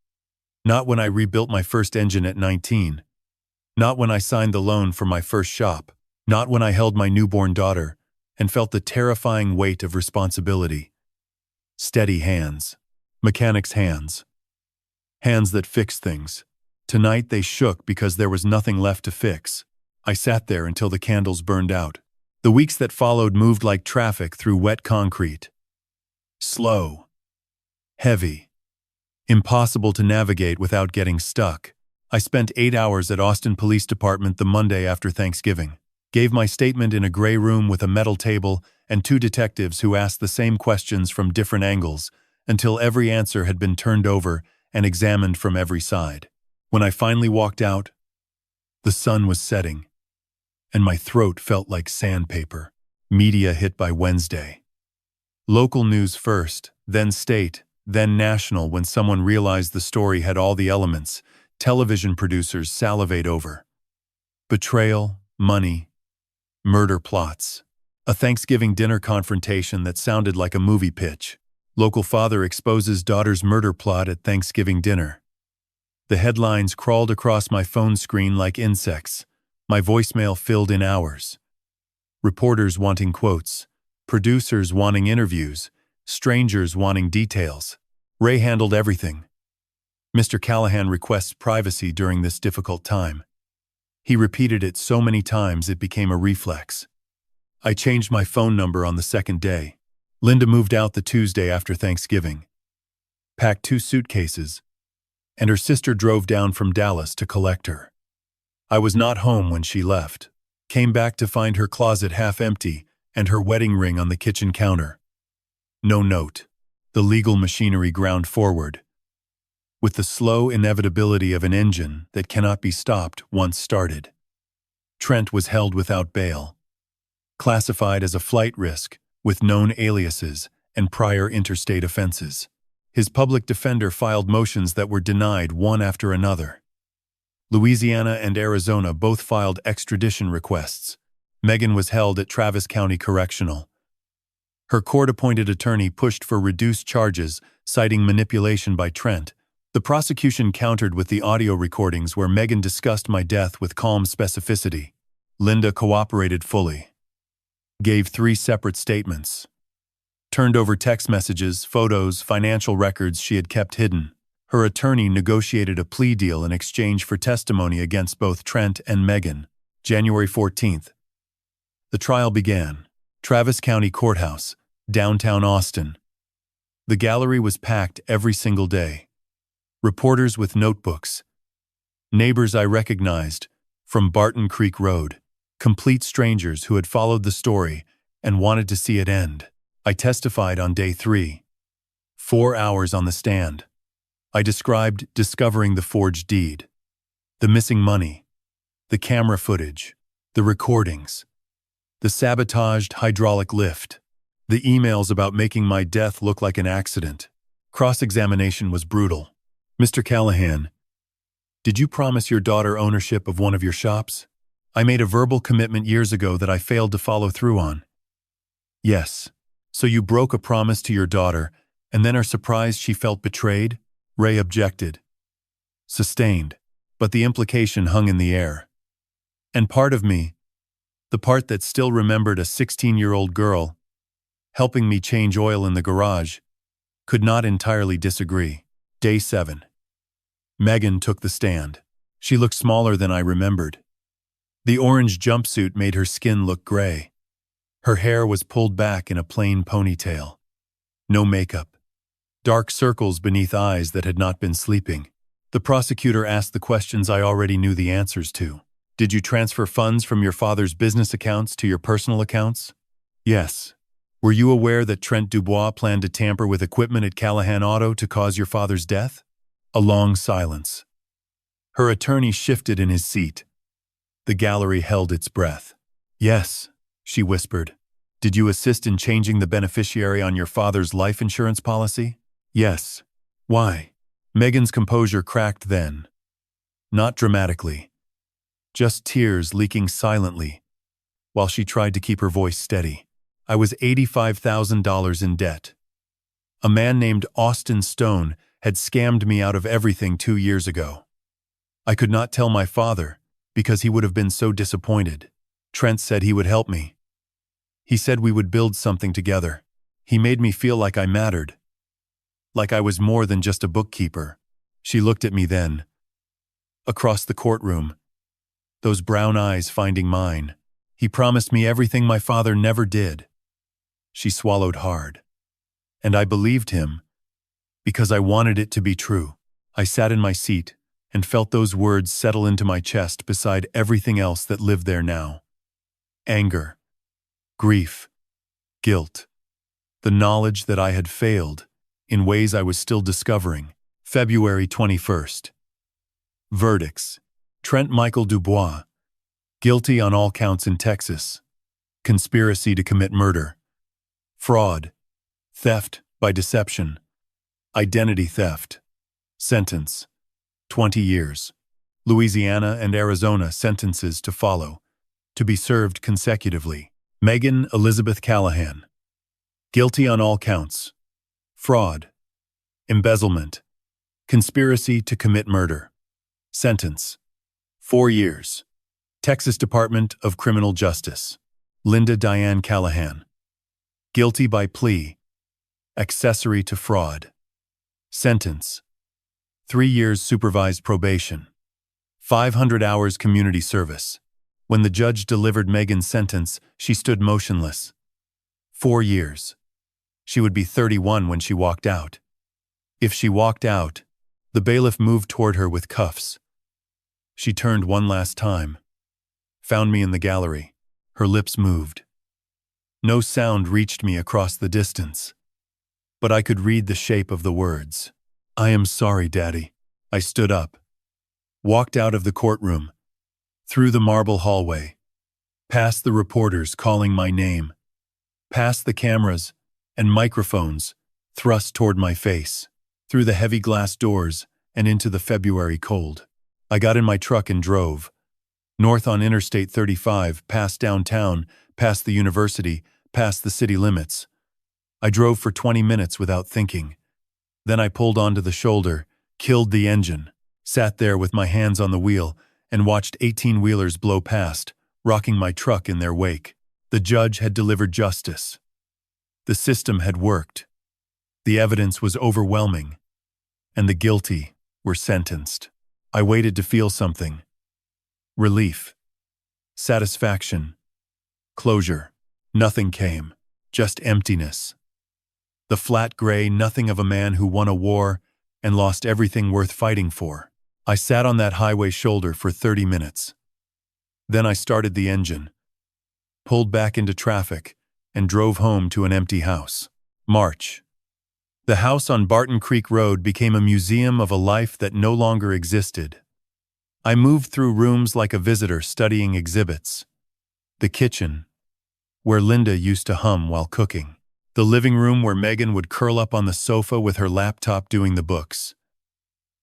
Not when I rebuilt my first engine at 19. Not when I signed the loan for my first shop. Not when I held my newborn daughter and felt the terrifying weight of responsibility. Steady hands. Mechanic's hands. Hands that fix things. Tonight they shook because there was nothing left to fix. I sat there until the candles burned out. The weeks that followed moved like traffic through wet concrete. Slow. Heavy. Impossible to navigate without getting stuck. I spent 8 hours at Austin Police Department the Monday after Thanksgiving. Gave my statement in a gray room with a metal table and 2 detectives who asked the same questions from different angles until every answer had been turned over and examined from every side. When I finally walked out, the sun was setting, and my throat felt like sandpaper. Media hit by Wednesday. Local news first, then state, then national. When someone realized the story had all the elements television producers salivate over. Betrayal, money, murder plots. A Thanksgiving dinner confrontation that sounded like a movie pitch. Local father exposes daughter's murder plot at Thanksgiving dinner. The headlines crawled across my phone screen like insects. My voicemail filled in hours. Reporters wanting quotes, producers wanting interviews, strangers wanting details. Ray handled everything. Mr. Callahan requests privacy during this difficult time. He repeated it so many times it became a reflex. I changed my phone number on the second day. Linda moved out the Tuesday after Thanksgiving. Packed 2 suitcases, and her sister drove down from Dallas to collect her. I was not home when she left. Came back to find her closet half empty and her wedding ring on the kitchen counter. No note. The legal machinery ground forward, with the slow inevitability of an engine that cannot be stopped once started. Trent was held without bail, classified as a flight risk with known aliases and prior interstate offenses. His public defender filed motions that were denied one after another. Louisiana and Arizona both filed extradition requests. Megan was held at Travis County Correctional. Her court-appointed attorney pushed for reduced charges, citing manipulation by Trent. The prosecution countered with the audio recordings where Megan discussed my death with calm specificity. Linda cooperated fully. Gave 3 separate statements. Turned over text messages, photos, financial records she had kept hidden. Her attorney negotiated a plea deal in exchange for testimony against both Trent and Megan. January 14th. The trial began. Travis County Courthouse, downtown Austin. The gallery was packed every single day. reporters with notebooks, neighbors I recognized from Barton Creek Road, complete strangers who had followed the story and wanted to see it end. I testified on day 3. 4 hours on the stand. I described discovering the forged deed, the missing money, the camera footage, the recordings, the sabotaged hydraulic lift, the emails about making my death look like an accident. Cross-examination was brutal. Mr. Callahan, did you promise your daughter ownership of one of your shops? I made a verbal commitment years ago that I failed to follow through on. Yes. So you broke a promise to your daughter and then are surprised she felt betrayed? Ray objected. Sustained. But the implication hung in the air. And part of me, the part that still remembered a 16-year-old girl helping me change oil in the garage, could not entirely disagree. Day 7. Megan took the stand. She looked smaller than I remembered. The orange jumpsuit made her skin look gray. Her hair was pulled back in a plain ponytail. No makeup. Dark circles beneath eyes that had not been sleeping. The prosecutor asked the questions I already knew the answers to. Did you transfer funds from your father's business accounts to your personal accounts? Yes. Were you aware that Trent Dubois planned to tamper with equipment at Callahan Auto to cause your father's death? A long silence. Her attorney shifted in his seat. The gallery held its breath. Yes, she whispered. Did you assist in changing the beneficiary on your father's life insurance policy? Yes. Why? Megan's composure cracked then. Not dramatically. Just tears leaking silently, while she tried to keep her voice steady. I was $85,000 in debt. A man named Austin Stone had scammed me out of everything 2 years ago. I could not tell my father because he would have been so disappointed. Trent said he would help me. He said we would build something together. He made me feel like I mattered, like I was more than just a bookkeeper. She looked at me then, across the courtroom, those brown eyes finding mine. He promised me everything my father never did. She swallowed hard. And I believed him, because I wanted it to be true. I sat in my seat and felt those words settle into my chest beside everything else that lived there now. Anger, grief, guilt, the knowledge that I had failed in ways I was still discovering. February 21st. Verdicts. Trent Michael Dubois, guilty on all counts in Texas. Conspiracy to commit murder. Fraud. Theft by deception. Identity theft. Sentence. 20 years. Louisiana and Arizona sentences to follow, to be served consecutively. Megan Elizabeth Callahan. Guilty on all counts. Fraud. Embezzlement. Conspiracy to commit murder. Sentence. 4 years. Texas Department of Criminal Justice. Linda Diane Callahan. Guilty by plea. Accessory to fraud. Sentence. 3 years supervised probation. 500 hours community service. When the judge delivered Megan's sentence, she stood motionless. 4 years. She would be 31 when she walked out. If she walked out, the bailiff moved toward her with cuffs. She turned one last time, found me in the gallery. Her lips moved. No sound reached me across the distance, but I could read the shape of the words. I am sorry, Daddy. I stood up, walked out of the courtroom, through the marble hallway, past the reporters calling my name, past the cameras and microphones thrust toward my face, through the heavy glass doors and into the February cold. I got in my truck and drove, north on Interstate 35, past downtown, past the university, past the city limits. I drove for 20 minutes without thinking. Then I pulled onto the shoulder, killed the engine, sat there with my hands on the wheel, and watched 18-wheelers blow past, rocking my truck in their wake. The judge had delivered justice. The system had worked. The evidence was overwhelming, and the guilty were sentenced. I waited to feel something. Relief. Satisfaction. Closure. Nothing came. Just emptiness. The flat gray nothing of a man who won a war and lost everything worth fighting for. I sat on that highway shoulder for 30 minutes. Then I started the engine, pulled back into traffic, and drove home to an empty house. March. The house on Barton Creek Road became a museum of a life that no longer existed. I moved through rooms like a visitor studying exhibits. The kitchen, where Linda used to hum while cooking. The living room where Megan would curl up on the sofa with her laptop doing the books.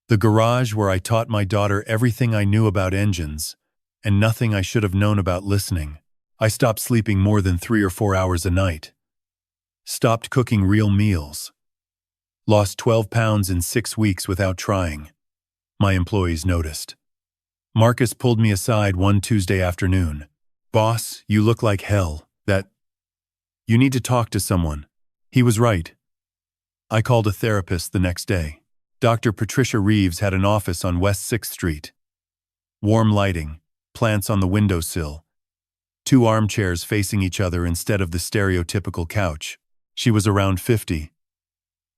The garage where I taught my daughter everything I knew about engines and nothing I should have known about listening. I stopped sleeping more than 3 or 4 hours a night. Stopped cooking real meals. Lost 12 pounds in 6 weeks without trying. My employees noticed. Marcus pulled me aside one Tuesday afternoon. "Boss, you look like hell. You need to talk to someone." He was right. I called a therapist the next day. Dr. Patricia Reeves had an office on West 6th Street. Warm lighting, plants on the windowsill, 2 armchairs facing each other instead of the stereotypical couch. She was around 50,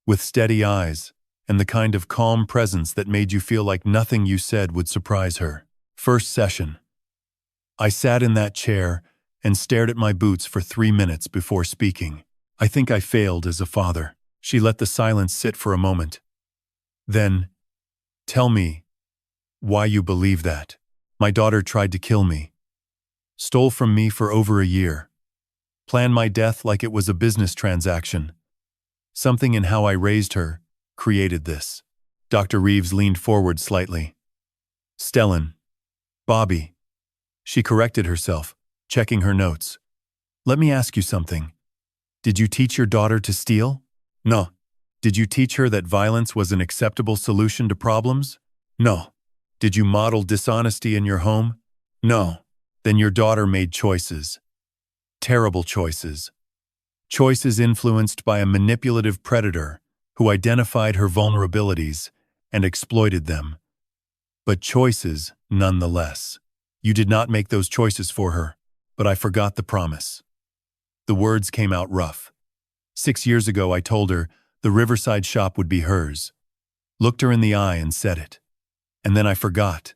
with steady eyes and the kind of calm presence that made you feel like nothing you said would surprise her. First session. I sat in that chair and stared at my boots for 3 minutes before speaking. "I think I failed as a father." She let the silence sit for a moment. Then, "Tell me why you believe that." "My daughter tried to kill me. Stole from me for over a year. Planned my death like it was a business transaction. Something in how I raised her created this." Dr. Reeves leaned forward slightly. "Stellan. Bobby." She corrected herself, checking her notes. "Let me ask you something. Did you teach your daughter to steal?" "No." "Did you teach her that violence was an acceptable solution to problems?" "No." "Did you model dishonesty in your home?" "No." "Then your daughter made choices. Terrible choices. Choices influenced by a manipulative predator who identified her vulnerabilities and exploited them. But choices nonetheless. You did not make those choices for her, but I forgot the promise." The words came out rough. 6 years ago I told her the Riverside shop would be hers. Looked her in the eye and said it. And then I forgot,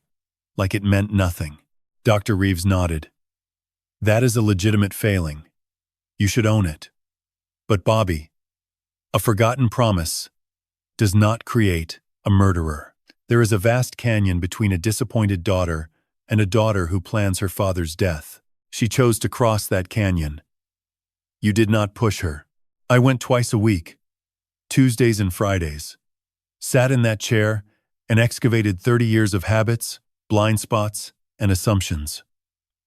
like it meant nothing. Dr. Reeves nodded. "That is a legitimate failing. You should own it. But Bobby, a forgotten promise does not create a murderer. There is a vast canyon between a disappointed daughter and a daughter who plans her father's death. She chose to cross that canyon. You did not push her. I went twice a week, Tuesdays and Fridays. Sat in that chair and excavated 30 years of habits, blind spots, and assumptions.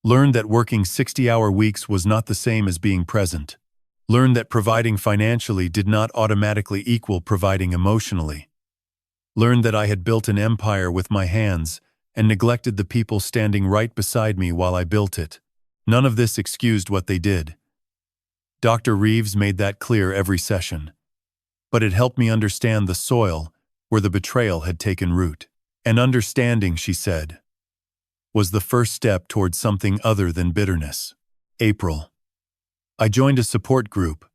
Learned that working 60-hour weeks was not the same as being present. Learned that providing financially did not automatically equal providing emotionally. Learned that I had built an empire with my hands and neglected the people standing right beside me while I built it. None of this excused what they did. Dr. Reeves made that clear every session. But it helped me understand the soil where the betrayal had taken root. And understanding, she said, was the first step towards something other than bitterness. April. I joined a support group.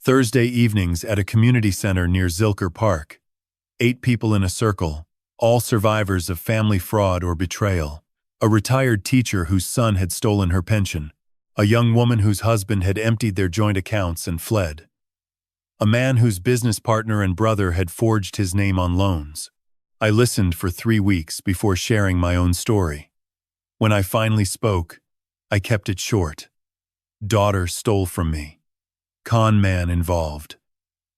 Thursday evenings at a community center near Zilker Park. 8 people in a circle, all survivors of family fraud or betrayal. A retired teacher whose son had stolen her pension. A young woman whose husband had emptied their joint accounts and fled. A man whose business partner and brother had forged his name on loans. I listened for 3 weeks before sharing my own story. When I finally spoke, I kept it short. Daughter stole from me. Con man involved.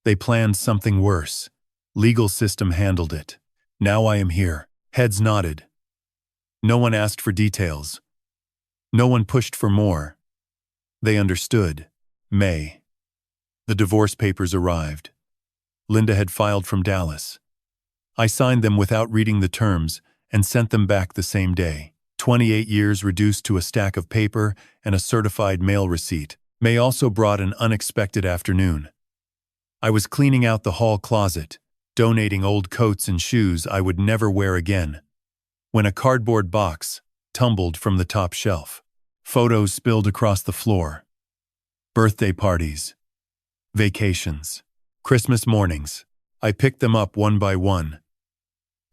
They planned something worse. Legal system handled it. Now I am here. Heads nodded. No one asked for details. No one pushed for more. They understood. May. The divorce papers arrived. Linda had filed from Dallas. I signed them without reading the terms and sent them back the same day. 28 years reduced to a stack of paper and a certified mail receipt. May also brought an unexpected afternoon. I was cleaning out the hall closet, donating old coats and shoes I would never wear again, when a cardboard box tumbled from the top shelf. Photos spilled across the floor. Birthday parties. Vacations. Christmas mornings. I picked them up one by one.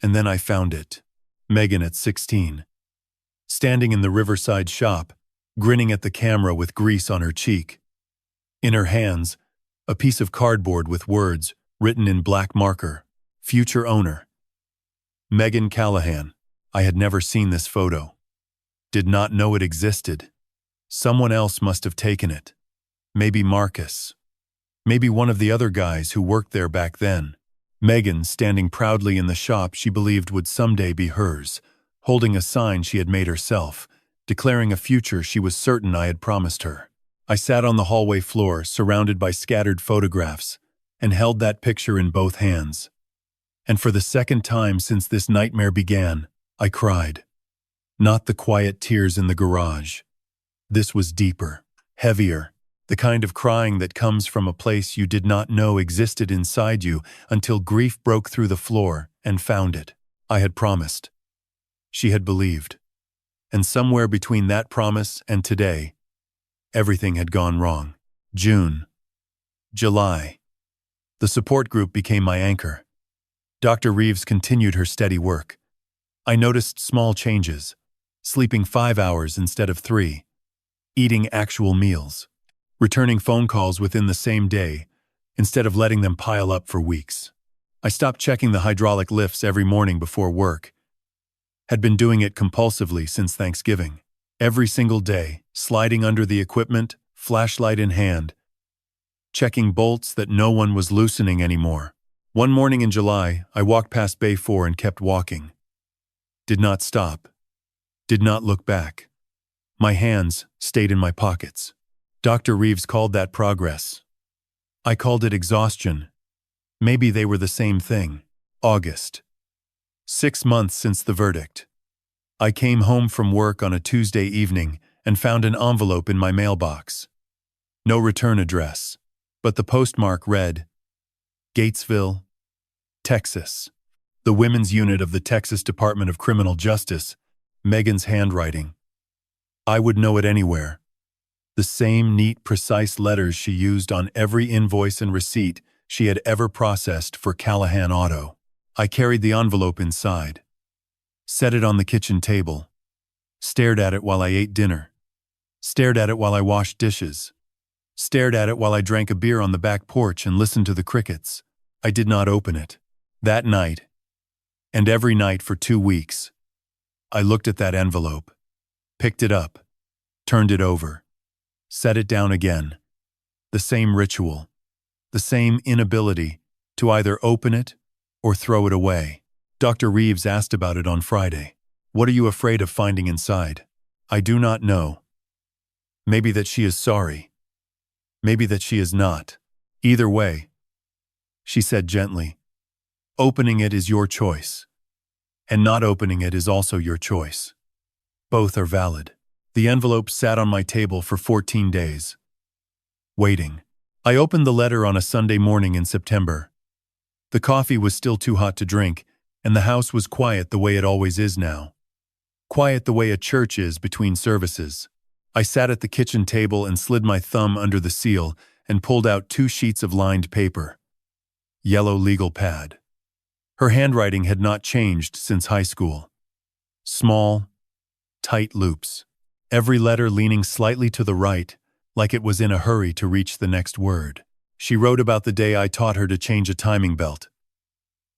And then I found it. Megan at 16. Standing in the Riverside shop, grinning at the camera with grease on her cheek. In her hands, a piece of cardboard with words written in black marker, future owner. Megan Callahan. I had never seen this photo. Did not know it existed. Someone else must have taken it. Maybe Marcus. Maybe one of the other guys who worked there back then. Megan standing proudly in the shop she believed would someday be hers, holding a sign she had made herself, declaring a future she was certain I had promised her. I sat on the hallway floor, surrounded by scattered photographs, and held that picture in both hands. And for the second time since this nightmare began, I cried. Not the quiet tears in the garage. This was deeper, heavier, the kind of crying that comes from a place you did not know existed inside you until grief broke through the floor and found it. I had promised. She had believed. And somewhere between that promise and today, everything had gone wrong. June. July. The support group became my anchor. Dr. Reeves continued her steady work. I noticed small changes, sleeping 5 hours instead of 3, eating actual meals, returning phone calls within the same day instead of letting them pile up for weeks. I stopped checking the hydraulic lifts every morning before work. Had been doing it compulsively since Thanksgiving. Every single day, sliding under the equipment, flashlight in hand, checking bolts that no one was loosening anymore. One morning in July, I walked past Bay 4 and kept walking. Did not stop. Did not look back. My hands stayed in my pockets. Dr. Reeves called that progress. I called it exhaustion. Maybe they were the same thing. August. 6 months since the verdict. I came home from work on a Tuesday evening and found an envelope in my mailbox. No return address, but the postmark read, Gatesville, Texas. The women's unit of the Texas Department of Criminal Justice, Megan's handwriting. I would know it anywhere. The same neat, precise letters she used on every invoice and receipt she had ever processed for Callahan Auto. I carried the envelope inside, set it on the kitchen table, stared at it while I ate dinner, stared at it while I washed dishes, stared at it while I drank a beer on the back porch and listened to the crickets. I did not open it. That night, and every night for 2 weeks, I looked at that envelope, picked it up, turned it over, set it down again. The same ritual, the same inability to either open it or throw it away. Dr. Reeves asked about it on Friday. What are you afraid of finding inside? I do not know. Maybe that she is sorry. Maybe that she is not. Either way, she said gently, opening it is your choice, and not opening it is also your choice. Both are valid. The envelope sat on my table for 14 days. Waiting. I opened the letter on a Sunday morning in September. The coffee was still too hot to drink, and the house was quiet the way it always is now. Quiet the way a church is between services. I sat at the kitchen table and slid my thumb under the seal and pulled out 2 sheets of lined paper. Yellow legal pad. Her handwriting had not changed since high school. Small, tight loops. Every letter leaning slightly to the right, like it was in a hurry to reach the next word. She wrote about the day I taught her to change a timing belt.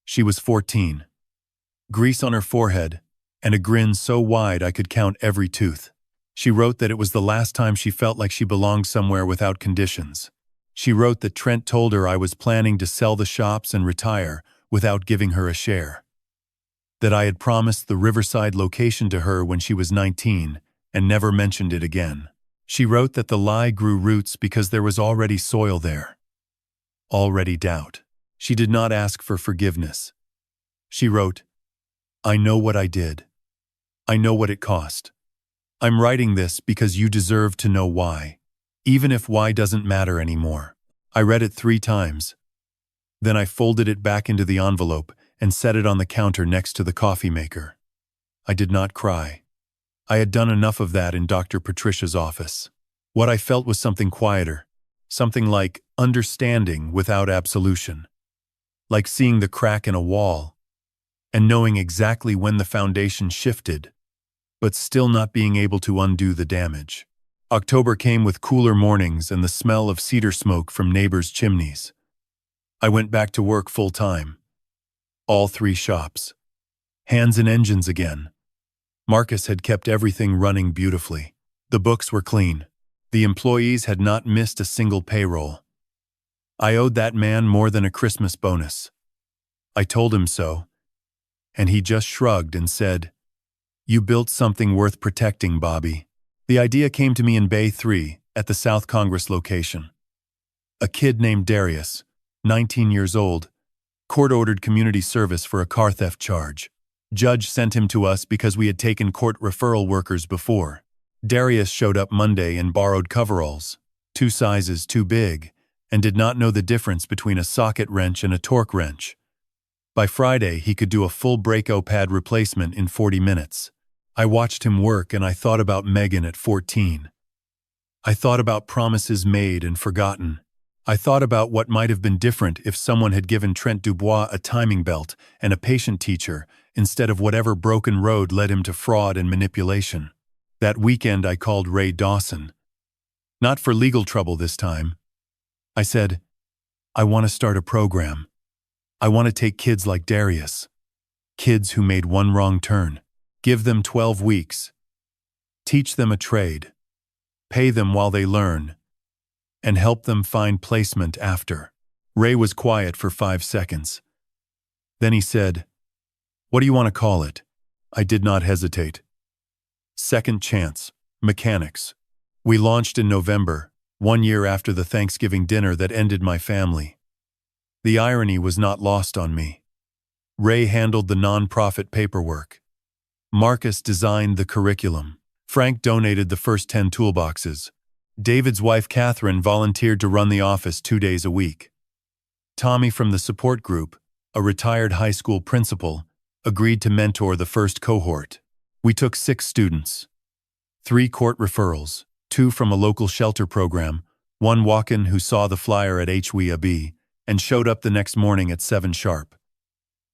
She was 14. Grease on her forehead, and a grin so wide I could count every tooth. She wrote that it was the last time she felt like she belonged somewhere without conditions. She wrote that Trent told her I was planning to sell the shops and retire without giving her a share. That I had promised the Riverside location to her when she was 19 and never mentioned it again. She wrote that the lie grew roots because there was already soil there. Already doubt. She did not ask for forgiveness. She wrote, I know what I did. I know what it cost. I'm writing this because you deserve to know why, even if why doesn't matter anymore. I read it 3 times. Then I folded it back into the envelope and set it on the counter next to the coffee maker. I did not cry. I had done enough of that in Dr. Patricia's office. What I felt was something quieter, something like understanding without absolution. like seeing the crack in a wall and knowing exactly when the foundation shifted, but still not being able to undo the damage. October came with cooler mornings and the smell of cedar smoke from neighbors' chimneys. I went back to work full-time. All 3 shops. Hands and engines again. Marcus had kept everything running beautifully. The books were clean. The employees had not missed a single payroll. I owed that man more than a Christmas bonus. I told him so, and he just shrugged and said, "You built something worth protecting, Bobby." The idea came to me in Bay 3, at the South Congress location. A kid named Darius, 19 years old, court-ordered community service for a car theft charge. Judge sent him to us because we had taken court referral workers before. Darius showed up Monday in borrowed coveralls, 2 sizes too big, and did not know the difference between a socket wrench and a torque wrench. By Friday, he could do a full Braco pad replacement in 40 minutes. I watched him work and I thought about Megan at 14. I thought about promises made and forgotten. I thought about what might have been different if someone had given Trent Dubois a timing belt and a patient teacher instead of whatever broken road led him to fraud and manipulation. That weekend I called Ray Dawson. Not for legal trouble this time. I said, "I want to start a program. I want to take kids like Darius. Kids who made one wrong turn. Give them 12 weeks. Teach them a trade. Pay them while they learn. And help them find placement after." Ray was quiet for 5 seconds. Then he said, "What do you want to call it?" I did not hesitate. Second Chance, Mechanics. We launched in November, 1 year after the Thanksgiving dinner that ended my family. The irony was not lost on me. Ray handled the nonprofit paperwork. Marcus designed the curriculum. Frank donated the first 10 toolboxes. David's wife Catherine volunteered to run the office 2 days a week. Tommy from the support group, a retired high school principal, agreed to mentor the first cohort. We took 6 students. 3 court referrals, 2 from a local shelter program, 1 walk-in who saw the flyer at HWAB and showed up the next morning at 7 sharp.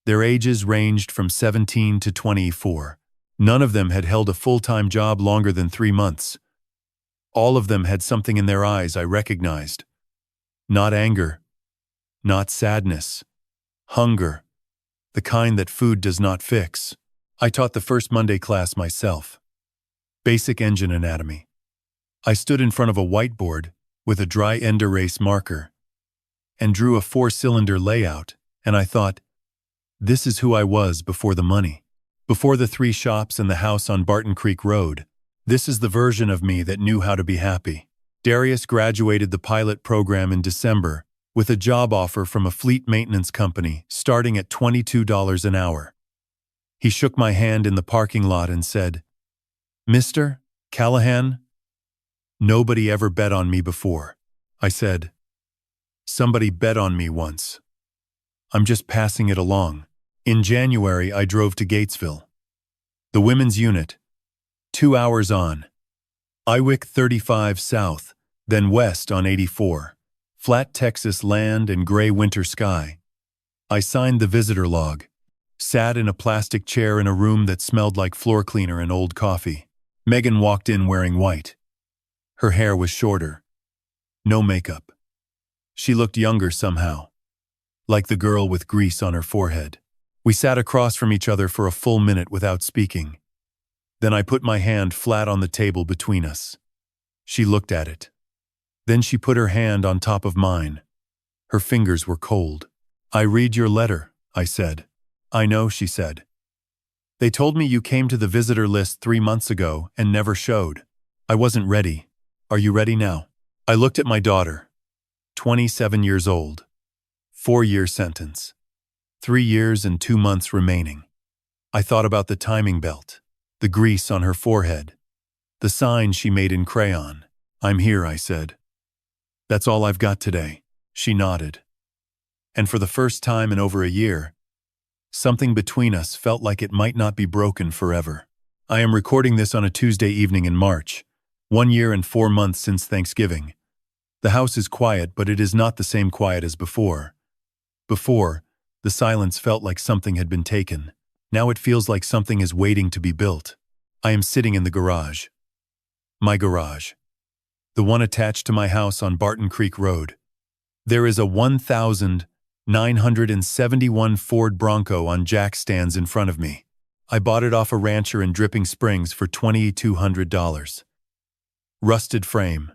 Their ages ranged from 17 to 24. None of them had held a full-time job longer than 3 months. All of them had something in their eyes I recognized. Not anger, not sadness, hunger, the kind that food does not fix. I taught the first Monday class myself. Basic engine anatomy. I stood in front of a whiteboard with a dry end erase marker and drew a 4-cylinder layout, and I thought, this is who I was before the money. Before the 3 shops and the house on Barton Creek Road. This is the version of me that knew how to be happy. Darius graduated the pilot program in December with a job offer from a fleet maintenance company starting at $22 an hour. He shook my hand in the parking lot and said, "Mr. Callahan, nobody ever bet on me before." I said, "Somebody bet on me once. I'm just passing it along." In January, I drove to Gatesville. The women's unit. 2 hours on. Iwick 35 south, then west on 84. Flat Texas land and gray winter sky. I signed the visitor log. Sat in a plastic chair in a room that smelled like floor cleaner and old coffee. Megan walked in wearing white. Her hair was shorter. No makeup. She looked younger somehow. Like the girl with grease on her forehead. We sat across from each other for a full minute without speaking. Then I put my hand flat on the table between us. She looked at it. Then she put her hand on top of mine. Her fingers were cold. "I read your letter," I said. "I know," she said. "They told me you came to the visitor list 3 months ago and never showed. I wasn't ready. Are you ready now?" I looked at my daughter. 27 years old. 4-year sentence. 3 years and 2 months remaining. I thought about the timing belt, the grease on her forehead, the sign she made in crayon. "I'm here," I said. "That's all I've got today." She nodded. And for the first time in over a year, something between us felt like it might not be broken forever. I am recording this on a Tuesday evening in March, 1 year and 4 months since Thanksgiving. The house is quiet, but it is not the same quiet as before. Before, The silence felt like something had been taken. Now it feels like something is waiting to be built. I am sitting in the garage. My garage. The one attached to my house on Barton Creek Road. There is a 1,971 Ford Bronco on jack stands in front of me. I bought it off a rancher in Dripping Springs for $2,200. Rusted frame.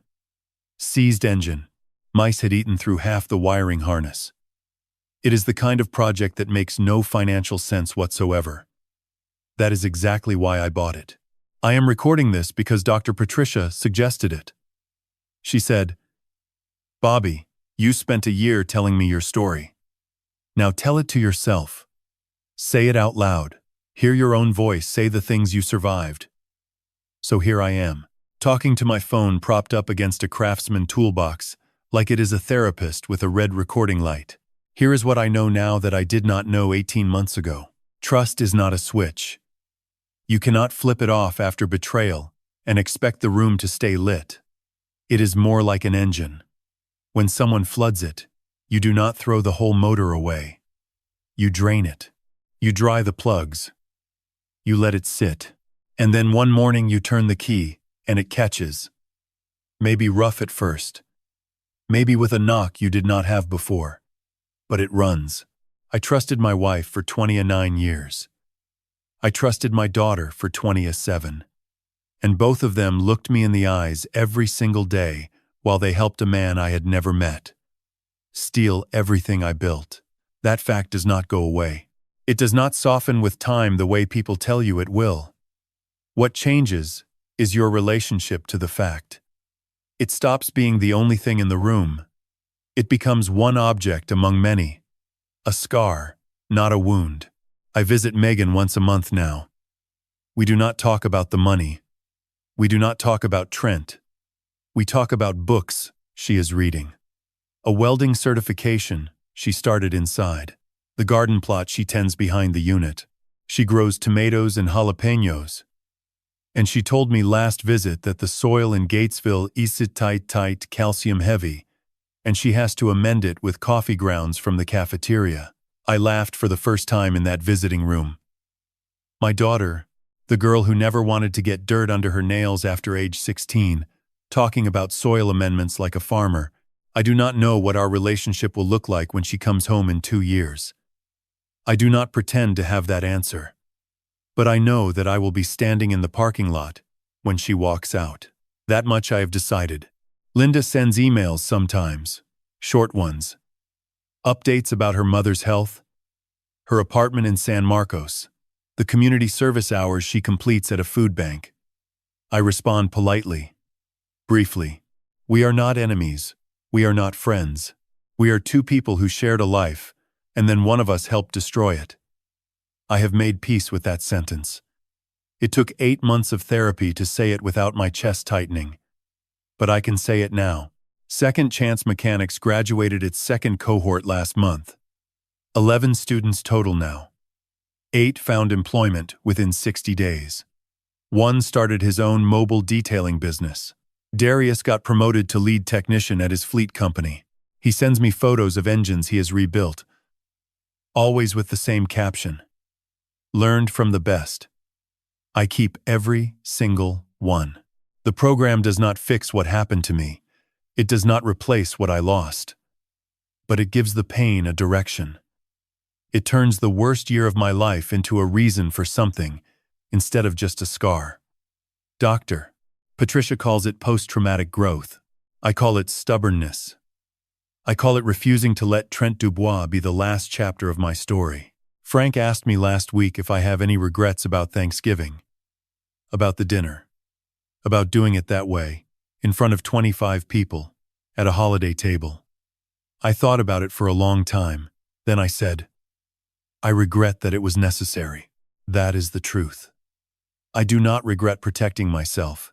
Seized engine. Mice had eaten through half the wiring harness. It is the kind of project that makes no financial sense whatsoever. That is exactly why I bought it. I am recording this because Dr. Patricia suggested it. She said, "Bobby, you spent a year telling me your story. Now tell it to yourself. Say it out loud. Hear your own voice say the things you survived." So here I am, talking to my phone propped up against a Craftsman toolbox, like it is a therapist with a red recording light. Here is what I know now that I did not know 18 months ago. Trust is not a switch. You cannot flip it off after betrayal and expect the room to stay lit. It is more like an engine. When someone floods it, you do not throw the whole motor away. You drain it. You dry the plugs. You let it sit. And then one morning you turn the key and it catches. Maybe rough at first. Maybe with a knock you did not have before. But it runs. I trusted my wife for 29 years. I trusted my daughter for 27. And both of them looked me in the eyes every single day while they helped a man I had never met steal everything I built. That fact does not go away. It does not soften with time the way people tell you it will. What changes is your relationship to the fact. It stops being the only thing in the room. It becomes one object among many. A scar, not a wound. I visit Megan once a month now. We do not talk about the money. We do not talk about Trent. We talk about books she is reading. A welding certification she started inside. The garden plot she tends behind the unit. She grows tomatoes and jalapenos. And she told me last visit that the soil in Gatesville is tight, calcium heavy, and she has to amend it with coffee grounds from the cafeteria. I laughed for the first time in that visiting room. My daughter, the girl who never wanted to get dirt under her nails after age 16, talking about soil amendments like a farmer. I do not know what our relationship will look like when she comes home in 2 years. I do not pretend to have that answer. But I know that I will be standing in the parking lot when she walks out. That much I have decided. Linda sends emails sometimes, short ones. Updates about her mother's health, her apartment in San Marcos, the community service hours she completes at a food bank. I respond politely, briefly. We are not enemies. We are not friends. We are two people who shared a life, and then one of us helped destroy it. I have made peace with that sentence. It took 8 months of therapy to say it without my chest tightening. But I can say it now. Second Chance Mechanics graduated its second cohort last month. 11 students total now. 8 found employment within 60 days. 1 started his own mobile detailing business. Darius got promoted to lead technician at his fleet company. He sends me photos of engines he has rebuilt, always with the same caption. Learned from the best. I keep every single one. The program does not fix what happened to me. It does not replace what I lost. But it gives the pain a direction. It turns the worst year of my life into a reason for something, instead of just a scar. Dr. Patricia calls it post-traumatic growth. I call it stubbornness. I call it refusing to let Trent Dubois be the last chapter of my story. Frank asked me last week if I have any regrets about Thanksgiving, about the dinner, about doing it that way, in front of 25 people, at a holiday table. I thought about it for a long time. Then I said, I regret that it was necessary. That is the truth. I do not regret protecting myself.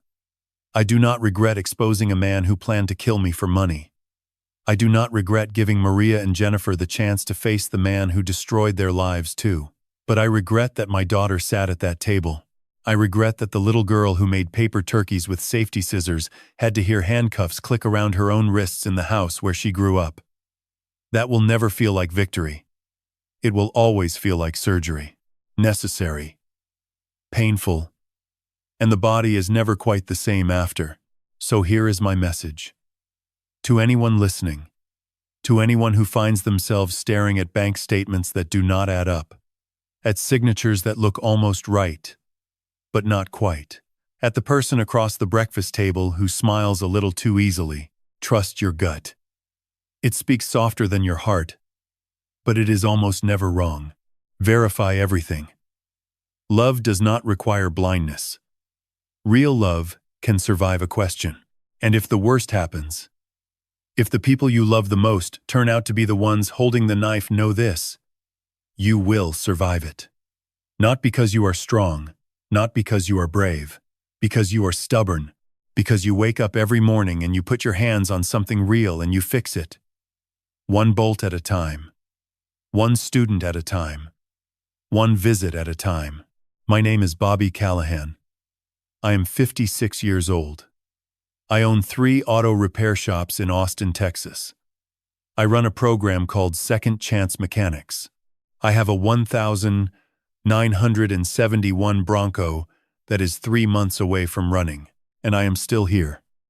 I do not regret exposing a man who planned to kill me for money. I do not regret giving Maria and Jennifer the chance to face the man who destroyed their lives too. But I regret that my daughter sat at that table. I regret that the little girl who made paper turkeys with safety scissors had to hear handcuffs click around her own wrists in the house where she grew up. That will never feel like victory. It will always feel like surgery. Necessary. Painful. And the body is never quite the same after. So here is my message. To anyone listening, to anyone who finds themselves staring at bank statements that do not add up, at signatures that look almost right, but not quite, at the person across the breakfast table who smiles a little too easily, trust your gut. It speaks softer than your heart, but it is almost never wrong. Verify everything. Love does not require blindness. Real love can survive a question. And if the worst happens, if the people you love the most turn out to be the ones holding the knife, know this: you will survive it. Not because you are strong, not because you are brave, because you are stubborn, because you wake up every morning and you put your hands on something real and you fix it. One bolt at a time. One student at a time. One visit at a time. My name is Bobby Callahan. I am 56 years old. I own 3 auto repair shops in Austin, Texas. I run a program called Second Chance Mechanics. I have a 1,971 Bronco that is 3 months away from running, and I am still here.